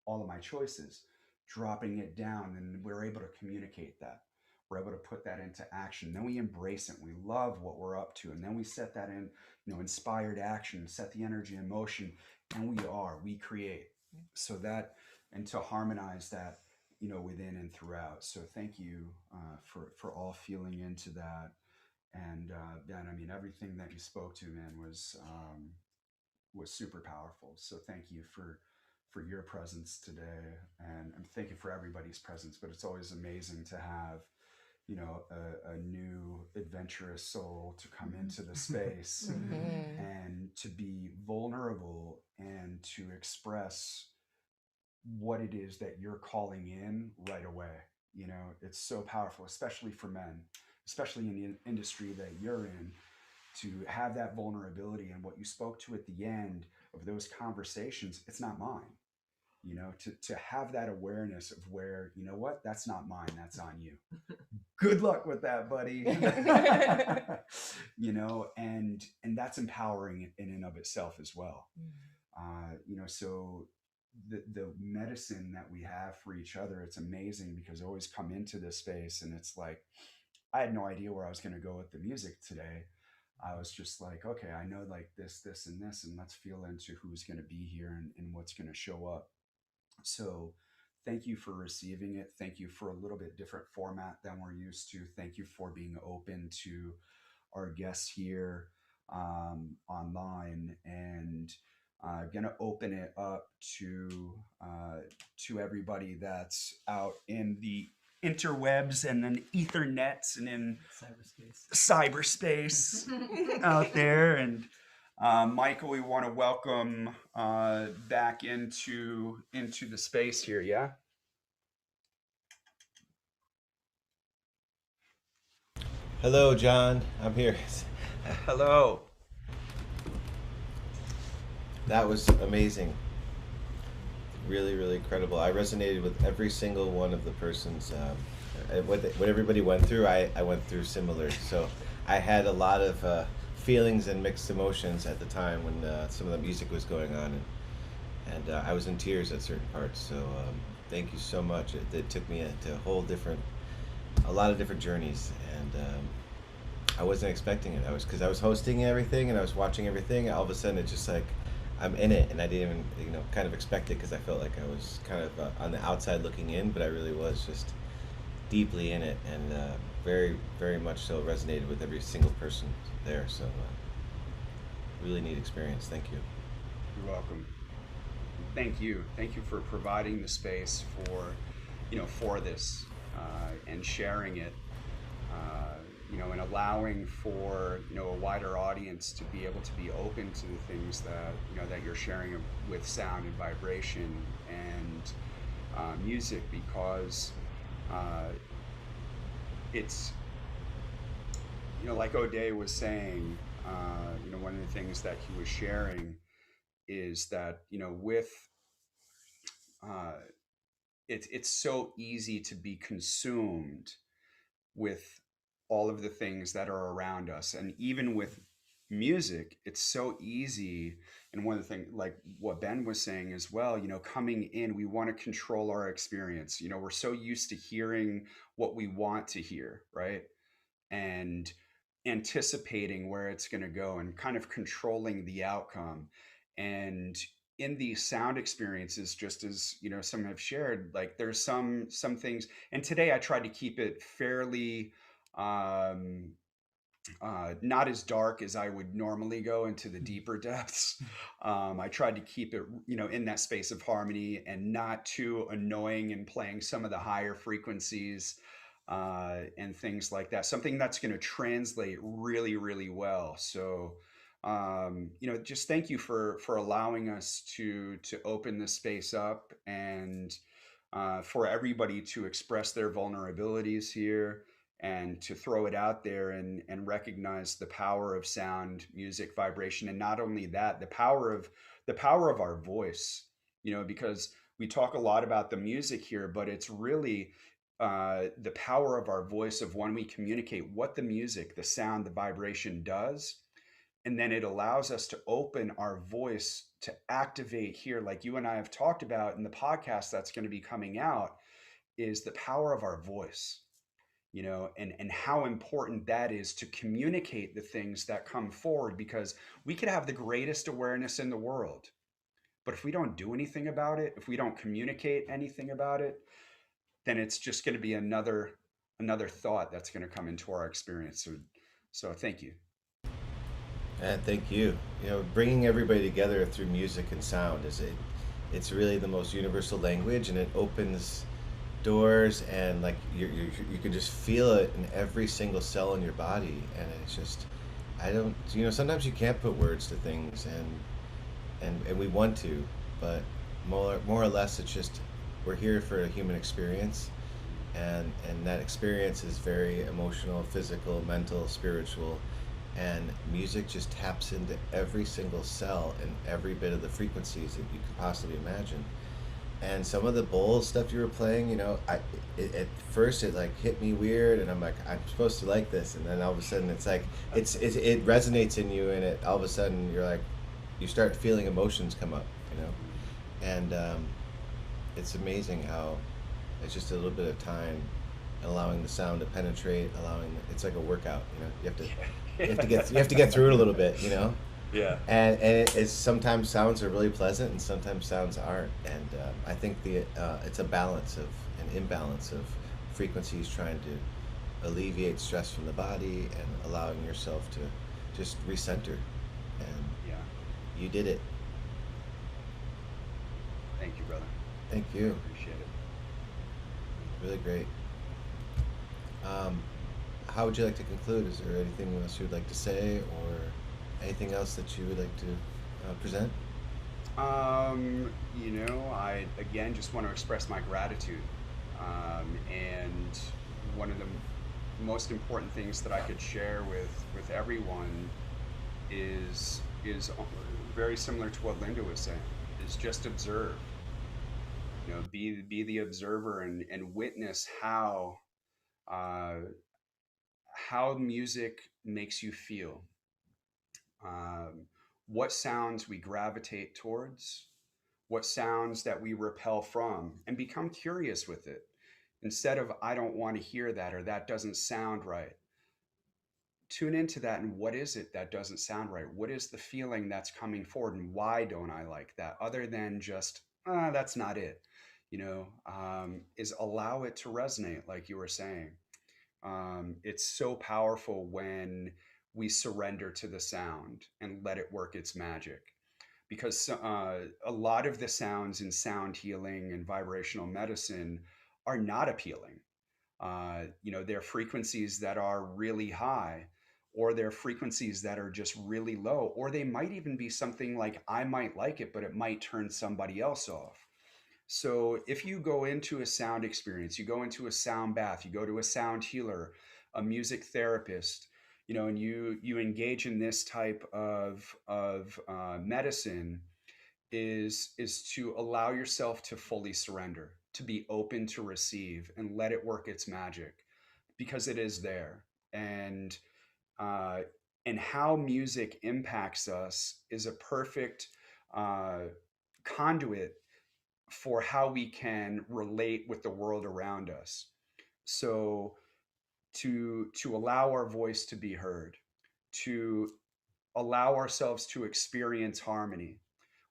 All of my choices, dropping it down, and we're able to communicate that. We're able to put that into action. Then we embrace it. We love what we're up to, and then we set that in, you know, inspired action, set the energy in motion, and we create. So that, and to harmonize that, you know, within and throughout. So thank you for all feeling into that. And Ben, I mean, everything that you spoke to, man, was super powerful. So thank you for your presence today, and thank you for everybody's presence. But it's always amazing to have, you know, a new adventurous soul to come into the space and to be vulnerable and to express what it is that you're calling in right away. You know, it's so powerful, especially for men, especially in the industry that you're in, to have that vulnerability. And what you spoke to at the end of those conversations, it's not mine. You know, to have that awareness of where, you know what, that's not mine, that's on you. Good luck with that, buddy. You know, and that's empowering in and of itself as well. You know, so the medicine that we have for each other, it's amazing, because I always come into this space and it's like, I had no idea where I was going to go with the music today. I was just like, okay, I know like this, and this, and let's feel into who's going to be here and what's going to show up. So thank you for receiving it. Thank you for a little bit different format than we're used to. Thank you for being open to our guests here online, and gonna open it up to everybody that's out in the interwebs and then ethernets and in cyberspace out there. And Michael, we want to welcome back into the space here. Yeah. Hello, John. I'm here. Hello. That was amazing. really, really incredible. I resonated with every single one of the persons. What everybody went through, I went through similar. So I had a lot of feelings and mixed emotions at the time when some of the music was going on, and I was in tears at certain parts. So thank you so much. It took me to a lot of different journeys, and I wasn't expecting it. Because I was hosting everything and I was watching everything. All of a sudden, it's just like I'm in it, and I didn't even kind of expect it because I felt like I was kind of on the outside looking in, but I really was just deeply in it, and very, very much so resonated with every single person there. So really neat experience. Thank you. You're welcome. Thank you for providing the space for this and sharing it, and allowing for a wider audience to be able to be open to the things that you're sharing with sound and vibration and music, because it's like O'Day was saying, one of the things that he was sharing is that with it's so easy to be consumed with all of the things that are around us, and even with music, it's so easy. And one of the things, like what Ben was saying as well, coming in, we want to control our experience. We're so used to hearing what we want to hear, right? And anticipating where it's going to go and kind of controlling the outcome. And in these sound experiences, just as some have shared, like there's some things, and today I tried to keep it fairly not as dark as I would normally go into the deeper depths. I tried to keep it in that space of harmony and not too annoying, and playing some of the higher frequencies and things like that, something that's going to translate really, really well. So just thank you for allowing us to open this space up, and for everybody to express their vulnerabilities here, and to throw it out there, and recognize the power of sound, music, vibration, and not only that, the power of our voice. Because we talk a lot about the music here, but it's really the power of our voice, of when we communicate what the music, the sound, the vibration does. And then it allows us to open our voice to activate here, like you and I have talked about in the podcast that's going to be coming out, is the power of our voice, and how important that is to communicate the things that come forward. Because we could have the greatest awareness in the world, but if we don't do anything about it, if we don't communicate anything about it, then it's just going to be another thought that's going to come into our experience. So thank you. And thank you. Bringing everybody together through music and sound it's really the most universal language, and it opens doors, and like you can just feel it in every single cell in your body. And it's just, sometimes you can't put words to things, and we want to, but more or less it's just, we're here for a human experience, and that experience is very emotional, physical, mental, spiritual, and music just taps into every single cell and every bit of the frequencies that you could possibly imagine. And some of the bowl stuff you were playing, at first it like hit me weird, and I'm like, I'm supposed to like this, and then all of a sudden it's like it resonates in you, and it all of a sudden you're like, you start feeling emotions come up, and it's amazing how it's just a little bit of time, allowing the sound to penetrate, it's like a workout, you have to get through it a little bit, Yeah. And it's sometimes sounds are really pleasant, and sometimes sounds aren't. And I think it's a balance of an imbalance of frequencies, trying to alleviate stress from the body and allowing yourself to just recenter. And Yeah. you did it. Thank you, brother. Thank you. I appreciate it. Really great. How would you like to conclude? Is there anything else you would like to say, or anything else that you would like to present? I again just want to express my gratitude, and one of the most important things that I could share with everyone is very similar to what Linda was saying, is just observe. Be the observer and witness uh, how music makes you feel, what sounds we gravitate towards, what sounds that we repel from, and become curious with it. Instead of, I don't want to hear that, or that doesn't sound right, tune into that. And what is it that doesn't sound right? What is the feeling that's coming forward? And why don't I like that? Other than just, that's not it, is allow it to resonate, like you were saying. It's so powerful when we surrender to the sound and let it work its magic. Because a lot of the sounds in sound healing and vibrational medicine are not appealing. They're frequencies that are really high, or they're frequencies that are just really low, or they might even be something like, I might like it, but it might turn somebody else off. So if you go into a sound experience, you go into a sound bath, you go to a sound healer, a music therapist, and you engage in this type of medicine, is to allow yourself to fully surrender, to be open to receive, and let it work its magic, because it is there. And how music impacts us is a perfect conduit for how we can relate with the world around us. So to allow our voice to be heard, to allow ourselves to experience harmony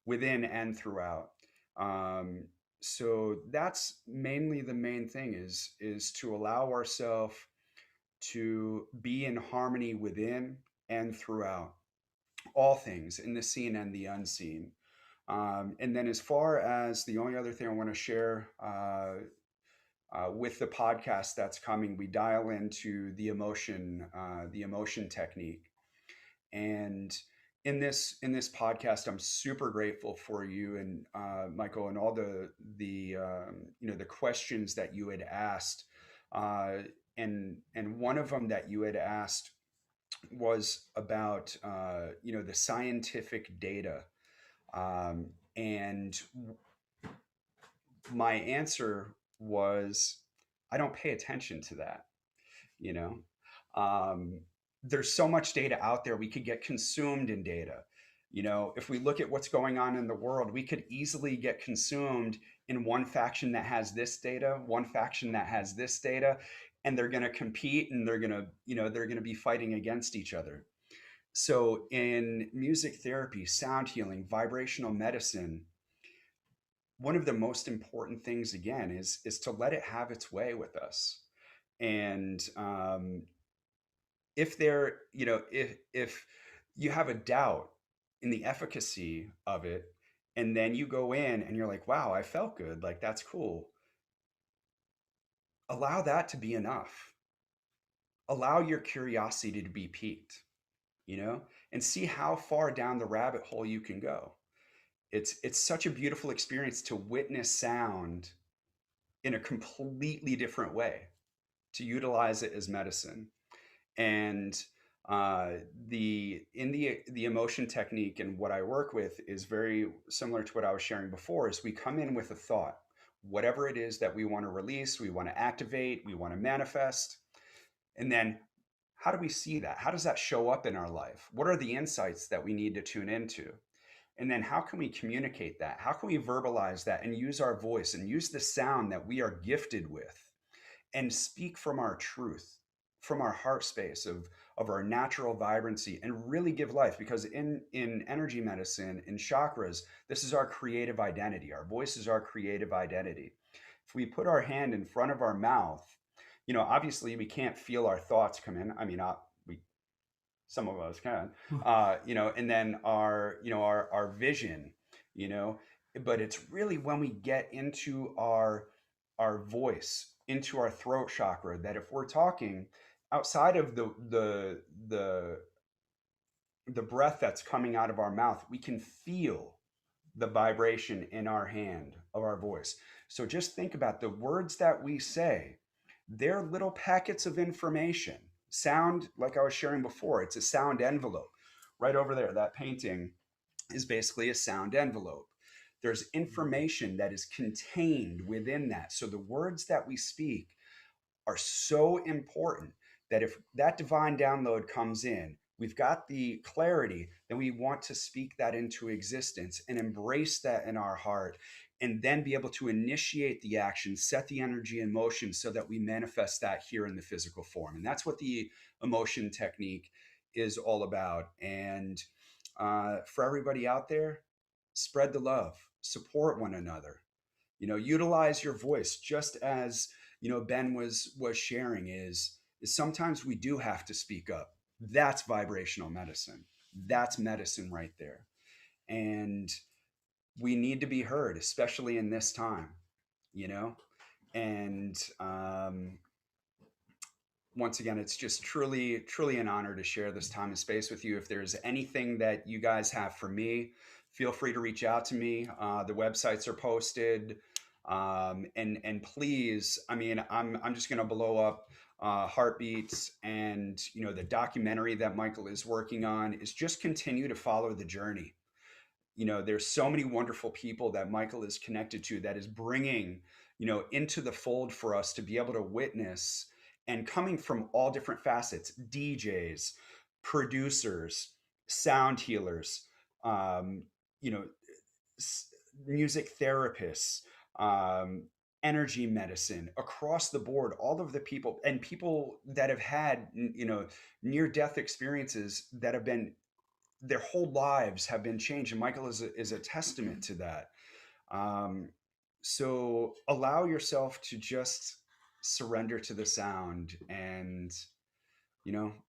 within and throughout. So that's mainly the main thing, is to allow ourselves to be in harmony within and throughout all things, in the seen and the unseen. And then, as far as the only other thing I want to share with the podcast that's coming, we dial into the emotion technique. And in this podcast, I'm super grateful for you and Michael, and all the questions that you had asked. And one of them that you had asked was about the scientific data. And my answer was, I don't pay attention to that. You know, there's so much data out there. We could get consumed in data. If we look at what's going on in the world, we could easily get consumed in one faction that has this data, one faction that has this data, and they're going to compete, and they're going to be fighting against each other. So in music therapy, sound healing, vibrational medicine, one of the most important things, again, is to let it have its way with us. And if there, if you have a doubt in the efficacy of it, and then you go in and you're like, wow, I felt good, like, that's cool. Allow that to be enough. Allow your curiosity to be piqued, and see how far down the rabbit hole you can go. It's such a beautiful experience to witness sound in a completely different way, to utilize it as medicine. And the emotion technique and what I work with is very similar to what I was sharing before. Is we come in with a thought, whatever it is that we want to release, we want to activate, we want to manifest, and then how do we see that? How does that show up in our life? What are the insights that we need to tune into? And then how can we communicate that? How can we verbalize that and use our voice and use the sound that we are gifted with, and speak from our truth, from our heart space of our natural vibrancy, and really give life? Because in energy medicine, in chakras, this is our creative identity. Our voice is our creative identity. If we put our hand in front of our mouth, obviously we can't feel our thoughts come in. I mean, some of us can, and then our vision, but it's really when we get into our voice, into our throat chakra, that if we're talking outside of the breath that's coming out of our mouth, we can feel the vibration in our hand of our voice. So just think about the words that we say. They're little packets of information. Sound, like I was sharing before, it's a sound envelope. Right over there, that painting is basically a sound envelope. There's information that is contained within that. So the words that we speak are so important that if that divine download comes in, we've got the clarity, then we want to speak that into existence and embrace that in our heart, and then be able to initiate the action, set the energy in motion so that we manifest that here in the physical form. And that's what the emotion technique is all about. And for everybody out there, spread the love, support one another, utilize your voice, just as Ben was sharing, is sometimes we do have to speak up. That's vibrational medicine. That's medicine right there. And we need to be heard, especially in this time, and once again, it's just truly an honor to share this time and space with you. If there's anything that you guys have for me, feel free to reach out to me. The websites are posted. And please, I'm just going to blow up Heartbeats, and the documentary that Michael is working on is just continue to follow the journey. There's so many wonderful people that Michael is connected to that is bringing into the fold for us to be able to witness, and coming from all different facets: DJs, producers, sound healers, music therapists, energy medicine, across the board, all of the people, and people that have had near death experiences that have been, their whole lives have been changed, and Michael is a testament to that. So allow yourself to just surrender to the sound, and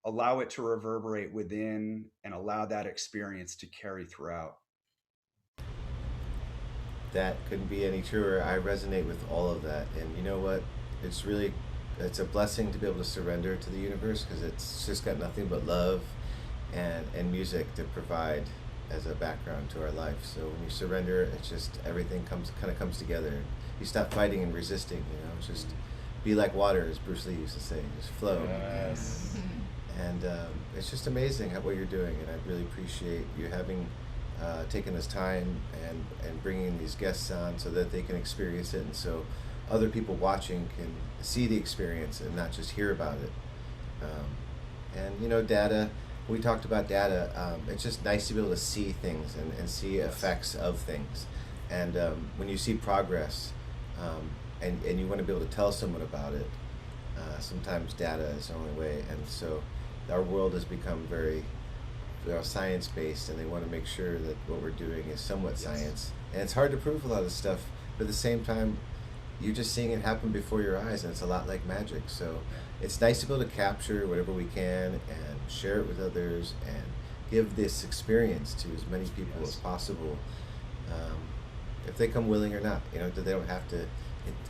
allow it to reverberate within, and allow that experience to carry throughout. That couldn't be any truer. I resonate with all of that. And you know what? It's a blessing to be able to surrender to the universe, because it's just got nothing but love and music to provide as a background to our life. So when you surrender, it's just everything comes together. You stop fighting and resisting. It's just be like water, as Bruce Lee used to say. Just flow. Yes. And it's just amazing what you're doing, and I really appreciate you having taking this time and bringing these guests on so that they can experience it, and so other people watching can see the experience and not just hear about it. And data, we talked about data. It's just nice to be able to see things and see effects of things. And when you see progress, and you want to be able to tell someone about it, sometimes data is the only way. And so our world has become very science-based, and they want to make sure that what we're doing is somewhat science. And it's hard to prove a lot of stuff, but at the same time, you're just seeing it happen before your eyes, and it's a lot like magic. So it's nice to be able to capture whatever we can and share it with others and give this experience to as many people as possible, if they come willing or not. They don't have to.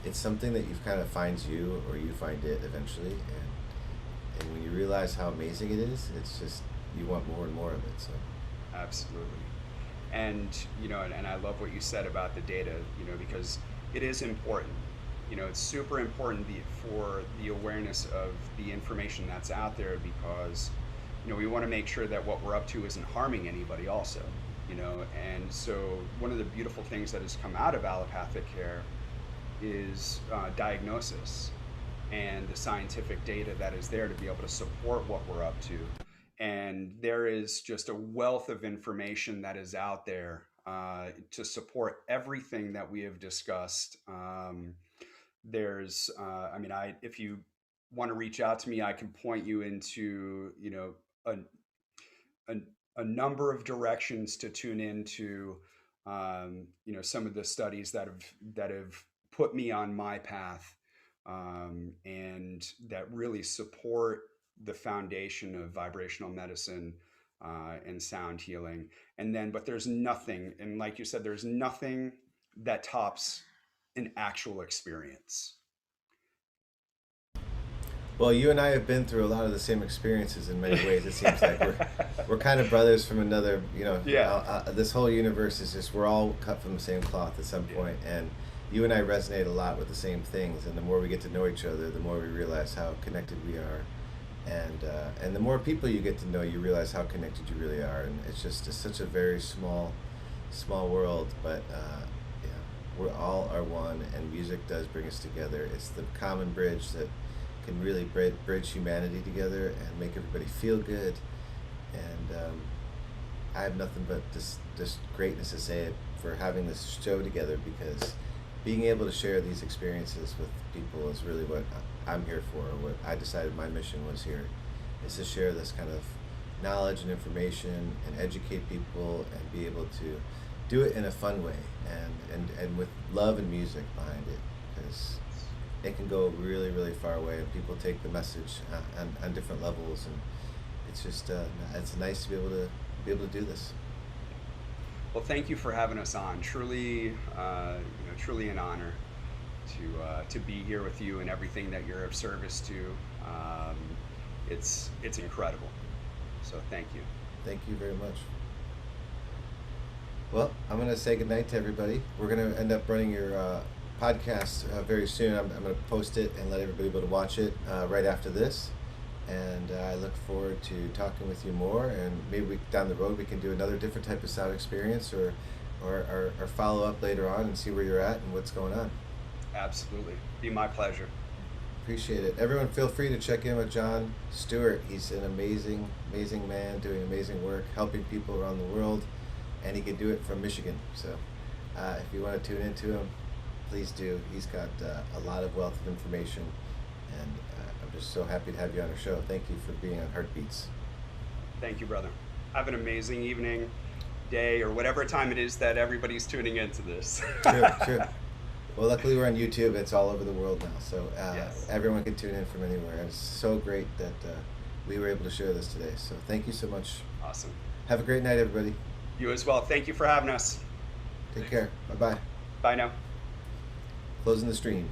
It's something that kind of finds you, or you find it eventually, and when you realize how amazing it is, it's just, you want more and more of it. So absolutely. And and I love what you said about the data, because it is important. It's super important for the awareness of the information that's out there, because we want to make sure that what we're up to isn't harming anybody also. And so one of the beautiful things that has come out of allopathic care is diagnosis, and the scientific data that is there to be able to support what we're up to. And there is just a wealth of information that is out there to support everything that we have discussed. There's, if you want to reach out to me, I can point you into, a number of directions to tune into, some of the studies that have put me on my path, and that really support the foundation of vibrational medicine and sound healing. But there's nothing, and like you said, there's nothing that tops an actual experience. Well, you and I have been through a lot of the same experiences in many ways. It seems like we're kind of brothers from another, this whole universe is just, we're all cut from the same cloth at some point. And you and I resonate a lot with the same things. And the more we get to know each other, the more we realize how connected we are. And the more people you get to know, you realize how connected you really are. And it's such a very small small world, but yeah, we all are one, and music does bring us together. It's the common bridge that can really bridge humanity together and make everybody feel good. And I have nothing but this greatness to say for having this show together, because being able to share these experiences with people is really what I'm here for. What I decided my mission was here, is to share this kind of knowledge and information and educate people and be able to do it in a fun way and with love and music behind it, because it can go really, really far away, and people take the message on different levels, and it's just it's nice to be able to do this. Well, thank you for having us on. Truly, truly an honor to be here with you and everything that you're of service to. It's incredible. So thank you. Thank you very much. Well, I'm going to say goodnight to everybody. We're going to end up running your podcast very soon. I'm going to post it and let everybody be able to watch it right after this. And I look forward to talking with you more, and maybe down the road we can do another different type of sound experience, or follow up later on and see where you're at and what's going on. Absolutely. Be my pleasure. Appreciate it. Everyone feel free to check in with John Stuart. He's an amazing man doing amazing work, helping people around the world, and he can do it from Michigan. So if you want to tune into him, please do. He's got a lot of wealth of information, and I'm just so happy to have you on our show. Thank you for being on Heartbeats. Thank you, brother. Have an amazing evening, day, or whatever time it is that everybody's tuning into this. True. Well, luckily we're on YouTube. It's all over the world now, so Yes. everyone can tune in from anywhere. And it's so great that we were able to share this today. So thank you so much. Awesome. Have a great night, everybody. You as well. Thank you for having us. Take care. Bye-bye. Bye now. Closing the stream.